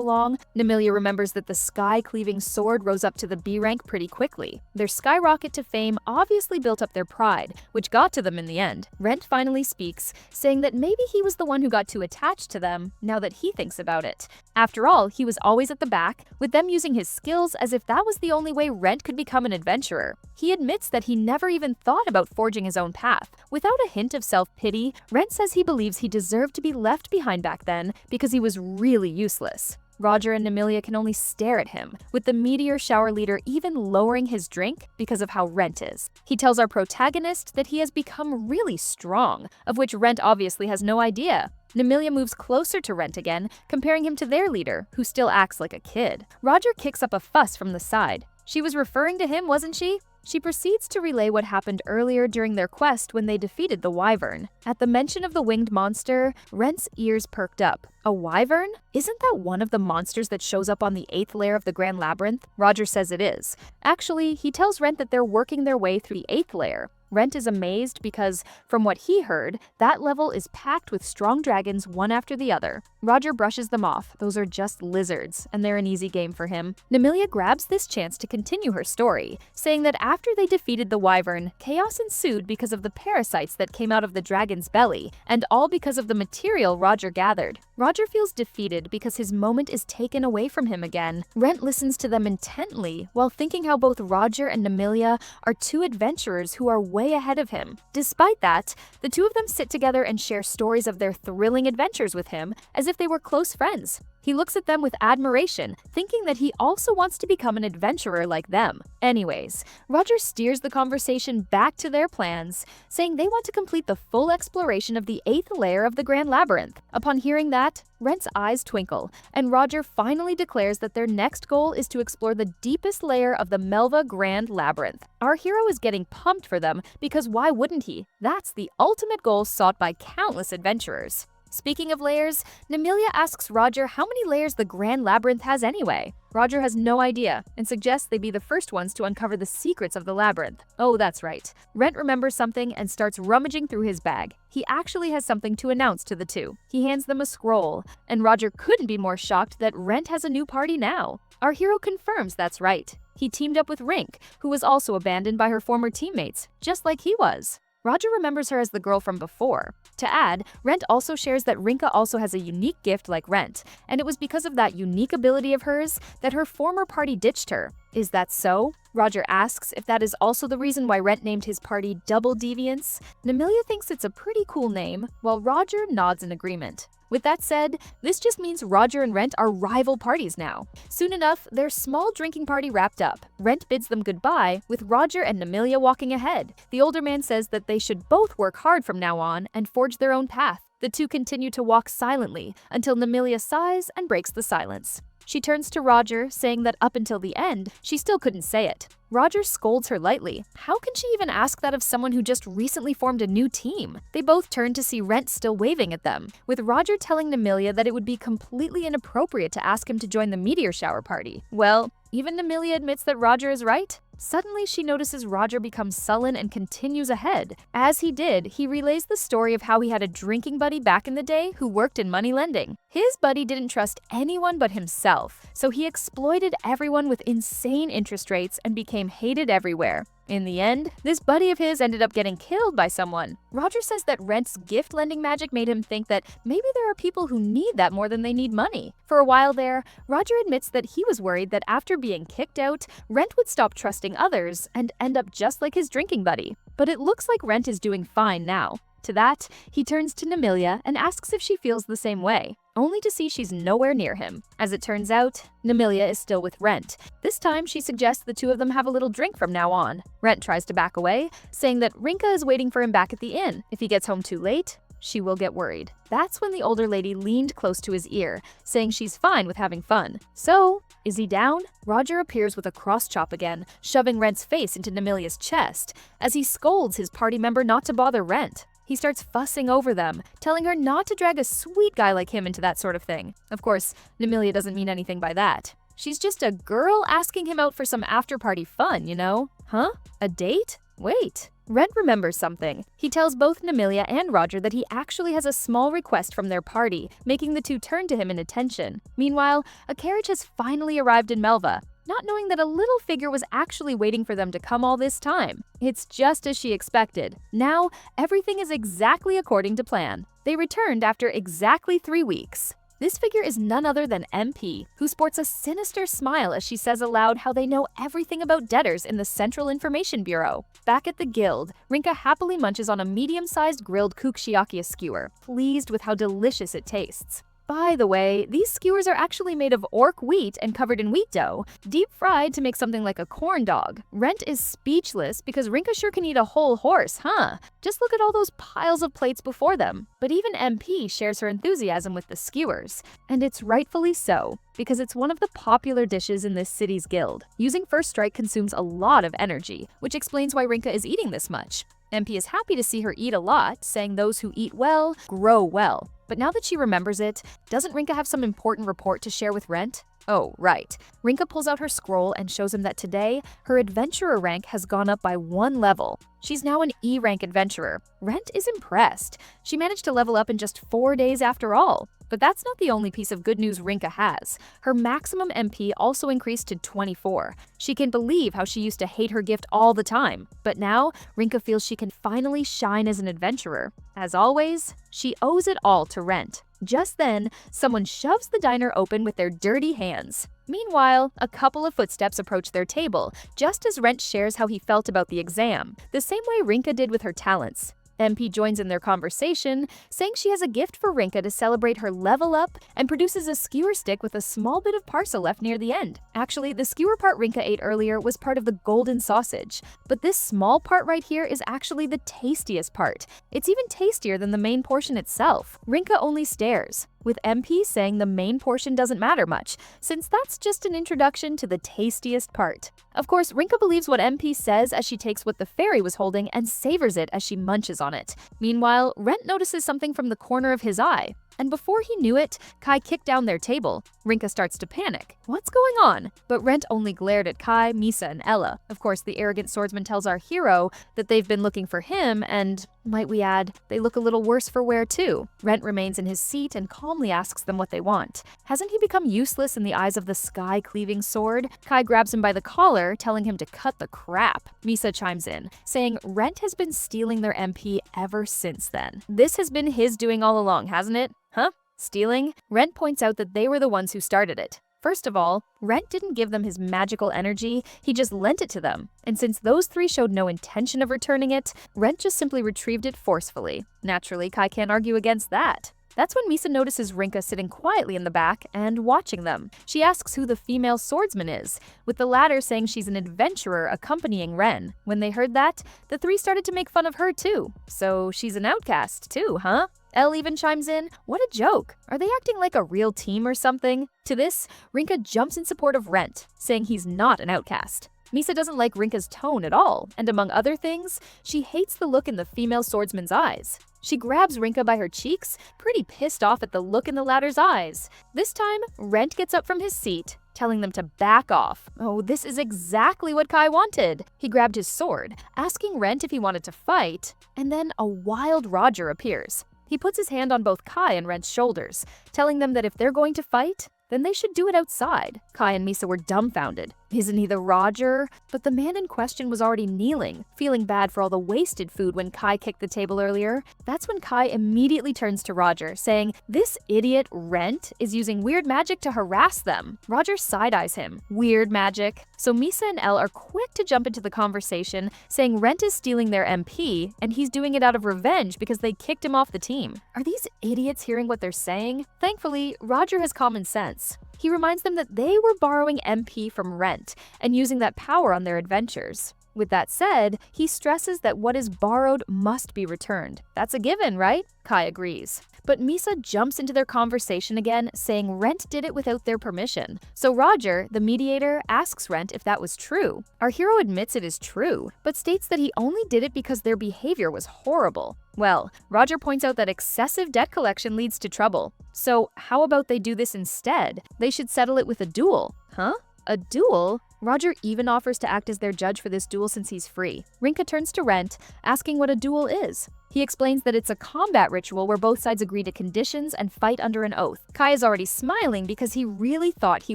long. Namilia remembers that the sky-cleaving sword rose up to the B rank pretty quickly. Their skyrocket to fame obviously built up their pride, which got to them in the end. Rent finally speaks, saying that maybe he was the one who got too attached to them, now that he thinks about it. After all, he was always at the back, with them using his skills as if that was the only way Rent could become an adventurer. He admits that he never even thought about forging his own path. Without a hint of self-pity, Rent says he believes he deserved to be left behind back then because he was really useless. Roger and Namilia can only stare at him, with the meteor shower leader even lowering his drink because of how Rent is. He tells our protagonist that he has become really strong, of which Rent obviously has no idea. Namilia moves closer to Rent again, comparing him to their leader, who still acts like a kid. Roger kicks up a fuss from the side. She was referring to him, wasn't she? She proceeds to relay what happened earlier during their quest when they defeated the wyvern. At the mention of the winged monster, Rent's ears perked up. A wyvern? Isn't that one of the monsters that shows up on the 8th layer of the Grand Labyrinth? Roger says it is. Actually, he tells Rent that they're working their way through the 8th layer. Rent is amazed because, from what he heard, that level is packed with strong dragons one after the other. Roger brushes them off. Those are just lizards, and they're an easy game for him. Namilia grabs this chance to continue her story, saying that after they defeated the wyvern, chaos ensued because of the parasites that came out of the dragon's belly, and all because of the material Roger gathered. Roger feels defeated because his moment is taken away from him again. Rent listens to them intently while thinking how both Roger and Namilia are two adventurers who are way ahead of him. Despite that, the two of them sit together and share stories of their thrilling adventures with him as if they were close friends. He looks at them with admiration, thinking that he also wants to become an adventurer like them. Anyways, Roger steers the conversation back to their plans, saying they want to complete the full exploration of the 8th layer of the Grand Labyrinth. Upon hearing that, Rent's eyes twinkle, and Roger finally declares that their next goal is to explore the deepest layer of the Melva Grand Labyrinth. Our hero is getting pumped for them because why wouldn't he? That's the ultimate goal sought by countless adventurers. Speaking of layers, Nemilia asks Roger how many layers the Grand Labyrinth has anyway. Roger has no idea and suggests they be the first ones to uncover the secrets of the labyrinth. Oh, that's right. Rent remembers something and starts rummaging through his bag. He actually has something to announce to the two. He hands them a scroll, and Roger couldn't be more shocked that Rent has a new party now. Our hero confirms that's right. He teamed up with Rink, who was also abandoned by her former teammates, just like he was. Roger remembers her as the girl from before. To add, Rent also shares that Rinka also has a unique gift like Rent, and it was because of that unique ability of hers that her former party ditched her. Is that so? Roger asks if that is also the reason why Rent named his party Double Deviance. Nemilia thinks it's a pretty cool name, while Roger nods in agreement. With that said, this just means Roger and Rent are rival parties now. Soon enough, their small drinking party wrapped up. Rent bids them goodbye, with Roger and Nemilia walking ahead. The older man says that they should both work hard from now on and forge their own path. The two continue to walk silently until Nemilia sighs and breaks the silence. She turns to Roger, saying that up until the end, she still couldn't say it. Roger scolds her lightly. How can she even ask that of someone who just recently formed a new team? They both turn to see Rent still waving at them, with Roger telling Nemilia that it would be completely inappropriate to ask him to join the meteor shower party. Well, even Nemilia admits that Roger is right. Suddenly, she notices Roger becomes sullen and continues ahead. As he did, he relays the story of how he had a drinking buddy back in the day who worked in money lending. His buddy didn't trust anyone but himself, so he exploited everyone with insane interest rates and became hated everywhere. In the end, this buddy of his ended up getting killed by someone. Roger says that Rent's gift lending magic made him think that maybe there are people who need that more than they need money. For a while there, Roger admits that he was worried that after being kicked out, Rent would stop trusting others and end up just like his drinking buddy. But it looks like Rent is doing fine now. To that, he turns to Nemilia and asks if she feels the same way, only to see she's nowhere near him. As it turns out, Nemilia is still with Rent. This time, she suggests the two of them have a little drink from now on. Rent tries to back away, saying that Rinka is waiting for him back at the inn. If he gets home too late, she will get worried. That's when the older lady leaned close to his ear, saying she's fine with having fun. So, is he down? Roger appears with a cross chop again, shoving Rent's face into Nemilia's chest, as he scolds his party member not to bother Rent. He starts fussing over them, telling her not to drag a sweet guy like him into that sort of thing. Of course, Nemilia doesn't mean anything by that. She's just a girl asking him out for some after-party fun, you know? Huh? A date? Wait. Rent remembers something. He tells both Nemilia and Roger that he actually has a small request from their party, making the two turn to him in attention. Meanwhile, a carriage has finally arrived in Melva, not knowing that a little figure was actually waiting for them to come all this time. It's just as she expected. Now, everything is exactly according to plan. They returned after exactly 3 weeks. This figure is none other than MP, who sports a sinister smile as she says aloud how they know everything about debtors in the Central Information Bureau. Back at the guild, Rinka happily munches on a medium-sized grilled kukshiakia skewer, pleased with how delicious it tastes. By the way, these skewers are actually made of orc wheat and covered in wheat dough, deep fried to make something like a corn dog. Rent is speechless because Rinka sure can eat a whole horse, huh? Just look at all those piles of plates before them. But even MP shares her enthusiasm with the skewers, and it's rightfully so, because it's one of the popular dishes in this city's guild. Using First Strike consumes a lot of energy, which explains why Rinka is eating this much. MP is happy to see her eat a lot, saying those who eat well, grow well. But now that she remembers it, doesn't Rinka have some important report to share with Rent? Oh, right. Rinka pulls out her scroll and shows him that today, her adventurer rank has gone up by 1 level. She's now an E-rank adventurer. Rent is impressed. She managed to level up in just 4 days after all. But that's not the only piece of good news Rinka has. Her maximum MP also increased to 24. She can believe how she used to hate her gift all the time. But now, Rinka feels she can finally shine as an adventurer. As always, she owes it all to Rent. Just then, someone shoves the diner open with their dirty hands. Meanwhile, a couple of footsteps approach their table, just as Rent shares how he felt about the exam, the same way Rinka did with her talents. MP joins in their conversation, saying she has a gift for Rinka to celebrate her level up and produces a skewer stick with a small bit of parcel left near the end. Actually, the skewer part Rinka ate earlier was part of the golden sausage, but this small part right here is actually the tastiest part. It's even tastier than the main portion itself. Rinka only stares, with MP saying the main portion doesn't matter much, since that's just an introduction to the tastiest part. Of course, Rinka believes what MP says as she takes what the fairy was holding and savors it as she munches on it. Meanwhile, Rent notices something from the corner of his eye, and before he knew it, Kai kicked down their table. Rinka starts to panic. What's going on? But Rent only glared at Kai, Misa, and Ella. Of course, the arrogant swordsman tells our hero that they've been looking for him, and, might we add, they look a little worse for wear too. Rent remains in his seat and calmly asks them what they want. Hasn't he become useless in the eyes of the sky-cleaving sword? Kai grabs him by the collar, telling him to cut the crap. Misa chimes in, saying Rent has been stealing their MP ever since then. This has been his doing all along, hasn't it? Huh? Stealing? Rent points out that they were the ones who started it. First of all, Rent didn't give them his magical energy, he just lent it to them. And since those three showed no intention of returning it, Rent just simply retrieved it forcefully. Naturally, Kai can't argue against that. That's when Misa notices Rinka sitting quietly in the back and watching them. She asks who the female swordsman is, with the latter saying she's an adventurer accompanying Ren. When they heard that, the three started to make fun of her too. So she's an outcast too, huh? Elle even chimes in, what a joke. Are they acting like a real team or something? To this, Rinka jumps in support of Rent, saying he's not an outcast. Misa doesn't like Rinka's tone at all, and among other things, she hates the look in the female swordsman's eyes. She grabs Rinka by her cheeks, pretty pissed off at the look in the latter's eyes. This time, Rent gets up from his seat, telling them to back off. Oh, this is exactly what Kai wanted. He grabbed his sword, asking Rent if he wanted to fight, and then a wild Roger appears. He puts his hand on both Kai and Rent's shoulders, telling them that if they're going to fight, then they should do it outside. Kai and Misa were dumbfounded. Isn't he the Roger? But the man in question was already kneeling, feeling bad for all the wasted food when Kai kicked the table earlier. That's when Kai immediately turns to Roger, saying, this idiot Rent is using weird magic to harass them. Roger side-eyes him. Weird magic. So Misa and Elle are quick to jump into the conversation, saying Rent is stealing their MP, and he's doing it out of revenge because they kicked him off the team. Are these idiots hearing what they're saying? Thankfully, Roger has common sense. He reminds them that they were borrowing MP from Rent and using that power on their adventures. With that said, he stresses that what is borrowed must be returned. That's a given, right? Kai agrees. But Misa jumps into their conversation again, saying Rent did it without their permission. So Roger, the mediator, asks Rent if that was true. Our hero admits it is true, but states that he only did it because their behavior was horrible. Well, Roger points out that excessive debt collection leads to trouble. So how about they do this instead? They should settle it with a duel. Huh? A duel? Roger even offers to act as their judge for this duel since he's free. Rinka turns to Rent, asking what a duel is. He explains that it's a combat ritual where both sides agree to conditions and fight under an oath. Kai is already smiling because he really thought he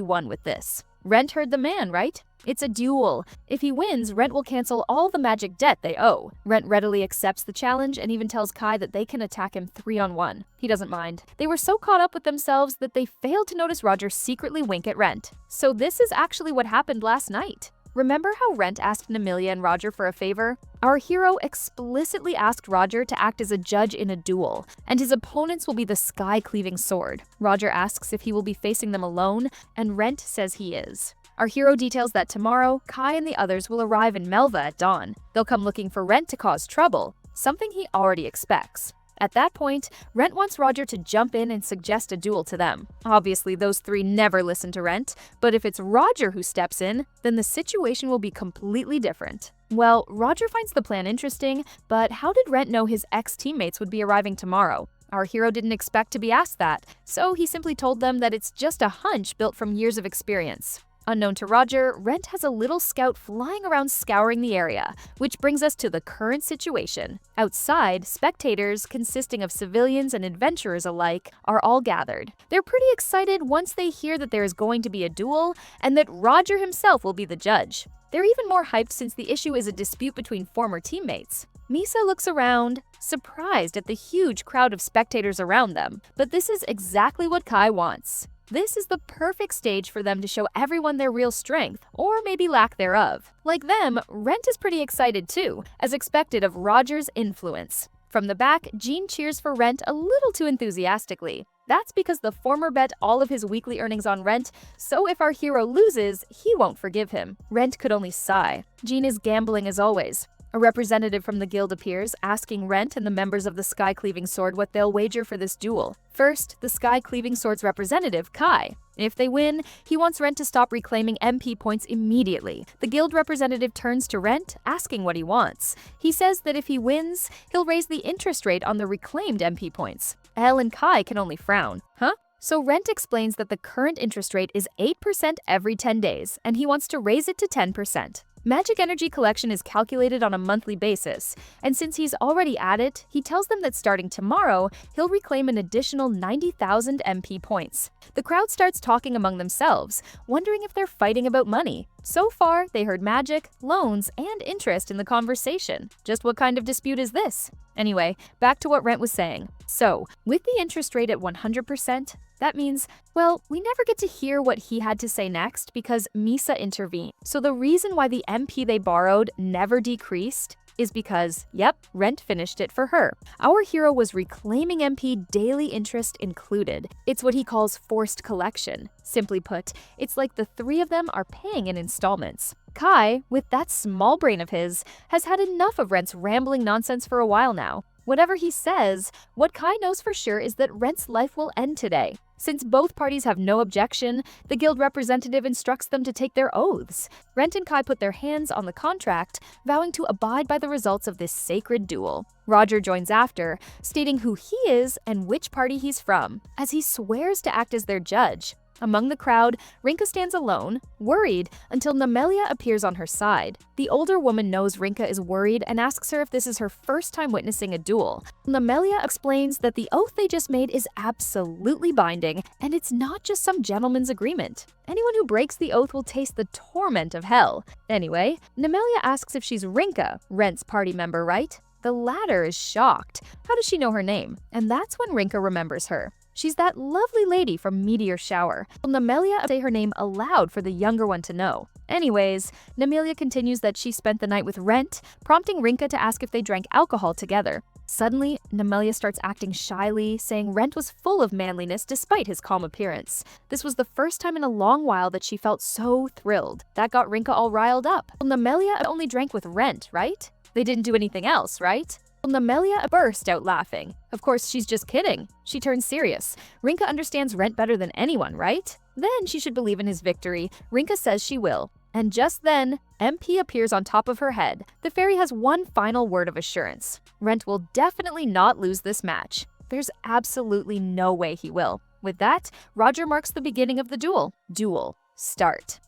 won with this. Rent heard the man, right? It's a duel. If he wins, Rent will cancel all the magic debt they owe. Rent readily accepts the challenge and even tells Kai that they can attack him 3-on-1. He doesn't mind. They were so caught up with themselves that they failed to notice Roger secretly wink at Rent. So this is actually what happened last night. Remember how Rent asked Amelia and Roger for a favor? Our hero explicitly asked Roger to act as a judge in a duel, and his opponents will be the sky-cleaving sword. Roger asks if he will be facing them alone, and Rent says he is. Our hero details that tomorrow, Kai and the others will arrive in Melva at dawn. They'll come looking for Rent to cause trouble, something he already expects. At that point, Rent wants Roger to jump in and suggest a duel to them. Obviously, those three never listen to Rent, but if it's Roger who steps in, then the situation will be completely different. Well, Roger finds the plan interesting, but how did Rent know his ex-teammates would be arriving tomorrow? Our hero didn't expect to be asked that, so he simply told them that it's just a hunch built from years of experience. Unknown to Roger, Rent has a little scout flying around scouring the area, which brings us to the current situation. Outside, spectators, consisting of civilians and adventurers alike, are all gathered. They're pretty excited once they hear that there is going to be a duel and that Roger himself will be the judge. They're even more hyped since the issue is a dispute between former teammates. Misa looks around, surprised at the huge crowd of spectators around them, but this is exactly what Kai wants. This is the perfect stage for them to show everyone their real strength, or maybe lack thereof. Like them, Rent is pretty excited too, as expected of Roger's influence. From the back, Jean cheers for Rent a little too enthusiastically. That's because the former bet all of his weekly earnings on Rent, so if our hero loses, he won't forgive him. Rent could only sigh. Jean is gambling as always. A representative from the guild appears, asking Rent and the members of the Sky Cleaving Sword what they'll wager for this duel. First, the Sky Cleaving Sword's representative, Kai. If they win, he wants Rent to stop reclaiming MP points immediately. The guild representative turns to Rent, asking what he wants. He says that if he wins, he'll raise the interest rate on the reclaimed MP points. Elle and Kai can only frown. Huh? So Rent explains that the current interest rate is 8% every 10 days, and he wants to raise it to 10%. Magic energy collection is calculated on a monthly basis, and since he's already at it, he tells them that starting tomorrow, he'll reclaim an additional 90,000 MP points. The crowd starts talking among themselves, wondering if they're fighting about money. So far, they heard magic, loans, and interest in the conversation. Just what kind of dispute is this? Anyway, back to what Rent was saying. So, with the interest rate at 100%, that means, well, we never get to hear what he had to say next because Misa intervened. So the reason why the MP they borrowed never decreased is because, yep, Rent finished it for her. Our hero was reclaiming MP daily interest included. It's what he calls forced collection. Simply put, it's like the three of them are paying in installments. Kai, with that small brain of his, has had enough of Rent's rambling nonsense for a while now. Whatever he says, what Kai knows for sure is that Rent's life will end today. Since both parties have no objection, the guild representative instructs them to take their oaths. Rent and Kai put their hands on the contract, vowing to abide by the results of this sacred duel. Roger joins after, stating who he is and which party he's from, as he swears to act as their judge. Among the crowd, Rinka stands alone, worried, until Nemelia appears on her side. The older woman knows Rinka is worried and asks her if this is her first time witnessing a duel. Nemelia explains that the oath they just made is absolutely binding, and it's not just some gentleman's agreement. Anyone who breaks the oath will taste the torment of hell. Anyway, Nemelia asks if she's Rinka, Rent's party member, right? The latter is shocked. How does she know her name? And that's when Rinka remembers her. She's that lovely lady from Meteor Shower. Nemelia say her name aloud for the younger one to know. Anyways, Nemelia continues that she spent the night with Rent, prompting Rinka to ask if they drank alcohol together. Suddenly, Nemelia starts acting shyly, saying Rent was full of manliness despite his calm appearance. This was the first time in a long while that she felt so thrilled. That got Rinka all riled up. Nemelia only drank with Rent, right? They didn't do anything else, right? Nemelia burst out laughing. Of course, she's just kidding. She turns serious. Rinka understands Rent better than anyone, right? Then she should believe in his victory. Rinka says she will. And just then, MP appears on top of her head. The fairy has one final word of assurance. Rent will definitely not lose this match. There's absolutely no way he will. With that, Roger marks the beginning of the duel. Duel. Start.